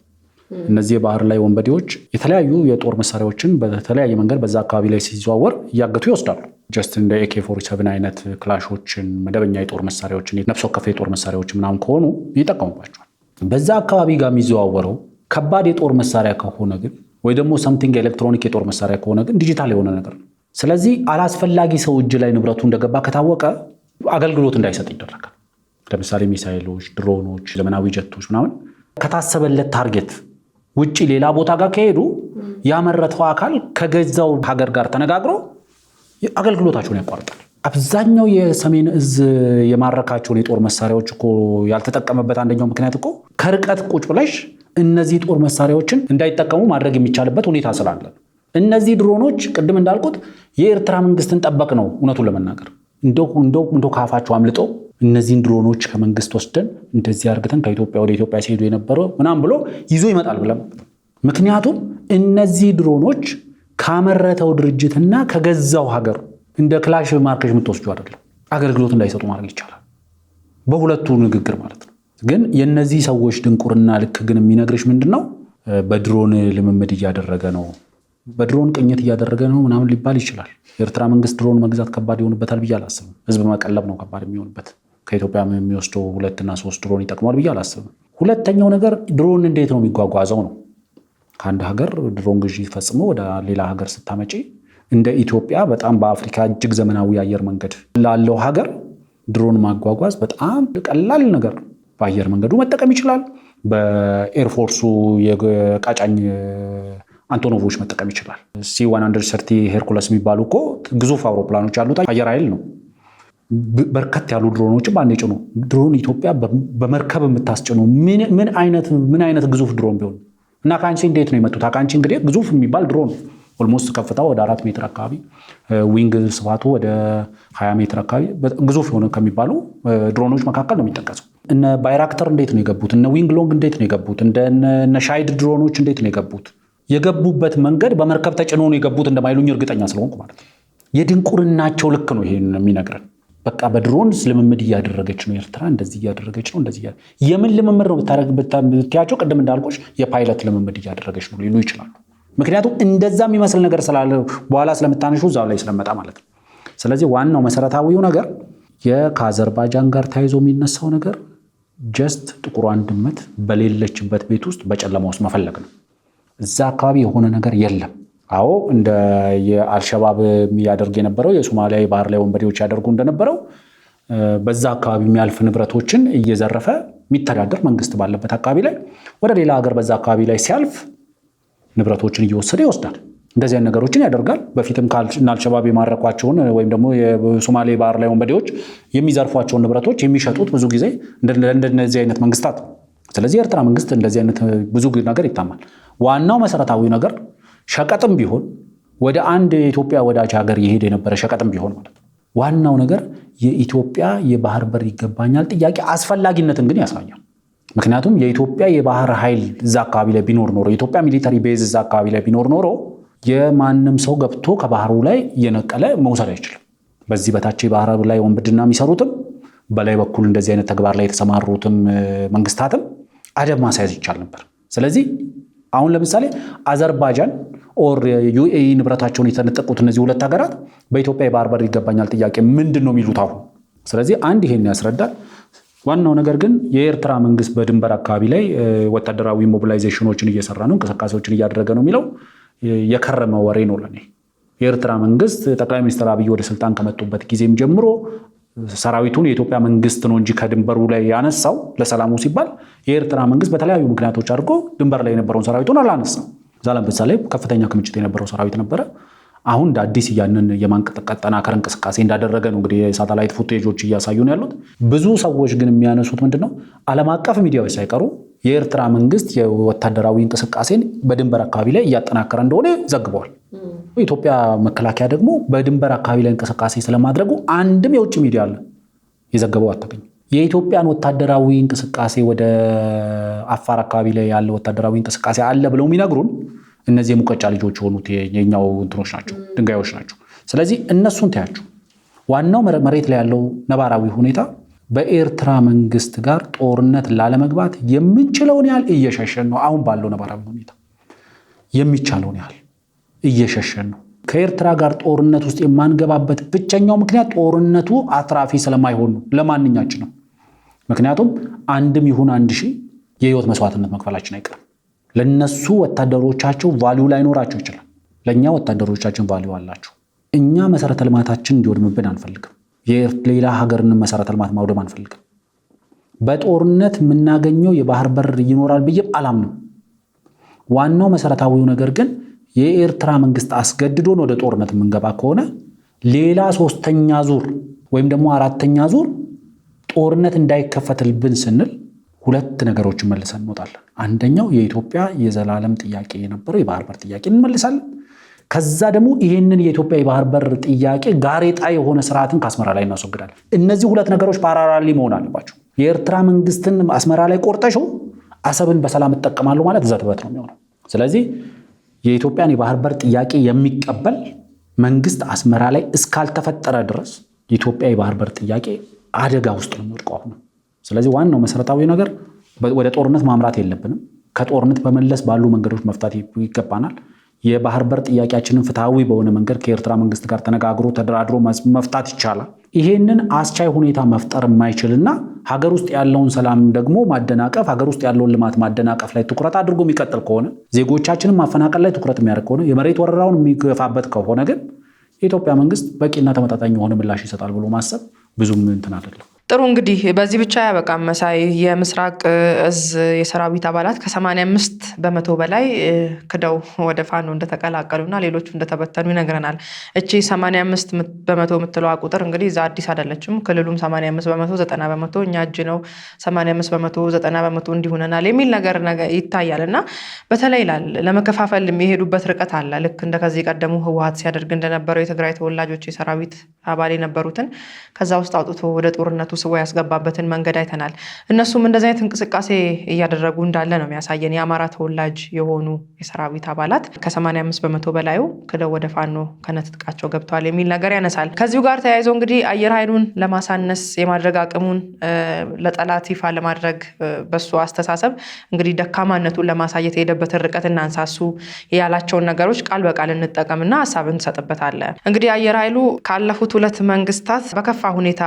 Speaker 1: እነዚህ የባህር ላይ ወንበዴዎች የተለያዩ የጦር መሳሪያዎችን በተለያየ መንገድ በዛ አካባቢ ላይ ሲዘዋወር እያገቱ ይወስዳሉ። ጀስት እንደ AK-47 አይነት ክላሾችን፣ መደበኛ የጦር መሳሪያዎችን፣ ነፍስ ወከፍ የጦር መሳሪያዎች ምናምን ከሆኑ ይጠቀሙባቸዋል። በዛ አካባቢ ጋር የሚዘዋወረው ከባድ የጦር መሳሪያ ከሆነ ግን ወይ ደግሞ ሰምቲንግ ኤሌክትሮኒክ የጦር መሳሪያ ከሆነ ግን ዲጂታል የሆነ ነገር ነው። ስለዚህ አላስፈላጊ ሰው እጅ ላይ ንብረቱ እንደገባ ከታወቀ አገልግሎት እንዳይሰጥ ይደረጋል። ለምሳሌ ሚሳይሎች፣ ድሮኖች፣ ዘመናዊ ጀቶች ምናምን ከታሰበለት ታርጌት ውጪ ሌላ ቦታ ጋር ከሄዱ ያመረተው አካል ከገዛው ሀገር ጋር ተነጋግሮ አገልግሎታቸውን ያቋርጣል። አብዛኛው የሰሜን እዝ የማረካቸውን የጦር መሳሪያዎች እኮ ያልተጠቀመበት አንደኛው ምክንያት እኮ ከርቀት ቁጭ ብለሽ እነዚህ ጦር መሳሪያዎችን እንዳይጠቀሙ ማድረግ የሚቻልበት ሁኔታ ስላለ እነዚህ ድሮኖች ቅድም እንዳልኩት የኤርትራ መንግስትን ጠበቅ ነው። እውነቱን ለመናገር እንደው ካፋቸው አምልጦ እነዚህን ድሮኖች ከመንግስት ወስደን እንደዚህ አርግተን ከኢትዮጵያ ወደ ኢትዮጵያ ሲሄዱ የነበረው ምናምን ብሎ ይዞ ይመጣል ብለን። ምክንያቱም እነዚህ ድሮኖች ካመረተው ድርጅትና ከገዛው ሀገር እንደ ክላሽ ማርከሽ የምትወስዱ አይደለም፣ አገልግሎት እንዳይሰጡ ማድረግ ይቻላል። በሁለቱ ንግግር ማለት ነው። ግን የነዚህ ሰዎች ድንቁርና ልክ ግን የሚነግርሽ ምንድነው? በድሮን ልምምድ እያደረገ ነው፣ በድሮን ቅኝት እያደረገ ነው ምናምን ሊባል ይችላል። የኤርትራ መንግስት ድሮን መግዛት ከባድ ይሆንበታል ብዬ አላስብም። ህዝብ መቀለብ ነው ከባድ የሚሆንበት። ከኢትዮጵያ የሚወስደው 2 እና 3 ድሮን ይጠቅማል ብዬ አላስብም። ሁለተኛው ነገር ድሮን እንዴት ነው የሚጓጓዘው ነው። ከአንድ ሀገር ድሮን ግዢ ፈጽሞ ወደ ሌላ ሀገር ስታመጪ እንደ ኢትዮጵያ በጣም በአፍሪካ እጅግ ዘመናዊ አየር መንገድ ላለው ሀገር ድሮን ማጓጓዝ በጣም ቀላል ነገር ነው። በአየር መንገዱ መጠቀም ይችላል። በኤርፎርሱ የቃጫኝ አንቶኖቮች መጠቀም ይችላል። C-130 ሄርኩለስ የሚባሉ እኮ ግዙፍ አውሮፕላኖች ያሉት አየር ኃይል ነው። በርከት ያሉ ድሮኖችን በአንዴ ጭኖ ድሮን ኢትዮጵያ በመርከብ የምታስጭነው ምን አይነት ግዙፍ ድሮን ቢሆን እና አካንቺ እንዴት ነው የመጡት? አካንቺ እንግዲህ ግዙፍ የሚባል ድሮን ኦልሞስት ከፍታው ወደ 4 ሜትር አካባቢ፣ ዊንግ ስፋቱ ወደ 20 ሜትር አካባቢ ግዙፍ የሆነ ከሚባሉ ድሮኖች መካከል ነው የሚጠቀሰው። እነ ባይራክተር እንዴት ነው የገቡት? እነ ዊንግ ሎንግ እንዴት ነው የገቡት? እነ ሻይድ ድሮኖች እንዴት ነው የገቡት? የገቡበት መንገድ በመርከብ ተጭኖ ነው የገቡት እንደማይሉኝ እርግጠኛ ስለሆንኩ ማለት ነው። የድንቁርናቸው ልክ ነው ይሄን የሚነግረን። በቃ በድሮን ልምምድ እያደረገች ነው ኤርትራ፣ እንደዚህ እያደረገች ነው። እንደዚህ የምን ልምምድ ነው ብታያቸው፣ ቅድም እንዳልኩሽ የፓይለት ልምምድ እያደረገች ነው ሊሉ ይችላሉ። ምክንያቱም እንደዛ የሚመስል ነገር ስላለ በኋላ ስለምታነሹ እዛው ላይ ስለመጣ ማለት ነው። ስለዚህ ዋናው መሰረታዊው ነገር ከአዘርባይጃን ጋር ተያይዞ የሚነሳው ነገር ጀስት ጥቁሯን ድመት በሌለችበት ቤት ውስጥ በጨለማ ውስጥ መፈለግ ነው። እዛ አካባቢ የሆነ ነገር የለም። አዎ እንደ የአልሸባብ የሚያደርግ የነበረው የሶማሊያ የባህር ላይ ወንበዴዎች ያደርጉ እንደነበረው በዛ አካባቢ የሚያልፍ ንብረቶችን እየዘረፈ የሚተዳደር መንግስት ባለበት አካባቢ ላይ ወደ ሌላ ሀገር በዛ አካባቢ ላይ ሲያልፍ ንብረቶችን እየወሰደ ይወስዳል። እንደዚህ አይነት ነገሮችን ያደርጋል። በፊትም አልሸባብ የማረኳቸውን ወይም ደግሞ የሶማሌ ባህር ላይ ወንበዴዎች የሚዘርፏቸውን ንብረቶች የሚሸጡት ብዙ ጊዜ እንደነዚህ አይነት መንግስታት። ስለዚህ የኤርትራ መንግስት እንደዚህ አይነት ብዙ ነገር ይታማል። ዋናው መሰረታዊ ነገር ሸቀጥም ቢሆን ወደ አንድ የኢትዮጵያ ወዳጅ ሀገር የሄደ የነበረ ሸቀጥም ቢሆን ማለት ነው። ዋናው ነገር የኢትዮጵያ የባህር በር ይገባኛል ጥያቄ አስፈላጊነትን ግን ያሳያል። ምክንያቱም የኢትዮጵያ የባህር ኃይል እዛ አካባቢ ላይ ቢኖር ኖሮ የኢትዮጵያ ሚሊተሪ ቤዝ እዛ አካባቢ ላይ ቢኖር ኖሮ የማንም ሰው ገብቶ ከባህሩ ላይ እየነቀለ መውሰድ አይችልም። በዚህ በታች የባህር ላይ ወንብድና የሚሰሩትም በላይ በኩል እንደዚህ አይነት ተግባር ላይ የተሰማሩትም መንግስታትም አደብ ማስያዝ ይቻል ነበር። ስለዚህ አሁን ለምሳሌ አዘርባይጃን ኦር ዩኤኢ ንብረታቸውን የተነጠቁት እነዚህ ሁለት ሀገራት በኢትዮጵያ የባህር በር ይገባኛል ጥያቄ ምንድን ነው የሚሉት አሁን? ስለዚህ አንድ ይሄን ያስረዳል። ዋናው ነገር ግን የኤርትራ መንግስት በድንበር አካባቢ ላይ ወታደራዊ ሞቢላይዜሽኖችን እየሰራ ነው፣ እንቅስቃሴዎችን እያደረገ ነው የሚለው የከረመ ወሬ ነው ለኔ። የኤርትራ መንግስት ጠቅላይ ሚኒስትር አብይ ወደ ስልጣን ከመጡበት ጊዜም ጀምሮ ሰራዊቱን የኢትዮጵያ መንግስት ነው እንጂ ከድንበሩ ላይ ያነሳው ለሰላሙ ሲባል የኤርትራ መንግስት በተለያዩ ምክንያቶች አድርጎ ድንበር ላይ የነበረውን ሰራዊቱን አላነሳም። እዛ ለምሳሌ ከፍተኛ ክምችት የነበረው ሰራዊት ነበረ። አሁን እንደ አዲስ ያንን የማንቀጠቀጠናከር እንቅስቃሴ እንዳደረገ ነው እንግዲህ የሳተላይት ፉቴጆች እያሳዩ ነው ያሉት። ብዙ ሰዎች ግን የሚያነሱት ምንድነው ዓለም አቀፍ ሚዲያዎች ሳይቀሩ የኤርትራ መንግስት የወታደራዊ እንቅስቃሴን በድንበር አካባቢ ላይ እያጠናከረ እንደሆነ ዘግበዋል። የኢትዮጵያ መከላከያ ደግሞ በድንበር አካባቢ ላይ እንቅስቃሴ ስለማድረጉ አንድም የውጭ ሚዲያ አለ የዘገበው አታገኙ። የኢትዮጵያን ወታደራዊ እንቅስቃሴ ወደ አፋር አካባቢ ላይ ያለ ወታደራዊ እንቅስቃሴ አለ ብለው የሚነግሩን እነዚህ የሙቀጫ ልጆች ሆኑት የኛው እንትኖች ናቸው፣ ድንጋዮች ናቸው። ስለዚህ እነሱን ታያችሁ። ዋናው መሬት ላይ ያለው ነባራዊ ሁኔታ በኤርትራ መንግስት ጋር ጦርነት ላለመግባት የምንችለውን ያህል እየሸሸን ነው። አሁን ባለው ነባራዊ ሁኔታ የሚቻለውን ያህል እየሸሸን ነው። ከኤርትራ ጋር ጦርነት ውስጥ የማንገባበት ብቸኛው ምክንያት ጦርነቱ አትራፊ ስለማይሆን ነው ለማንኛችን ነው። ምክንያቱም አንድም ይሁን 1000 የህይወት መስዋዕትነት መክፈላችን አይቀርም። ለነሱ ወታደሮቻቸው ቫልዩ ላይኖራቸው ይችላል። ለኛ ወታደሮቻችን ቫልዩ አላቸው። እኛ መሰረተ ልማታችን እንዲወድምብን አንፈልግም። የሌላ ሀገርን መሰረተ ልማት ማውደም አንፈልግም። በጦርነት የምናገኘው የባህር በር ይኖራል ብዬ አላምንም። ዋናው መሰረታዊው ነገር ግን የኤርትራ መንግስት አስገድዶን ወደ ጦርነት የምንገባ ከሆነ ሌላ 3ኛ ዙር ወይም ደግሞ 4ኛ ዙር ጦርነት እንዳይከፈትልብን ስንል ሁለት ነገሮችን መልሰን እንወጣለን። አንደኛው የኢትዮጵያ የዘላለም ጥያቄ የነበረው የባህር በር ጥያቄ እንመልሳለን። ከዛ ደግሞ ይሄንን የኢትዮጵያ የባህር በር ጥያቄ ጋሬጣ የሆነ ስርዓትን ከአስመራ ላይ እናስወግዳለን። እነዚህ ሁለት ነገሮች ፓራራሊ መሆን አለባቸው። የኤርትራ መንግስትን አስመራ ላይ ቆርጠሽው አሰብን በሰላም እጠቀማለሁ ማለት ዘትበት ነው የሚሆነው። ስለዚህ የኢትዮጵያን የባህር በር ጥያቄ የሚቀበል መንግስት አስመራ ላይ እስካልተፈጠረ ድረስ የኢትዮጵያ የባህር በር ጥያቄ አደጋ ውስጥ ነው የሚወድቀው አሁን። ስለዚህ ዋናው መሰረታዊ ነገር ወደ ጦርነት ማምራት የለብንም። ከጦርነት በመለስ ባሉ መንገዶች መፍታት ይገባናል። የባህር በር ጥያቄያችንን ፍትሃዊ በሆነ መንገድ ከኤርትራ መንግስት ጋር ተነጋግሮ ተደራድሮ መፍታት ይቻላል። ይሄንን አስቻይ ሁኔታ መፍጠር የማይችልና ሀገር ውስጥ ያለውን ሰላም ደግሞ ማደናቀፍ፣ ሀገር ውስጥ ያለውን ልማት ማደናቀፍ ላይ ትኩረት አድርጎ የሚቀጥል ከሆነ፣ ዜጎቻችንን ማፈናቀል ላይ ትኩረት የሚያደርግ ከሆነ፣ የመሬት ወረራውን የሚገፋበት ከሆነ ግን የኢትዮጵያ መንግስት በቂና ተመጣጣኝ የሆነ ምላሽ ይሰጣል ብሎ ማሰብ ብዙም እንትን አይደለም።
Speaker 2: ጥሩ እንግዲህ በዚህ ብቻ ያበቃም መሳይ። የምስራቅ እዝ የሰራዊት አባላት ከ85 በመቶ በላይ ክደው ወደ ፋኖ እንደተቀላቀሉና ሌሎቹ እንደተበተኑ ይነግረናል። እቺ 85 በመቶ የምትለዋ ቁጥር እንግዲህ እዛ አዲስ አይደለችም። ክልሉም 85 በመቶ 90 በመቶ እኛ እጅ ነው 85 በመቶ 90 በመቶ እንዲሆነናል የሚል ነገር ይታያል። እና በተለይ ለመከፋፈል የሚሄዱበት ርቀት አለ። ልክ እንደ ከዚህ ቀደሙ ህወሓት ሲያደርግ እንደነበረው የትግራይ ተወላጆች የሰራዊት አባል የነበሩትን ከዛ ውስጥ አውጥቶ ወደ ጦርነቱ ስቦ ያስገባበትን መንገድ አይተናል። እነሱም እንደዚህ አይነት እንቅስቃሴ እያደረጉ እንዳለ ነው የሚያሳየን። የአማራ ተወላጅ የሆኑ የሰራዊት አባላት ከ85 በመቶ በላዩ ክደው ወደ ፋኖ ከነትጥቃቸው ገብተዋል የሚል ነገር ያነሳል። ከዚሁ ጋር ተያይዞ እንግዲህ አየር ኃይሉን ለማሳነስ የማድረግ አቅሙን ለጠላት ይፋ ለማድረግ በሱ አስተሳሰብ እንግዲህ ደካማነቱን ለማሳየት የሄደበትን ርቀት እናንሳሱ ያላቸውን ነገሮች ቃል በቃል እንጠቀምና ሀሳብ እንሰጥበታለን። እንግዲህ አየር ኃይሉ ካለፉት 2 መንግስታት በከፋ ሁኔታ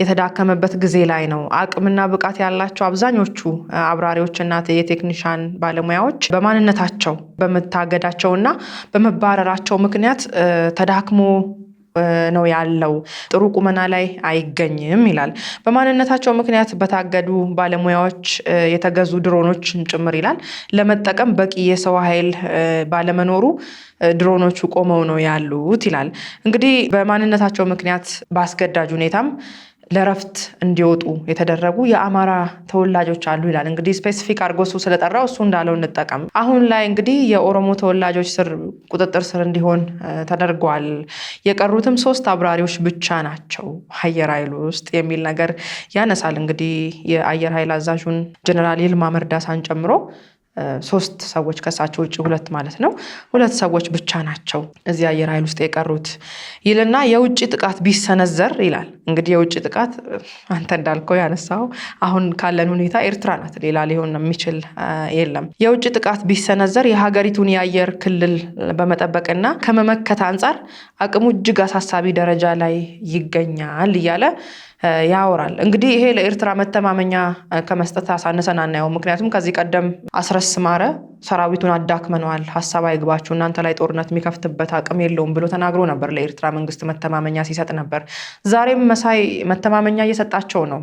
Speaker 2: የተዳከመበት ጊዜ ላይ ነው። አቅምና ብቃት ያላቸው አብዛኞቹ አብራሪዎችና የቴክኒሻን ባለሙያዎች በማንነታቸው በመታገዳቸውና በመባረራቸው ምክንያት ተዳክሞ ነው ያለው፣ ጥሩ ቁመና ላይ አይገኝም ይላል። በማንነታቸው ምክንያት በታገዱ ባለሙያዎች የተገዙ ድሮኖችን ጭምር ይላል ለመጠቀም በቂ የሰው ኃይል ባለመኖሩ ድሮኖቹ ቆመው ነው ያሉት ይላል። እንግዲህ በማንነታቸው ምክንያት በአስገዳጅ ሁኔታም ለረፍት እንዲወጡ የተደረጉ የአማራ ተወላጆች አሉ ይላል። እንግዲህ ስፔሲፊክ አድርጎ እሱ ስለጠራው እሱ እንዳለው እንጠቀም። አሁን ላይ እንግዲህ የኦሮሞ ተወላጆች ቁጥጥር ስር እንዲሆን ተደርጓል። የቀሩትም 3 አብራሪዎች ብቻ ናቸው አየር ኃይል ውስጥ የሚል ነገር ያነሳል። እንግዲህ የአየር ኃይል አዛዡን ጀነራል ይልማ መርዳሳን ጨምሮ 3 ሰዎች ከሳቸው ውጭ 2 ማለት ነው 2 ሰዎች ብቻ ናቸው እዚህ አየር ኃይል ውስጥ የቀሩት ይልና የውጭ ጥቃት ቢሰነዘር ይላል። እንግዲህ የውጭ ጥቃት አንተ እንዳልከው ያነሳው አሁን ካለን ሁኔታ ኤርትራ ናት፣ ሌላ ሊሆን የሚችል የለም። የውጭ ጥቃት ቢሰነዘር የሀገሪቱን የአየር ክልል በመጠበቅና ከመመከት አንጻር አቅሙ እጅግ አሳሳቢ ደረጃ ላይ ይገኛል እያለ ያወራል። እንግዲህ ይሄ ለኤርትራ መተማመኛ ከመስጠት አሳነሰን አናየው። ምክንያቱም ከዚህ ቀደም አስረስ ማረ ሰራዊቱን አዳክመነዋል፣ ሀሳብ አይግባችሁ፣ እናንተ ላይ ጦርነት የሚከፍትበት አቅም የለውም ብሎ ተናግሮ ነበር። ለኤርትራ መንግስት መተማመኛ ሲሰጥ ነበር። ዛሬም መሳይ መተማመኛ እየሰጣቸው ነው።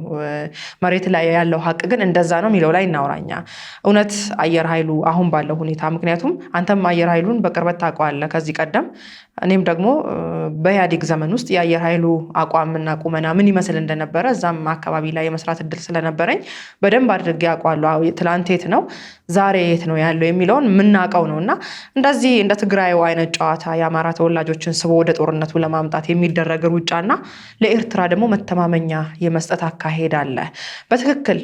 Speaker 2: መሬት ላይ ያለው ሀቅ ግን እንደዛ ነው የሚለው ላይ እናውራኛ። እውነት አየር ኃይሉ አሁን ባለው ሁኔታ፣ ምክንያቱም አንተም አየር ኃይሉን በቅርበት ታውቀዋለህ ከዚህ ቀደም፣ እኔም ደግሞ በኢህአዴግ ዘመን ውስጥ የአየር ኃይሉ አቋምና ቁመና ምን ይመስል እንደነበረ እዛም አካባቢ ላይ የመስራት እድል ስለነበረኝ በደንብ አድርጌ አውቀዋለሁ። ትላንት የት ነው ዛሬ የት ነው ያለው የሚለውን የምናውቀው ነው። እና እንደዚህ እንደ ትግራዩ አይነት ጨዋታ የአማራ ተወላጆችን ስቦ ወደ ጦርነቱ ለማምጣት የሚደረግ ሩጫና ለኤርትራ ደግሞ መተማመኛ የመስጠት አካሄድ አለ። በትክክል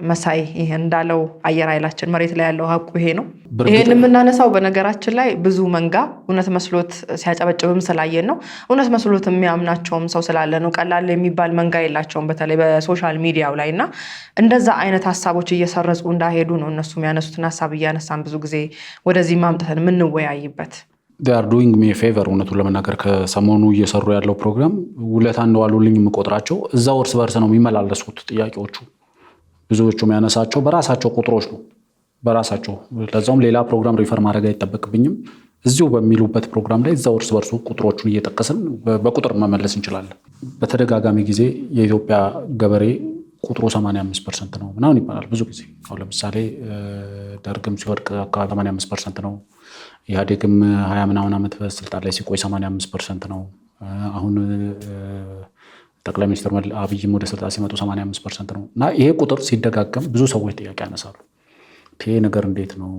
Speaker 2: መሳይ ይሄ እንዳለው አየር ኃይላችን መሬት ላይ ያለው ሀቁ ይሄ ነው። ይሄን የምናነሳው በነገራችን ላይ ብዙ መንጋ እውነት መስሎት ሲያጨበጭብም ስላየን ነው። እውነት መስሎት የሚያምናቸውም ሰው ስላለ ነው። ቀላል የሚባል መንጋ የላቸውም፣ በተለይ በሶሻል ሚዲያው ላይ እና እንደዛ አይነት ሀሳቦች እየሰረጹ እንዳሄዱ ነው እነሱ የሚያነሱትን ሀሳብ እያነሳን ብዙ ጊዜ ወደዚህ ማምጣትን የምንወያይበት።
Speaker 1: they are doing me a favor እውነቱን ለመናገር ከሰሞኑ እየሰሩ ያለው ፕሮግራም ውለታ እንደዋሉልኝ የምቆጥራቸው እዛው እርስ በርስ ነው የሚመላለሱት ጥያቄዎቹ። ብዙዎቹ የሚያነሳቸው በራሳቸው ቁጥሮች ነው፣ በራሳቸው ለዛውም ሌላ ፕሮግራም ሪፈር ማድረግ አይጠበቅብኝም። እዚሁ በሚሉበት ፕሮግራም ላይ እዛው እርስ በርሱ ቁጥሮቹን እየጠቀስን በቁጥር መመለስ እንችላለን። በተደጋጋሚ ጊዜ የኢትዮጵያ ገበሬ ቁጥሩ 85% ነው ምናምን ይባላል ብዙ ጊዜ። አሁን ለምሳሌ ደርግም ሲወድቅ 85% ነው፣ ኢህአዴግም 20 ምናምን ዓመት በስልጣን ላይ ሲቆይ 85% ነው። አሁን ጠቅላይ ሚኒስትር አብይም ወደ ስልጣን ሲመጡ 85% ነው። እና ይሄ ቁጥር ሲደጋገም ብዙ ሰዎች ጥያቄ ያነሳሉ። ይሄ ነገር እንዴት ነው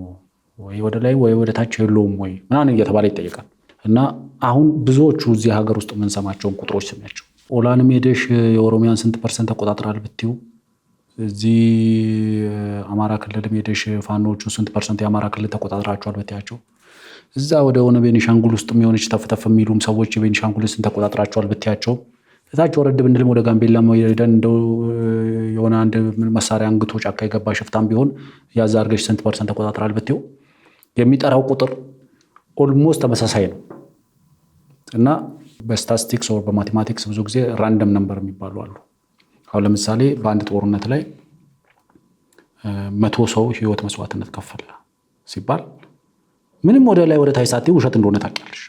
Speaker 1: ወይ ወደ ላይ ወይ ወደ ታች የለውም ወይ ምናምን እየተባለ ይጠየቃል። እና አሁን ብዙዎቹ እዚህ ሀገር ውስጥ የምንሰማቸውን ቁጥሮች ስሚያቸው፣ ኦላንም ሄደሽ የኦሮሚያን ስንት % ተቆጣጥራል ብትዩ፣ እዚህ አማራ ክልልም ሄደሽ ፋኖቹን ስንት % የአማራ ክልል ተቆጣጥራቸዋል ብትያቸው፣ እዛ ወደ ሆነ ቤኒሻንጉል ውስጥ የሚሆነች ተፍተፍ የሚሉም ሰዎች የቤኒሻንጉልን ስንት ተቆጣጥራቸዋል ብትያቸው፣ እታች ወረድ ብንልም ወደ ጋምቤላ ሄደን እንደው የሆነ አንድ መሳሪያ አንግቶ ጫካ የገባ ሽፍታም ቢሆን ያዛ አድርገሽ ስንት % ተቆጣጥራል ብትይው የሚጠራው ቁጥር ኦልሞስት ተመሳሳይ ነው። እና በስታቲስቲክስ ወር በማቴማቲክስ ብዙ ጊዜ ራንደም ነምበር የሚባሉ አሉ። አሁን ለምሳሌ በአንድ ጦርነት ላይ 100 ሰው ህይወት መስዋዕትነት ከፈለ ሲባል ምንም ወደ ላይ ወደ ታች ሳትይ ውሸት እንደሆነ ታውቂያለሽ።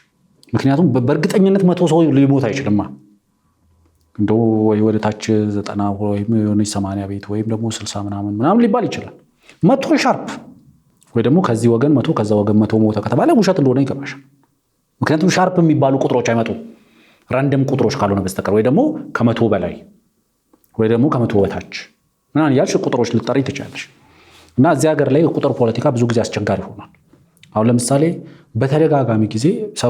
Speaker 1: ምክንያቱም በእርግጠኝነት 100 ሰው ሊሞት አይችልማ። እንደው ወይ ወደ ታች 90 ወይም የሆነ 80 ቤት ወይም ደግሞ 60 ምናምን ሊባል ይችላል። 100 ሻርፕ ወይ ደግሞ ከዚህ ወገን 100 ከዛ ወገን 100 ሞተ ከተባለ ውሸት እንደሆነ ይገባሻል። ምክንያቱም ሻርፕ የሚባሉ ቁጥሮች አይመጡም ራንደም ቁጥሮች ካልሆነ በስተቀር፣ ወይ ደግሞ ከ100 በላይ ወይ ደግሞ ከ100 በታች ምናምን ያልሽ ቁጥሮች ልትጠሪ ትችላለሽ። እና እዚህ ሀገር ላይ ቁጥር ፖለቲካ ብዙ ጊዜ አስቸጋሪ ሆኗል። አሁን ለምሳሌ በተደጋጋሚ ጊዜ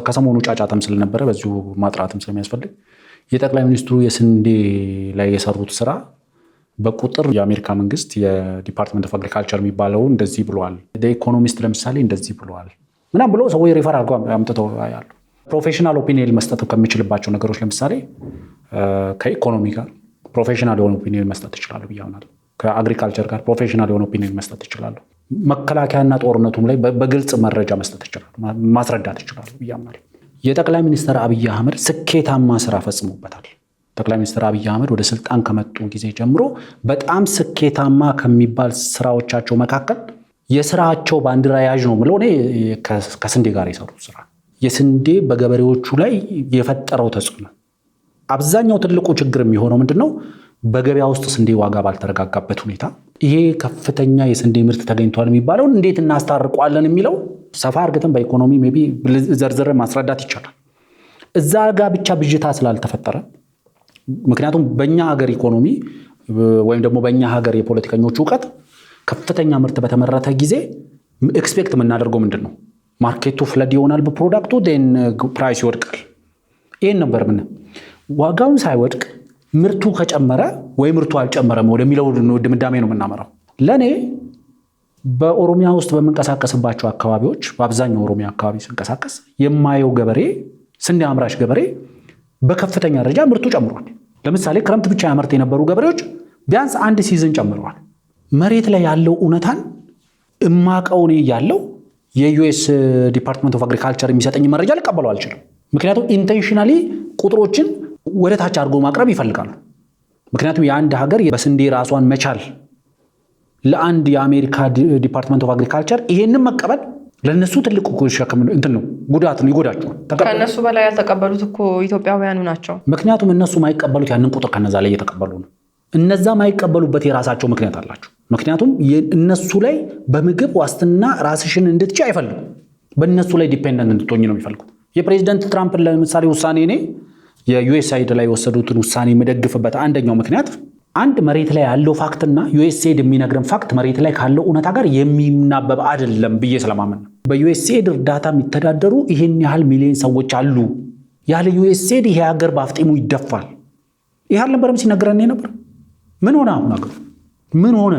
Speaker 1: ከሰሞኑ ጫጫታም ስለነበረ በዚሁ ማጥራትም ስለሚያስፈልግ የጠቅላይ ሚኒስትሩ የስንዴ ላይ የሰሩት ስራ በቁጥር የአሜሪካ መንግስት የዲፓርትመንት ኦፍ አግሪካልቸር የሚባለው እንደዚህ ብለዋል፣ ኢኮኖሚስት ለምሳሌ እንደዚህ ብለዋል ምናምን ብሎ ሰዎች ሪፈር አድርገው አምጥተው ያሉ። ፕሮፌሽናል ኦፒኒየን መስጠት ከሚችልባቸው ነገሮች ለምሳሌ ከኢኮኖሚ ጋር ፕሮፌሽናል የሆነ ኦፒኒየን መስጠት ይችላሉ ብዬ አምናለሁ። ከአግሪካልቸር ጋር ፕሮፌሽናል የሆነ ኦፒኒየን መስጠት ይችላሉ። መከላከያና ጦርነቱም ላይ በግልጽ መረጃ መስጠት ይችላሉ፣ ማስረዳት ይችላሉ ብዬ አምናለሁ። የጠቅላይ ሚኒስትር አብይ አህመድ ስኬታማ ስራ ፈጽሞበታል። ጠቅላይ ሚኒስትር አብይ አህመድ ወደ ስልጣን ከመጡ ጊዜ ጀምሮ በጣም ስኬታማ ከሚባል ስራዎቻቸው መካከል የስራቸው ባንዲራ ያዥ ነው የምለው እኔ ከስንዴ ጋር የሰሩት ስራ የስንዴ በገበሬዎቹ ላይ የፈጠረው ተጽዕኖ አብዛኛው ትልቁ ችግር የሚሆነው ምንድነው? በገበያ ውስጥ ስንዴ ዋጋ ባልተረጋጋበት ሁኔታ ይሄ ከፍተኛ የስንዴ ምርት ተገኝቷል የሚባለውን እንዴት እናስታርቋለን የሚለው ሰፋ አድርገን በኢኮኖሚ ሜይ ቢ ዘርዝረን ማስረዳት ይቻላል። እዛ ጋር ብቻ ብዥታ ስላልተፈጠረ ምክንያቱም በእኛ ሀገር ኢኮኖሚ ወይም ደግሞ በእኛ ሀገር የፖለቲከኞች እውቀት ከፍተኛ ምርት በተመረተ ጊዜ ኤክስፔክት የምናደርገው ምንድን ነው? ማርኬቱ ፍለድ ይሆናል በፕሮዳክቱ ን ፕራይስ ይወድቃል። ይህን ነበር ምን ዋጋውን ሳይወድቅ ምርቱ ከጨመረ ወይ ምርቱ አልጨመረም ወደሚለው ድምዳሜ ነው የምናመራው። ለእኔ በኦሮሚያ ውስጥ በምንቀሳቀስባቸው አካባቢዎች በአብዛኛው ኦሮሚያ አካባቢ ስንቀሳቀስ የማየው ገበሬ ስንዴ አምራች ገበሬ በከፍተኛ ደረጃ ምርቱ ጨምሯል። ለምሳሌ ክረምት ብቻ ያመርት የነበሩ ገበሬዎች ቢያንስ አንድ ሲዝን ጨምረዋል። መሬት ላይ ያለው እውነታን እማቀውን ያለው የዩኤስ ዲፓርትመንት ኦፍ አግሪካልቸር የሚሰጠኝ መረጃ ልቀበለው አልችልም። ምክንያቱም ኢንቴንሽናሊ ቁጥሮችን ወደ ታች አድርጎ ማቅረብ ይፈልጋሉ። ምክንያቱም የአንድ ሀገር በስንዴ ራሷን መቻል ለአንድ የአሜሪካ ዲፓርትመንት ኦፍ አግሪካልቸር ይሄንን መቀበል ለነሱ ትልቅ ሸክም እንትን ነው፣ ጉዳት ነው፣ ይጎዳቸዋል።
Speaker 2: ከነሱ በላይ ያልተቀበሉት እኮ ኢትዮጵያውያኑ ናቸው።
Speaker 1: ምክንያቱም እነሱ ማይቀበሉት ያንን ቁጥር ከነዛ ላይ እየተቀበሉ ነው። እነዛ ማይቀበሉበት የራሳቸው ምክንያት አላቸው። ምክንያቱም እነሱ ላይ በምግብ ዋስትና ራስሽን እንድትችይ አይፈልጉም። በእነሱ ላይ ዲፔንደንት እንድትሆኝ ነው የሚፈልጉት። የፕሬዚደንት ትራምፕን ለምሳሌ ውሳኔ እኔ የዩኤስአይድ ላይ የወሰዱትን ውሳኔ የምደግፍበት አንደኛው ምክንያት አንድ መሬት ላይ ያለው ፋክትና ዩኤስኤድ የሚነግረን ፋክት መሬት ላይ ካለው እውነታ ጋር የሚናበብ አይደለም ብዬ ስለማመን ነው። በዩኤስኤድ እርዳታ የሚተዳደሩ ይሄን ያህል ሚሊዮን ሰዎች አሉ። ያለ ዩኤስኤድ ይሄ ሀገር በአፍጢሙ ይደፋል። ይህ አልነበረም ሲነግረን ነበር። ምን ሆነ አሁን ሀገሩ ምን ሆነ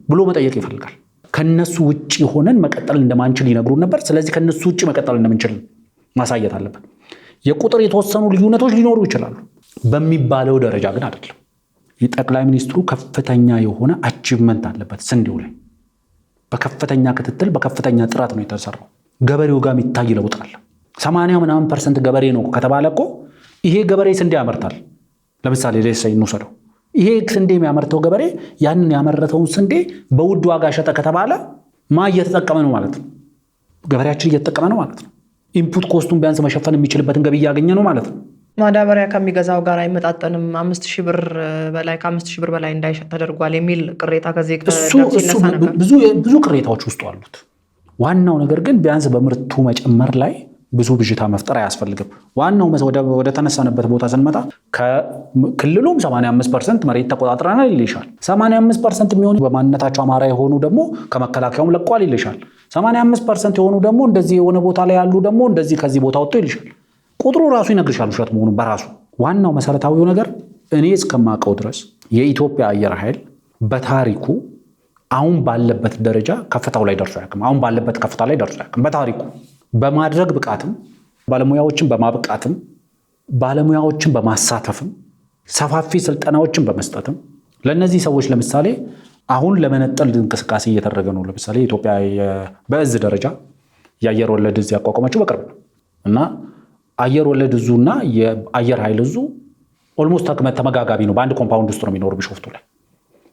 Speaker 1: ብሎ መጠየቅ ይፈልጋል። ከነሱ ውጭ ሆነን መቀጠል እንደማንችል ይነግሩን ነበር። ስለዚህ ከነሱ ውጭ መቀጠል እንደምንችል ማሳየት አለብን። የቁጥር የተወሰኑ ልዩነቶች ሊኖሩ ይችላሉ፣ በሚባለው ደረጃ ግን አይደለም። የጠቅላይ ሚኒስትሩ ከፍተኛ የሆነ አቺቭመንት አለበት። ስንዴው ላይ በከፍተኛ ክትትል በከፍተኛ ጥራት ነው የተሰራው። ገበሬው ጋር የሚታይ ለውጥ አለ። 80% ገበሬ ነው ከተባለ እኮ ይሄ ገበሬ ስንዴ ያመርታል። ለምሳሌ ለሰይ እንውሰደው። ይሄ ስንዴ የሚያመርተው ገበሬ ያንን ያመረተውን ስንዴ በውድ ዋጋ ሸጠ ከተባለ እየተጠቀመ ነው ማለት ነው። ገበሬያችን እየተጠቀመ ነው ማለት ነው። ኢንፑት ኮስቱን ቢያንስ መሸፈን የሚችልበትን ገቢ እያገኘ ነው ማለት ነው።
Speaker 2: ማዳበሪያ ከሚገዛው ጋር አይመጣጠንም። 5000 ብር በላይ ከ5000 ብር በላይ እንዳይሸጥ ተደርጓል የሚል ቅሬታ ከዚህ
Speaker 1: ብዙ ቅሬታዎች ውስጥ አሉት። ዋናው ነገር ግን ቢያንስ በምርቱ መጨመር ላይ ብዙ ብዥታ መፍጠር አያስፈልግም። ዋናው ወደ ተነሳነበት ቦታ ስንመጣ ከክልሉም 85% መሬት ተቆጣጥረናል ይልሻል። 85% የሚሆኑ በማንነታቸው አማራ የሆኑ ደግሞ ከመከላከያውም ለቋል ይልሻል። 85% የሆኑ ደግሞ እንደዚህ የሆነ ቦታ ላይ ያሉ ደግሞ እንደዚህ ከዚህ ቦታ ወጥቶ ይልሻል። ቁጥሩ ራሱ ይነግርሻል ውሸት መሆኑ በራሱ። ዋናው መሰረታዊው ነገር እኔ እስከማውቀው ድረስ የኢትዮጵያ አየር ኃይል በታሪኩ አሁን ባለበት ደረጃ ከፍታው ላይ ደርሶ አያውቅም። አሁን ባለበት ከፍታ ላይ ደርሶ አያውቅም በታሪኩ። በማድረግ ብቃትም ባለሙያዎችን በማብቃትም ባለሙያዎችን በማሳተፍም ሰፋፊ ስልጠናዎችን በመስጠትም ለነዚህ ሰዎች ለምሳሌ አሁን ለመነጠል እንቅስቃሴ እየተደረገ ነው። ለምሳሌ ኢትዮጵያ በእዝ ደረጃ የአየር ወለድ እዝ ያቋቋመችው በቅርብ ነው እና አየር ወለድ እዙና የአየር ኃይል እዙ ኦልሞስት ተመጋጋቢ ነው። በአንድ ኮምፓውንድ ውስጥ ነው የሚኖሩ ቢሾፍቱ ላይ።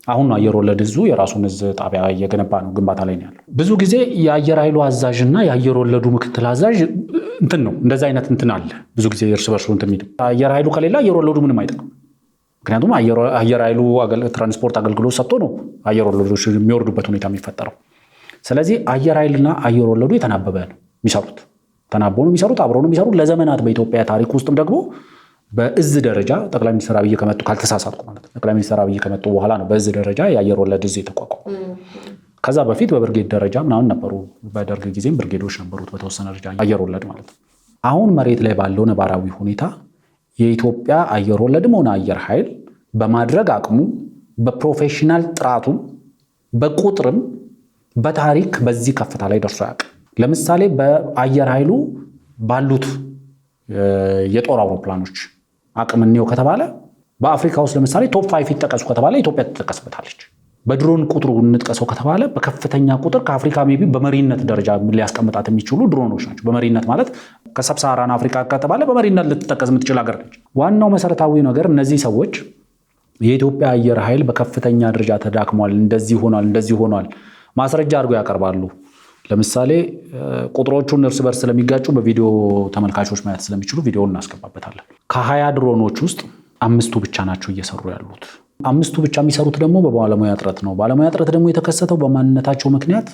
Speaker 1: አሁን አየር ወለድ እዙ የራሱን እዝ ጣቢያ እየገነባ ነው፣ ግንባታ ላይ ነው ያለው። ብዙ ጊዜ የአየር ኃይሉ አዛዥ እና የአየር ወለዱ ምክትል አዛዥ እንትን ነው እንደዛ አይነት እንትን አለ። ብዙ ጊዜ እርስ በርሱ እንትን የሚል አየር ኃይሉ ከሌላ አየር ወለዱ ምንም አይጠቅም። ምክንያቱም አየር ኃይሉ ትራንስፖርት አገልግሎት ሰጥቶ ነው አየር ወለዶች የሚወርዱበት ሁኔታ የሚፈጠረው። ስለዚህ አየር ኃይልና አየር ወለዱ የተናበበ ነው የሚሰሩት፣ ተናበው ነው የሚሰሩት፣ አብረው ነው የሚሰሩት። ለዘመናት በኢትዮጵያ ታሪክ ውስጥም ደግሞ በእዝ ደረጃ ጠቅላይ ሚኒስትር አብይ ከመጡ ካልተሳሳትኩ ማለት ነው ጠቅላይ ሚኒስትር አብይ ከመጡ በኋላ ነው በእዝ ደረጃ የአየር ወለድ እዝ የተቋቋመ። ከዛ በፊት በብርጌድ ደረጃ ምናምን ነበሩ። በደርግ ጊዜም ብርጌዶች ነበሩት በተወሰነ ደረጃ አየር ወለድ ማለት ነው። አሁን መሬት ላይ ባለው ነባራዊ ሁኔታ የኢትዮጵያ አየር ወለድም ሆነ አየር ኃይል በማድረግ አቅሙ በፕሮፌሽናል ጥራቱም በቁጥርም በታሪክ በዚህ ከፍታ ላይ ደርሶ አያውቅም። ለምሳሌ በአየር ኃይሉ ባሉት የጦር አውሮፕላኖች አቅም እንየው ከተባለ በአፍሪካ ውስጥ ለምሳሌ ቶፕ 5 ይጠቀሱ ከተባለ ኢትዮጵያ ትጠቀስበታለች። በድሮን ቁጥሩ እንጥቀሰው ከተባለ በከፍተኛ ቁጥር ከአፍሪካ ሜቢ በመሪነት ደረጃ ሊያስቀምጣት የሚችሉ ድሮኖች ናቸው። በመሪነት ማለት ከሰብሳራን አፍሪካ ከተባለ በመሪነት ልትጠቀስ የምትችል ሀገር ነች። ዋናው መሰረታዊ ነገር እነዚህ ሰዎች የኢትዮጵያ አየር ኃይል በከፍተኛ ደረጃ ተዳክሟል፣ እንደዚህ ሆኗል ማስረጃ አድርገው ያቀርባሉ። ለምሳሌ ቁጥሮቹን እርስ በርስ ስለሚጋጩ በቪዲዮ ተመልካቾች ማየት ስለሚችሉ ቪዲዮውን እናስገባበታለን። ከ20 ድሮኖች ውስጥ 5ቱ ብቻ ናቸው እየሰሩ ያሉት። 5ቱ ብቻ የሚሰሩት ደግሞ በባለሙያ እጥረት ነው። ባለሙያ እጥረት ደግሞ የተከሰተው በማንነታቸው ምክንያት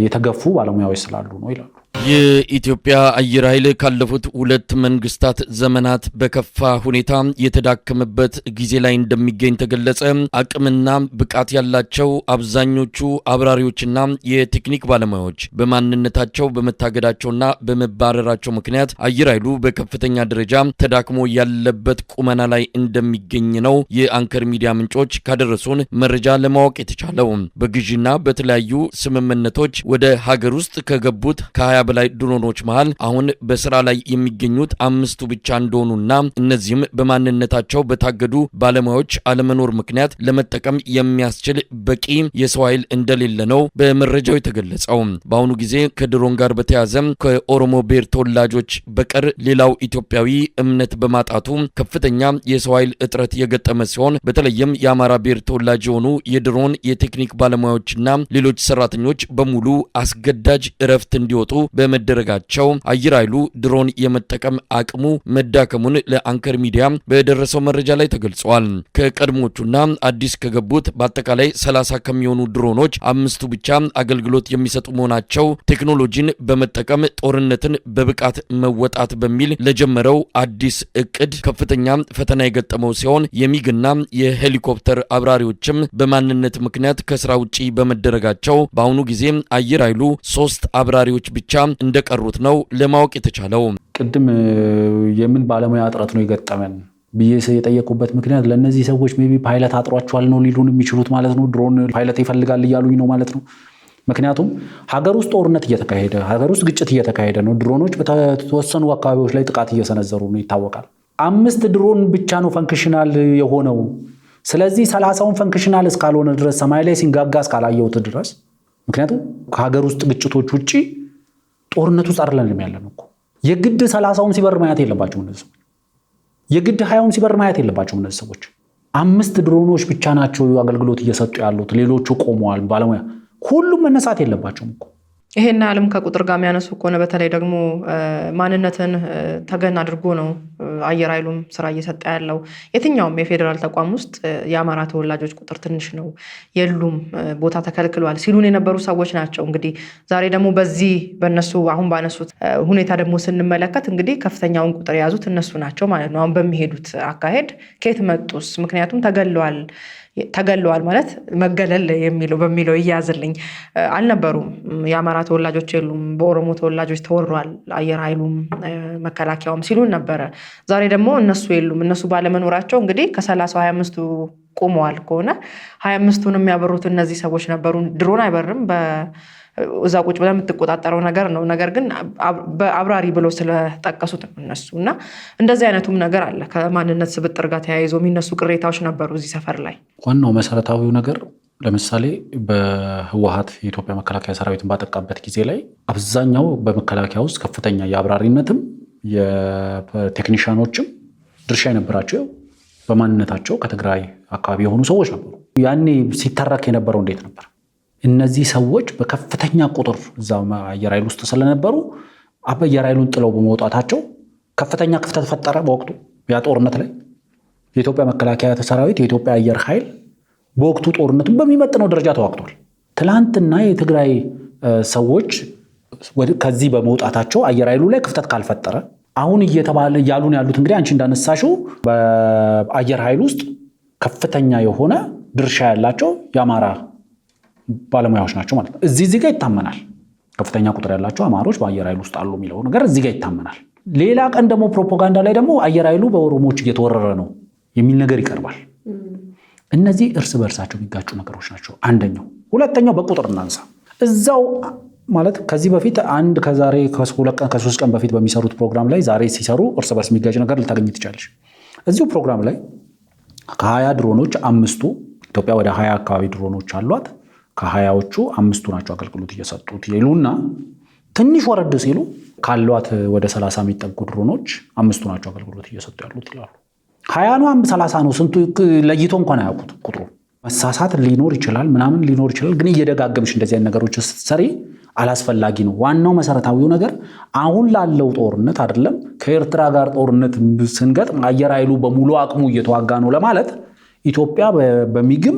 Speaker 1: የተገፉ ባለሙያዎች ስላሉ ነው ይላሉ።
Speaker 3: የኢትዮጵያ አየር ኃይል ካለፉት 2 መንግስታት ዘመናት በከፋ ሁኔታ የተዳከመበት ጊዜ ላይ እንደሚገኝ ተገለጸ። አቅምና ብቃት ያላቸው አብዛኞቹ አብራሪዎችና የቴክኒክ ባለሙያዎች በማንነታቸው በመታገዳቸውና በመባረራቸው ምክንያት አየር ኃይሉ በከፍተኛ ደረጃ ተዳክሞ ያለበት ቁመና ላይ እንደሚገኝ ነው የአንከር ሚዲያ ምንጮች ካደረሱን መረጃ ለማወቅ የተቻለው። በግዢና በተለያዩ ስምምነቶች ወደ ሀገር ውስጥ ከገቡት ከ20 በላይ ድሮኖች መሃል አሁን በስራ ላይ የሚገኙት 5ቱ ብቻ እንደሆኑና እነዚህም በማንነታቸው በታገዱ ባለሙያዎች አለመኖር ምክንያት ለመጠቀም የሚያስችል በቂ የሰው ኃይል እንደሌለ ነው በመረጃው የተገለጸው። በአሁኑ ጊዜ ከድሮን ጋር በተያያዘ ከኦሮሞ ብሔር ተወላጆች በቀር ሌላው ኢትዮጵያዊ እምነት በማጣቱ ከፍተኛ የሰው ኃይል እጥረት የገጠመ ሲሆን በተለይም የአማራ ብሔር ተወላጅ የሆኑ የድሮን የቴክኒክ ባለሙያዎችና ሌሎች ሰራተኞች በሙሉ አስገዳጅ እረፍት እንዲወጡ በመደረጋቸው አየር ኃይሉ ድሮን የመጠቀም አቅሙ መዳከሙን ለአንከር ሚዲያ በደረሰው መረጃ ላይ ተገልጿል። ከቀድሞቹና አዲስ ከገቡት በአጠቃላይ 30 ከሚሆኑ ድሮኖች 5ቱ ብቻ አገልግሎት የሚሰጡ መሆናቸው ቴክኖሎጂን በመጠቀም ጦርነትን በብቃት መወጣት በሚል ለጀመረው አዲስ እቅድ ከፍተኛ ፈተና የገጠመው ሲሆን የሚግና የሄሊኮፕተር አብራሪዎችም በማንነት ምክንያት ከስራ ውጪ በመደረጋቸው በአሁኑ ጊዜ አየር ኃይሉ 3 አብራሪዎች ብቻ እንደቀሩት ነው ለማወቅ የተቻለው።
Speaker 1: ቅድም የምን ባለሙያ እጥረት ነው የገጠመን ብዬ የጠየቁበት ምክንያት ለእነዚህ ሰዎች ሜቢ ፓይለት አጥሯቸዋል ነው ሊሉን የሚችሉት ማለት ነው። ድሮን ፓይለት ይፈልጋል እያሉኝ ነው ማለት ነው። ምክንያቱም ሀገር ውስጥ ጦርነት እየተካሄደ ሀገር ውስጥ ግጭት እየተካሄደ ነው። ድሮኖች በተወሰኑ አካባቢዎች ላይ ጥቃት እየሰነዘሩ ነው ይታወቃል። 5 ድሮን ብቻ ነው ፈንክሽናል የሆነው። ስለዚህ 30ውን ፈንክሽናል እስካልሆነ ድረስ ሰማይ ላይ ሲንጋጋ እስካላየሁት ድረስ ምክንያቱም ከሀገር ውስጥ ግጭቶች ውጪ ጦርነቱ ውስጥ አይደለም ያለነው እኮ። የግድ 30ውን ሲበር ማየት የለባቸውም እነዚህ ሰዎች። የግድ 20ውን ሲበር ማየት የለባቸውም እነዚህ ሰዎች። 5 ድሮኖች ብቻ ናቸው አገልግሎት እየሰጡ ያሉት። ሌሎቹ ቆመዋል። ባለሙያ ሁሉም መነሳት የለባቸውም እኮ።
Speaker 2: ይሄን ዓለም ከቁጥር ጋር የሚያነሱ ከሆነ በተለይ ደግሞ ማንነትን ተገን አድርጎ ነው አየር ኃይሉም ስራ እየሰጠ ያለው። የትኛውም የፌዴራል ተቋም ውስጥ የአማራ ተወላጆች ቁጥር ትንሽ ነው፣ የሉም፣ ቦታ ተከልክሏል ሲሉን የነበሩ ሰዎች ናቸው። እንግዲህ ዛሬ ደግሞ በዚህ በእነሱ አሁን ባነሱት ሁኔታ ደግሞ ስንመለከት እንግዲህ ከፍተኛውን ቁጥር የያዙት እነሱ ናቸው ማለት ነው። አሁን በሚሄዱት አካሄድ ከየት መጡስ? ምክንያቱም ተገለዋል ማለት መገለል በሚለው እያዝልኝ አልነበሩም። የአማራ ተወላጆች የሉም፣ በኦሮሞ ተወላጆች ተወሯል አየር ኃይሉም መከላከያውም ሲሉን ነበረ። ዛሬ ደግሞ እነሱ የሉም። እነሱ ባለመኖራቸው እንግዲህ ከ30 25ቱ ቆመዋል ከሆነ 25ቱን የሚያበሩት እነዚህ ሰዎች ነበሩ። ድሮን አይበርም፣ እዛ ቁጭ ብለህ የምትቆጣጠረው ነገር ነው። ነገር ግን በአብራሪ ብሎ ስለጠቀሱት ነው እነሱ እና እንደዚህ አይነቱም ነገር አለ። ከማንነት ስብጥር ጋር ተያይዞ የሚነሱ ቅሬታዎች ነበሩ እዚህ ሰፈር ላይ።
Speaker 1: ዋናው መሰረታዊው ነገር ለምሳሌ በህወሓት የኢትዮጵያ መከላከያ ሰራዊትን ባጠቃበት ጊዜ ላይ አብዛኛው በመከላከያ ውስጥ ከፍተኛ የአብራሪነትም የቴክኒሻኖችም ድርሻ የነበራቸው በማንነታቸው ከትግራይ አካባቢ የሆኑ ሰዎች ነበሩ። ያኔ ሲተረክ የነበረው እንዴት ነበር? እነዚህ ሰዎች በከፍተኛ ቁጥር እዛ አየር ኃይል ውስጥ ስለነበሩ አየር ኃይሉን ጥለው በመውጣታቸው ከፍተኛ ክፍተት ፈጠረ። በወቅቱ ያ ጦርነት ላይ የኢትዮጵያ መከላከያ ሰራዊት የኢትዮጵያ አየር ኃይል በወቅቱ ጦርነቱን በሚመጥነው ደረጃ ተዋግቷል። ትላንትና የትግራይ ሰዎች ከዚህ በመውጣታቸው አየር ኃይሉ ላይ ክፍተት ካልፈጠረ አሁን እየተባለ ያሉን ያሉት እንግዲህ አንቺ እንዳነሳሽው በአየር ኃይል ውስጥ ከፍተኛ የሆነ ድርሻ ያላቸው የአማራ ባለሙያዎች ናቸው ማለት ነው። እዚህ ጋር ይታመናል። ከፍተኛ ቁጥር ያላቸው አማሮች በአየር ኃይል ውስጥ አሉ የሚለው ነገር እዚህ ጋር ይታመናል። ሌላ ቀን ደግሞ ፕሮፓጋንዳ ላይ ደግሞ አየር ኃይሉ በኦሮሞዎች እየተወረረ ነው የሚል ነገር ይቀርባል። እነዚህ እርስ በርሳቸው የሚጋጩ ነገሮች ናቸው አንደኛው። ሁለተኛው በቁጥር እናንሳ። እዛው ማለት ከዚህ በፊት ከዛሬ ከ2 ቀን ከ3 ቀን በፊት በሚሰሩት ፕሮግራም ላይ ዛሬ ሲሰሩ እርስ በርስ የሚጋጭ ነገር ልታገኝ ትችላለሽ። እዚሁ ፕሮግራም ላይ ከ20 ድሮኖች 5ቱ ኢትዮጵያ ወደ 20 አካባቢ ድሮኖች አሏት። ከ20ዎቹ 5ቱ ናቸው አገልግሎት እየሰጡት ይሉና ትንሽ ወረድ ሲሉ ካሏት ወደ 30 የሚጠጉ ድሮኖች 5ቱ ናቸው አገልግሎት እየሰጡ ያሉት ይላሉ። 20 ነው 30 ነው ስንቱ ለይቶ እንኳን አያውቁት ቁጥሩ። መሳሳት ሊኖር ይችላል፣ ምናምን ሊኖር ይችላል። ግን እየደጋገምሽ እንደዚህ አይነት ነገሮች ስትሰሪ አላስፈላጊ ነው። ዋናው መሰረታዊው ነገር አሁን ላለው ጦርነት አይደለም ከኤርትራ ጋር ጦርነት ስንገጥም አየር ኃይሉ በሙሉ አቅሙ እየተዋጋ ነው ለማለት ኢትዮጵያ በሚግም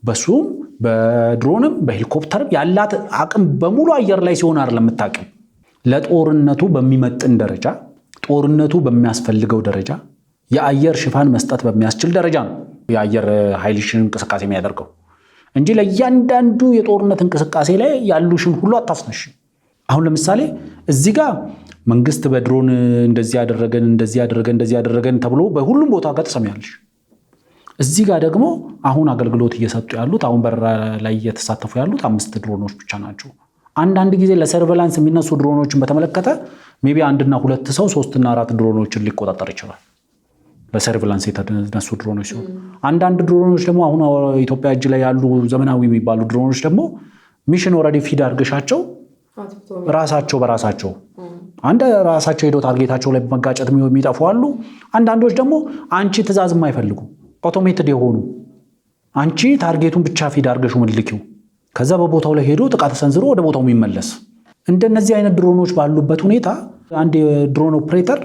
Speaker 1: በሱም በድሮንም በሄሊኮፕተርም ያላት አቅም በሙሉ አየር ላይ ሲሆን አይደለም የምታውቂው። ለጦርነቱ በሚመጥን ደረጃ ጦርነቱ በሚያስፈልገው ደረጃ የአየር ሽፋን መስጠት በሚያስችል ደረጃ ነው የአየር ኃይልሽን እንቅስቃሴ የሚያደርገው እንጂ ለእያንዳንዱ የጦርነት እንቅስቃሴ ላይ ያሉሽን ሁሉ አታስነሽ። አሁን ለምሳሌ እዚህ ጋር መንግስት በድሮን እንደዚህ ያደረገን ተብሎ በሁሉም ቦታ ጋር ተሰሚያለሽ። እዚህ ጋር ደግሞ አሁን አገልግሎት እየሰጡ ያሉት አሁን በረራ ላይ እየተሳተፉ ያሉት 5 ድሮኖች ብቻ ናቸው። አንዳንድ ጊዜ ለሰርቬላንስ የሚነሱ ድሮኖችን በተመለከተ ሜቢ 1 እና 2 ሰው 3 እና 4 ድሮኖችን ሊቆጣጠር ይችላል። ለሰርቬላንስ የተነሱ ድሮኖች ሲሆን አንዳንድ ድሮኖች ደግሞ አሁን ኢትዮጵያ እጅ ላይ ያሉ ዘመናዊ የሚባሉ ድሮኖች ደግሞ ሚሽን ኦልሬዲ ፊድ አድርገሻቸው ራሳቸው በራሳቸው ራሳቸው ሄዶ ታርጌታቸው ላይ በመጋጨት የሚጠፉ አሉ። አንዳንዶች ደግሞ አንቺ ትእዛዝ የማይፈልጉ አውቶሜትድ የሆኑ አንቺ ታርጌቱን ብቻ ፊድ አድርገሽው ምልኪው ከዛ በቦታው ላይ ሄዶ ጥቃት ሰንዝሮ ወደ ቦታው የሚመለስ እንደነዚህ አይነት ድሮኖች ባሉበት ሁኔታ አንድ የድሮን ኦፕሬተር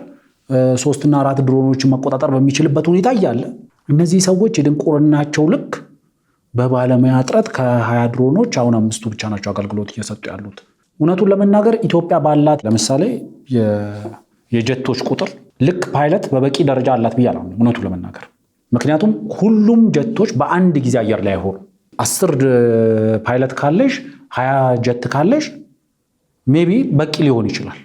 Speaker 1: 3 እና 4 ድሮኖችን መቆጣጠር በሚችልበት ሁኔታ እያለ እነዚህ ሰዎች የድንቁርናቸው ልክ በባለሙያ እጥረት ከ20 ድሮኖች አሁን 5ቱ ብቻ ናቸው አገልግሎት እየሰጡ ያሉት። እውነቱን ለመናገር ኢትዮጵያ ባላት ለምሳሌ የጀቶች ቁጥር ልክ ፓይለት በበቂ ደረጃ አላት ብያለሁ እውነቱን ለመናገር። ምክንያቱም ሁሉም ጀቶች በአንድ ጊዜ አየር ላይ አይሆኑ። 10 ፓይለት ካለሽ 20 ጀት ካለሽ ሜቢ በቂ ሊሆን ይችላል።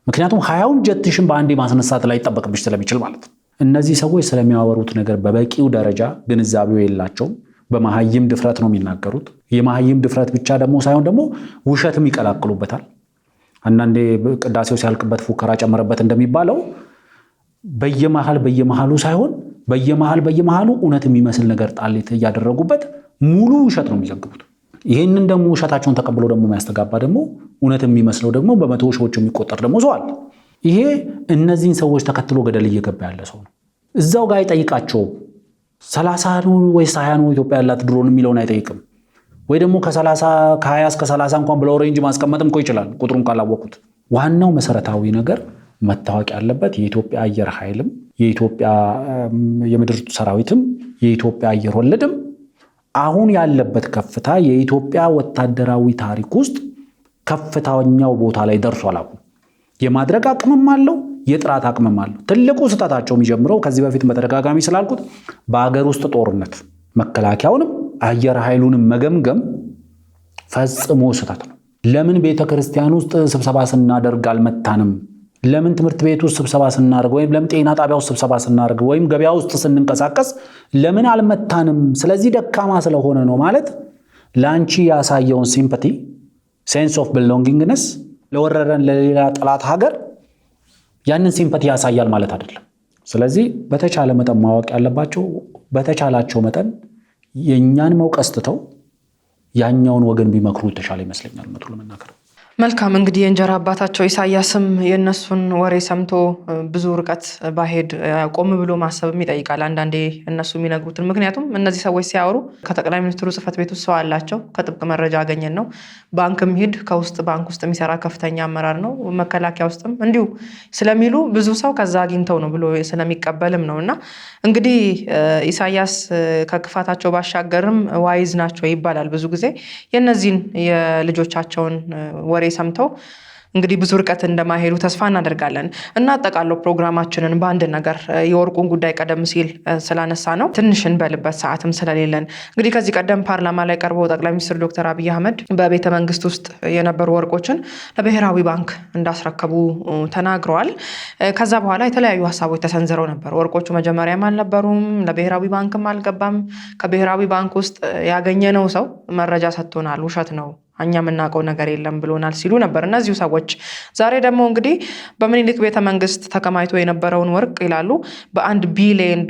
Speaker 1: ምክንያቱም 20ውን ጀትሽን በአንዴ ማስነሳት ላይ ይጠበቅብሽ ስለሚችል ማለት ነው። እነዚህ ሰዎች ስለሚያወሩት ነገር በበቂው ደረጃ ግንዛቤው የላቸውም። በመሀይም ድፍረት ነው የሚናገሩት። የመሀይም ድፍረት ብቻ ደግሞ ሳይሆን ደግሞ ውሸትም ይቀላቅሉበታል። አንዳንዴ ቅዳሴው ሲያልቅበት ፉከራ ጨመረበት እንደሚባለው በየመሃሉ ሳይሆን በየመሃሉ እውነት የሚመስል ነገር ጣል እያደረጉበት ሙሉ ውሸት ነው የሚዘግቡት። ይህንን ደግሞ ውሸታቸውን ተቀብሎ ደግሞ የሚያስተጋባ ደግሞ እውነት የሚመስለው ደግሞ በመቶ ሺዎች የሚቆጠር ደግሞ ሰው አለ። ይሄ እነዚህን ሰዎች ተከትሎ ገደል እየገባ ያለ ሰው ነው። እዛው ጋር አይጠይቃቸው 30 ነው ወይስ 20 ነው ኢትዮጵያ ያላት ድሮን የሚለውን አይጠይቅም። ወይ ደግሞ ከ20 እስከ 30 እንኳን ብለው ሬንጅ ማስቀመጥም እኮ ይችላል ቁጥሩን ካላወቁት። ዋናው መሰረታዊ ነገር መታወቅ ያለበት የኢትዮጵያ አየር ኃይልም የኢትዮጵያ የምድር ሰራዊትም የኢትዮጵያ አየር ወለድም አሁን ያለበት ከፍታ የኢትዮጵያ ወታደራዊ ታሪክ ውስጥ ከፍታኛው ቦታ ላይ ደርሷል። አሁን የማድረግ አቅምም አለው፣ የጥራት አቅምም አለው። ትልቁ ስህተታቸው የሚጀምረው ከዚህ በፊት በተደጋጋሚ ስላልኩት በአገር ውስጥ ጦርነት መከላከያውንም አየር ኃይሉንም መገምገም ፈጽሞ ስህተት ነው። ለምን ቤተክርስቲያን ውስጥ ስብሰባ ስናደርግ አልመታንም? ለምን ትምህርት ቤት ውስጥ ስብሰባ ስናደርግ ወይም ለምን ጤና ጣቢያ ውስጥ ስብሰባ ስናደርግ ወይም ገበያ ውስጥ ስንንቀሳቀስ ለምን አልመታንም? ስለዚህ ደካማ ስለሆነ ነው ማለት ለአንቺ ያሳየውን ሲምፓቲ ሴንስ ኦፍ ቢሎንጊንግነስ ለወረረን ለሌላ ጠላት ሀገር ያንን ሲምፓቲ ያሳያል ማለት አይደለም። ስለዚህ በተቻለ መጠን ማወቅ ያለባቸው በተቻላቸው መጠን የኛን መውቀስ ትተው ያኛውን ወገን ቢመክሩ ተሻለ ይመስለኛል መጥቶ ለመናገር።
Speaker 2: መልካም እንግዲህ የእንጀራ አባታቸው ኢሳያስም የእነሱን ወሬ ሰምቶ ብዙ ርቀት ባሄድ ቆም ብሎ ማሰብም ይጠይቃል አንዳንዴ እነሱ የሚነግሩትን። ምክንያቱም እነዚህ ሰዎች ሲያወሩ ከጠቅላይ ሚኒስትሩ ጽሕፈት ቤት ውስጥ ሰው አላቸው፣ ከጥብቅ መረጃ አገኘን ነው። ባንክም ሂድ ከውስጥ ባንክ ውስጥ የሚሰራ ከፍተኛ አመራር ነው፣ መከላከያ ውስጥም እንዲሁ ስለሚሉ ብዙ ሰው ከዛ አግኝተው ነው ብሎ ስለሚቀበልም ነው። እና እንግዲህ ኢሳያስ ከክፋታቸው ባሻገርም ዋይዝ ናቸው ይባላል ብዙ ጊዜ። የእነዚህን የልጆቻቸውን ወሬ ሰምተው እንግዲህ ብዙ ርቀት እንደማይሄዱ ተስፋ እናደርጋለን። እና አጠቃለው ፕሮግራማችንን በአንድ ነገር የወርቁን ጉዳይ ቀደም ሲል ስላነሳ ነው ትንሽ እንበልበት ሰዓትም ስለሌለን እንግዲህ ከዚህ ቀደም ፓርላማ ላይ ቀርበው ጠቅላይ ሚኒስትር ዶክተር አብይ አህመድ በቤተ መንግስት ውስጥ የነበሩ ወርቆችን ለብሔራዊ ባንክ እንዳስረከቡ ተናግረዋል። ከዛ በኋላ የተለያዩ ሀሳቦች ተሰንዝረው ነበር። ወርቆቹ መጀመሪያም አልነበሩም፣ ለብሔራዊ ባንክም አልገባም። ከብሔራዊ ባንክ ውስጥ ያገኘነው ሰው መረጃ ሰጥቶናል፣ ውሸት ነው እኛ የምናውቀው ነገር የለም ብሎናል ሲሉ ነበር እነዚሁ ሰዎች። ዛሬ ደግሞ እንግዲህ በምኒልክ ቤተ መንግስት ተከማችቶ የነበረውን ወርቅ ይላሉ $1 ቢሊዮን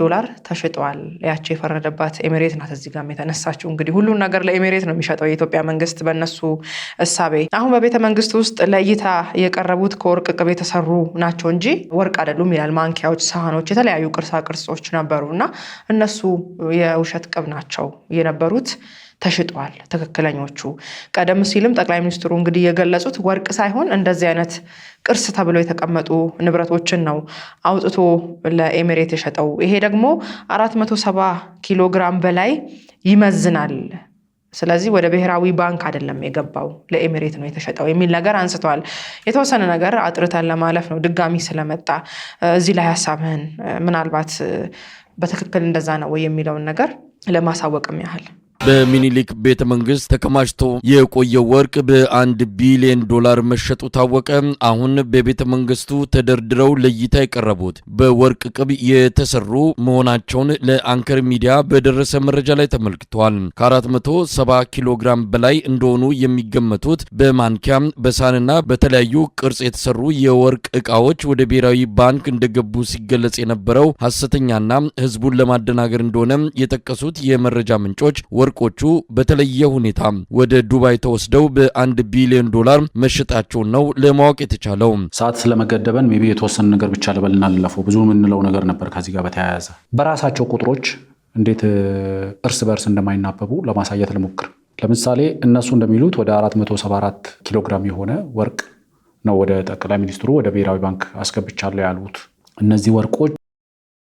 Speaker 2: ተሽጧል። ያቺ የፈረደባት ኤሚሬት ናት እዚህ ጋር የተነሳችው። እንግዲህ ሁሉን ነገር ለኤሚሬት ነው የሚሸጠው የኢትዮጵያ መንግስት በእነሱ እሳቤ። አሁን በቤተ መንግስት ውስጥ ለእይታ የቀረቡት ከወርቅ ቅብ የተሰሩ ናቸው እንጂ ወርቅ አይደሉም ይላል። ማንኪያዎች፣ ሳህኖች፣ የተለያዩ ቅርሳ ቅርጾች ነበሩ እና እነሱ የውሸት ቅብ ናቸው የነበሩት፣ ተሽጧል ትክክለኞቹ። ቀደም ሲልም ጠቅላይ ሚኒስትሩ እንግዲህ የገለጹት ወርቅ ሳይሆን እንደዚህ አይነት ቅርስ ተብሎ የተቀመጡ ንብረቶችን ነው አውጥቶ ለኤሚሬት የሸጠው። ይሄ ደግሞ 470 ኪሎ ግራም በላይ ይመዝናል። ስለዚህ ወደ ብሔራዊ ባንክ አይደለም የገባው ለኤሚሬት ነው የተሸጠው የሚል ነገር አንስተዋል። የተወሰነ ነገር አጥርተን ለማለፍ ነው ድጋሚ ስለመጣ እዚህ ላይ ሀሳብህን ምናልባት በትክክል እንደዛ ነው ወይ የሚለውን ነገር ለማሳወቅም ያህል።
Speaker 3: በሚኒሊክ ቤተ መንግስት ተከማችቶ የቆየው ወርቅ $1 ቢሊዮን መሸጡ ታወቀ። አሁን በቤተ መንግስቱ ተደርድረው ለእይታ የቀረቡት በወርቅ ቅብ የተሰሩ መሆናቸውን ለአንከር ሚዲያ በደረሰ መረጃ ላይ ተመልክቷል። ከ470 ኪሎ ግራም በላይ እንደሆኑ የሚገመቱት በማንኪያ በሳህንና በተለያዩ ቅርጽ የተሰሩ የወርቅ ዕቃዎች ወደ ብሔራዊ ባንክ እንደገቡ ሲገለጽ የነበረው ሐሰተኛና ህዝቡን ለማደናገር እንደሆነ የጠቀሱት የመረጃ ምንጮች ወርቆቹ በተለየ ሁኔታ ወደ ዱባይ ተወስደው $1 ቢሊዮን መሸጣቸውን ነው ለማወቅ የተቻለው።
Speaker 1: ሰዓት ስለመገደበን ሜቢ የተወሰነ ነገር ብቻ ልበልና ልለፈው። ብዙ የምንለው ነገር ነበር ከዚህ ጋር በተያያዘ። በራሳቸው ቁጥሮች እንዴት እርስ በርስ እንደማይናበቡ ለማሳየት ልሞክር። ለምሳሌ እነሱ እንደሚሉት ወደ 474 ኪሎ ግራም የሆነ ወርቅ ነው ወደ ጠቅላይ ሚኒስትሩ ወደ ብሔራዊ ባንክ አስገብቻለሁ ያሉት። እነዚህ ወርቆች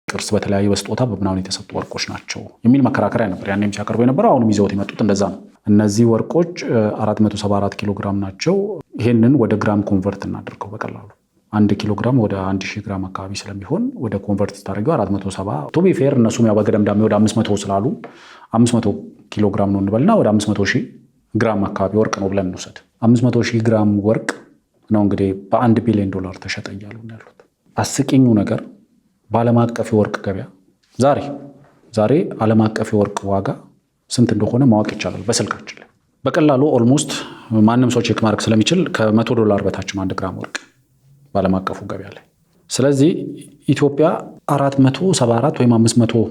Speaker 1: ቅርስ በተለያየ በስጦታ በምናምን የተሰጡ ወርቆች ናቸው የሚል መከራከሪያ ነበር ያኔም ሲያቀርቡ የነበረው። አሁንም ይዘውት የመጡት እንደዛ ነው። እነዚህ ወርቆች 474 ኪሎ ግራም ናቸው። ይሄንን ወደ ግራም ኮንቨርት እናደርገው በቀላሉ 1 ኪሎ ግራም ወደ 1000 ግራም አካባቢ ስለሚሆን ወደ ኮንቨርት ስታደርገው 470 ቱ ቢ ፌር እነሱም ያው በገደምዳሜ ወደ 500 ስላሉ 500 ኪሎ ግራም ነው እንበልና ወደ 500,000 ግራም አካባቢ ወርቅ ነው ብለን እንውሰድ። 500,000 ግራም ወርቅ ነው እንግዲህ $1 ቢሊዮን ተሸጠ እያሉ ያሉት። አስቂኙ ነገር በዓለም አቀፍ የወርቅ ገበያ ዛሬ ዓለም አቀፍ የወርቅ ዋጋ ስንት እንደሆነ ማወቅ ይቻላል በስልካችን ላይ በቀላሉ። ኦልሞስት ማንም ሰው ቼክ ማድረግ ስለሚችል $100 በታች ነው 1 ግራም ወርቅ በዓለም አቀፉ ገበያ ላይ። ስለዚህ ኢትዮጵያ 474 ወይም 500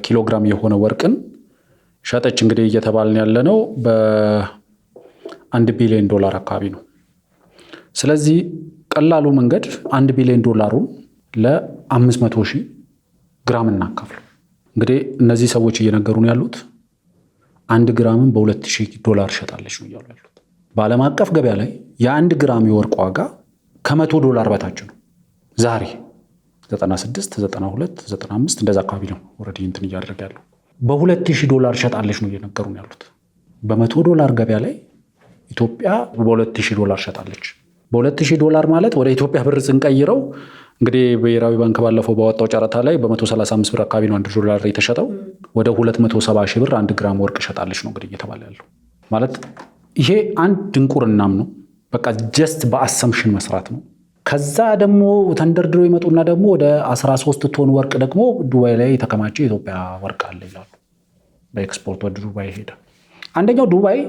Speaker 1: ኪሎ ግራም የሆነ ወርቅን ሸጠች። እንግዲህ እየተባልን ያለ ነው $1 ቢሊዮን አካባቢ ነው። ስለዚህ ቀላሉ መንገድ $1 ቢሊዮን ለ500,000 ግራም እናካፍሉ። እንግዲህ እነዚህ ሰዎች እየነገሩን ያሉት 1 ግራምን $2,000 ሸጣለች ነው እያሉ ያሉት። በዓለም አቀፍ ገበያ ላይ የ1 ግራም የወርቅ ዋጋ $100 በታች ነው። ዛሬ 96፣ 92፣ 95 እንደዛ አካባቢ ነው ኦልሬዲ እንትን እያደረገ ያለው። $2,000 ሸጣለች ነው እየነገሩን ያሉት። $100 ገበያ ላይ ኢትዮጵያ $2,000 ሸጣለች። $2,000 ማለት ወደ ኢትዮጵያ ብር ስንቀይረው እንግዲህ ብሔራዊ ባንክ ባለፈው ባወጣው ጨረታ ላይ በ135 ብር አካባቢ ነው $1 የተሸጠው። ወደ 270,000 ብር 1 ግራም ወርቅ ሸጣለች ነው እንግዲህ እየተባለ ያለው። ማለት ይሄ አንድ ድንቁርናም ነው። በቃ ጀስት በአሰምሽን መስራት ነው። ከዛ ደግሞ ተንደርድረው ይመጡና ደግሞ ወደ 13 ቶን ወርቅ ደግሞ ዱባይ ላይ የተከማቸ የኢትዮጵያ ወርቅ አለ ይላሉ። በኤክስፖርት ወደ ዱባይ ሄደ። አንደኛው ዱባይ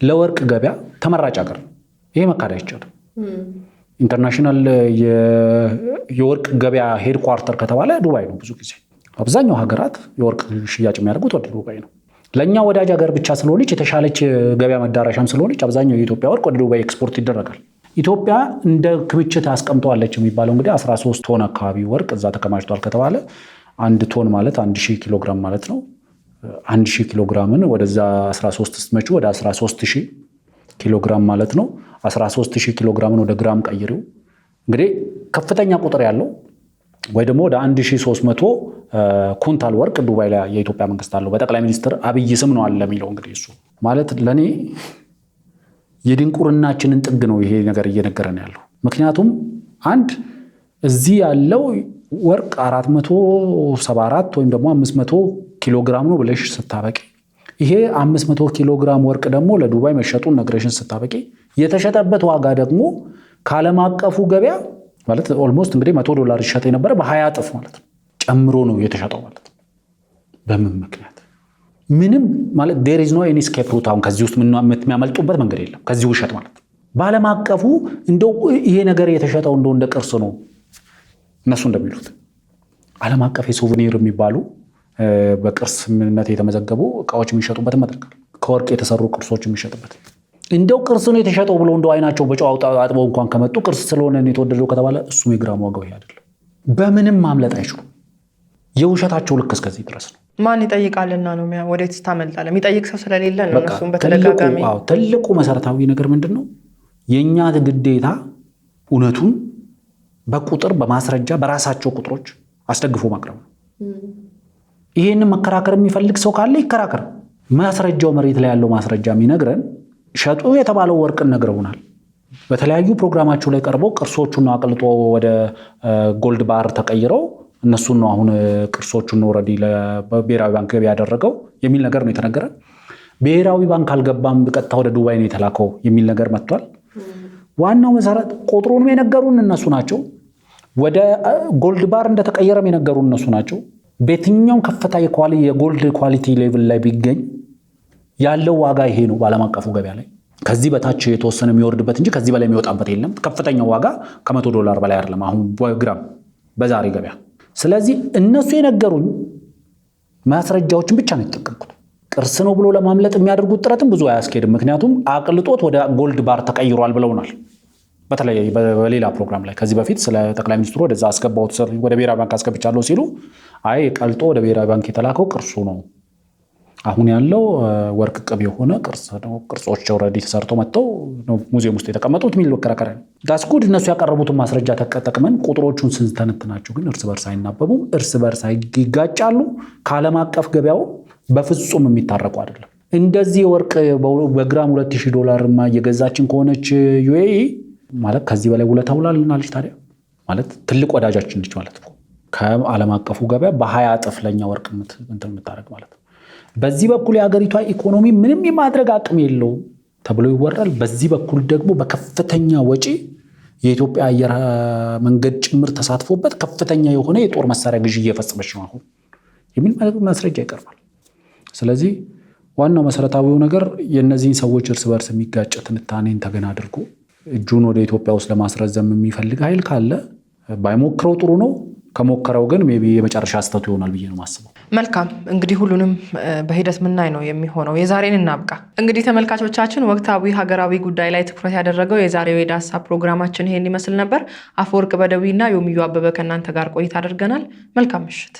Speaker 1: ለወርቅ ገበያ ተመራጭ ሀገር ነው። ይሄ መካድ አይቻልም። ኢንተርናሽናል የወርቅ ገበያ ሄድኳርተር ከተባለ ዱባይ ነው። ብዙ ጊዜ አብዛኛው ሀገራት የወርቅ ሽያጭ የሚያደርጉት ወደ ዱባይ ነው። ለእኛ ወዳጅ ሀገር ብቻ ስለሆነች የተሻለች ገበያ መዳረሻም ስለሆነች አብዛኛው የኢትዮጵያ ወርቅ ወደ ዱባይ ኤክስፖርት ይደረጋል። ኢትዮጵያ እንደ ክምችት አስቀምጠዋለች የሚባለው እንግዲህ 13 ቶን አካባቢ ወርቅ እዛ ተከማችቷል ከተባለ 1 ቶን ማለት 1000 ኪሎ ግራም ማለት ነው። 1000 ኪሎ ግራምን ወደዛ 13 ስትመጪ ወደ 13000 ኪሎ ግራም ማለት ነው። 13000 ኪሎ ግራምን ወደ ግራም ቀይሪው። እንግዲህ ከፍተኛ ቁጥር ያለው ወይ ደግሞ ወደ 1300 ኩንታል ወርቅ ዱባይ ላይ የኢትዮጵያ መንግስት አለው። በጠቅላይ ሚኒስትር አብይ ስም ነው አለ የሚለው። እንግዲህ እሱ ማለት ለኔ የድንቁርናችንን ጥግ ነው ይሄ ነገር እየነገረን ያለው። ምክንያቱም አንድ እዚህ ያለው ወርቅ 474 ወይም ደግሞ 500 ኪሎ ግራም ነው ብለሽ ስታበቂ፣ ይሄ 500 ኪሎ ግራም ወርቅ ደግሞ ለዱባይ መሸጡን ነግረሽን ስታበቂ፣ የተሸጠበት ዋጋ ደግሞ ከዓለም አቀፉ ገበያ ማለት ኦልሞስት እንግዲህ $100 ይሸጥ የነበረ በ20 እጥፍ ማለት ነው ጨምሮ ነው የተሸጠው ማለት ነው። በምን ምክንያት? ምንም ማለት there is no any escape route አሁን ከዚህ ውስጥ የሚያመልጡበት መንገድ የለም ከዚህ ውሸት ማለት በዓለም አቀፉ እንደው ይሄ ነገር የተሸጠው እንደው እንደ ቅርስ ነው እነሱ እንደሚሉት ዓለም አቀፍ የሶቨኒር የሚባሉ በቅርስነት የተመዘገቡ እቃዎች የሚሸጡበት መድረክ ከወርቅ የተሰሩ ቅርሶች የሚሸጡበት እንደው ቅርስ ነው የተሸጠው ብሎ እንደው አይናቸው በጨው አጥበው እንኳን ከመጡ ቅርስ ስለሆነ ነው የተወደደው ከተባለ እሱ የግራም ዋጋው ይሄ አይደለም በምንም ማምለጥ አይችሉም የውሸታቸው ልክ እስከዚህ ድረስ ነው
Speaker 2: ማን ይጠይቃልና ነው ወዴት ታመልጣለ የሚጠይቅ ሰው ስለሌለ ነው እነሱም በተደጋጋሚ
Speaker 1: ትልቁ መሰረታዊ ነገር ምንድነው የኛ ግዴታ እውነቱን በቁጥር በማስረጃ በራሳቸው ቁጥሮች አስደግፎ ማቅረብ ነው ይሄንን መከራከር የሚፈልግ ሰው ካለ ይከራከር ማስረጃው መሬት ላይ ያለው ማስረጃ የሚነግረን ሸጡ የተባለው ወርቅን ነግረውናል በተለያዩ ፕሮግራማቸው ላይ ቀርበው ቅርሶቹን አቅልጦ ወደ ጎልድ ባር ተቀይረው እነሱን ነው አሁን ቅርሶቹን ኦሬዲ ለብሔራዊ ባንክ ገቢ ያደረገው የሚል ነገር ነው የተነገረን ብሔራዊ ባንክ አልገባም በቀጥታ ወደ ዱባይ ነው የተላከው የሚል ነገር መጥቷል ዋናው መሰረት ቁጥሩን የነገሩን እነሱ ናቸው ወደ ጎልድ ባር እንደተቀየረም የነገሩን እነሱ ናቸው በየትኛው ከፍታ የጎልድ ኳሊቲ ሌቭል ላይ ቢገኝ ያለው ዋጋ ይሄ ነው በዓለም አቀፉ ገበያ ላይ ከዚህ በታች የተወሰነ የሚወርድበት እንጂ ከዚህ በላይ የሚወጣበት የለም ከፍተኛው ዋጋ $100 በላይ አይደለም አሁን በግራም በዛሬ ገበያ ስለዚህ እነሱ የነገሩን ማስረጃዎችን ብቻ ነው የተጠቀምኩት ቅርስ ነው ብሎ ለማምለጥ የሚያደርጉት ጥረትም ብዙ አያስኬድም ምክንያቱም አቅልጦት ወደ ጎልድ ባር ተቀይሯል ብለውናል በተለይ በሌላ ፕሮግራም ላይ ከዚህ በፊት ስለ ጠቅላይ ሚኒስትሩ ወደዛ አስገባውት ወደ ብሔራዊ ባንክ አስገብቻለሁ ሲሉ አይ ቀልጦ ወደ ብሔራዊ ባንክ የተላከው ቅርሱ ነው አሁን ያለው ወርቅ ቅብ የሆነ ቅርስ ነው ቅርጾች ኦሬዲ ተሰርተው መጥተው ነው ሙዚየም ውስጥ የተቀመጡት ሚል ወከራከረ ዳስኩድ እነሱ ያቀረቡትን ማስረጃ ተጠቅመን ቁጥሮቹን ስንተነትናቸው ግን እርስ በርስ አይናበቡም እርስ በርስ ይጋጫሉ ከዓለም አቀፍ ገበያው በፍጹም የሚታረቁ አይደለም እንደዚህ ወርቅ በግራም $2000 ማ እየገዛችን ከሆነች ዩኤኢ ማለት ከዚህ በላይ ውለታ ውላልናለች ታዲያ ማለት ትልቅ ወዳጃችን ነች ማለት ነው ከዓለም አቀፉ ገበያ በ20 እጥፍ ለኛ ወርቅ የምታረግ ማለት ነው በዚህ በኩል የሀገሪቷ ኢኮኖሚ ምንም የማድረግ አቅም የለውም ተብሎ ይወራል በዚህ በኩል ደግሞ በከፍተኛ ወጪ የኢትዮጵያ አየር መንገድ ጭምር ተሳትፎበት ከፍተኛ የሆነ የጦር መሳሪያ ግዢ እየፈጸመች ነው አሁን የሚል ማስረጃ ይቀርባል ስለዚህ ዋናው መሰረታዊው ነገር የነዚህን ሰዎች እርስ በርስ የሚጋጭ ትንታኔን ተገና አድርጎ እጁን ወደ ኢትዮጵያ ውስጥ ለማስረዘም የሚፈልግ ኃይል ካለ ባይሞክረው ጥሩ ነው ከሞከረው ግን ሜቢ የመጨረሻ ስተቱ ይሆናል ብዬ ነው ማስበው
Speaker 2: መልካም እንግዲህ ሁሉንም በሂደት ምናይ ነው የሚሆነው የዛሬን እናብቃ እንግዲህ ተመልካቾቻችን ወቅታዊ ሀገራዊ ጉዳይ ላይ ትኩረት ያደረገው የዛሬው የዳሳ ፕሮግራማችን ይሄን ይመስል ነበር አፈወርቅ በደዊና ዮሚዩ አበበ ከእናንተ ጋር ቆይታ አድርገናል መልካም ምሽት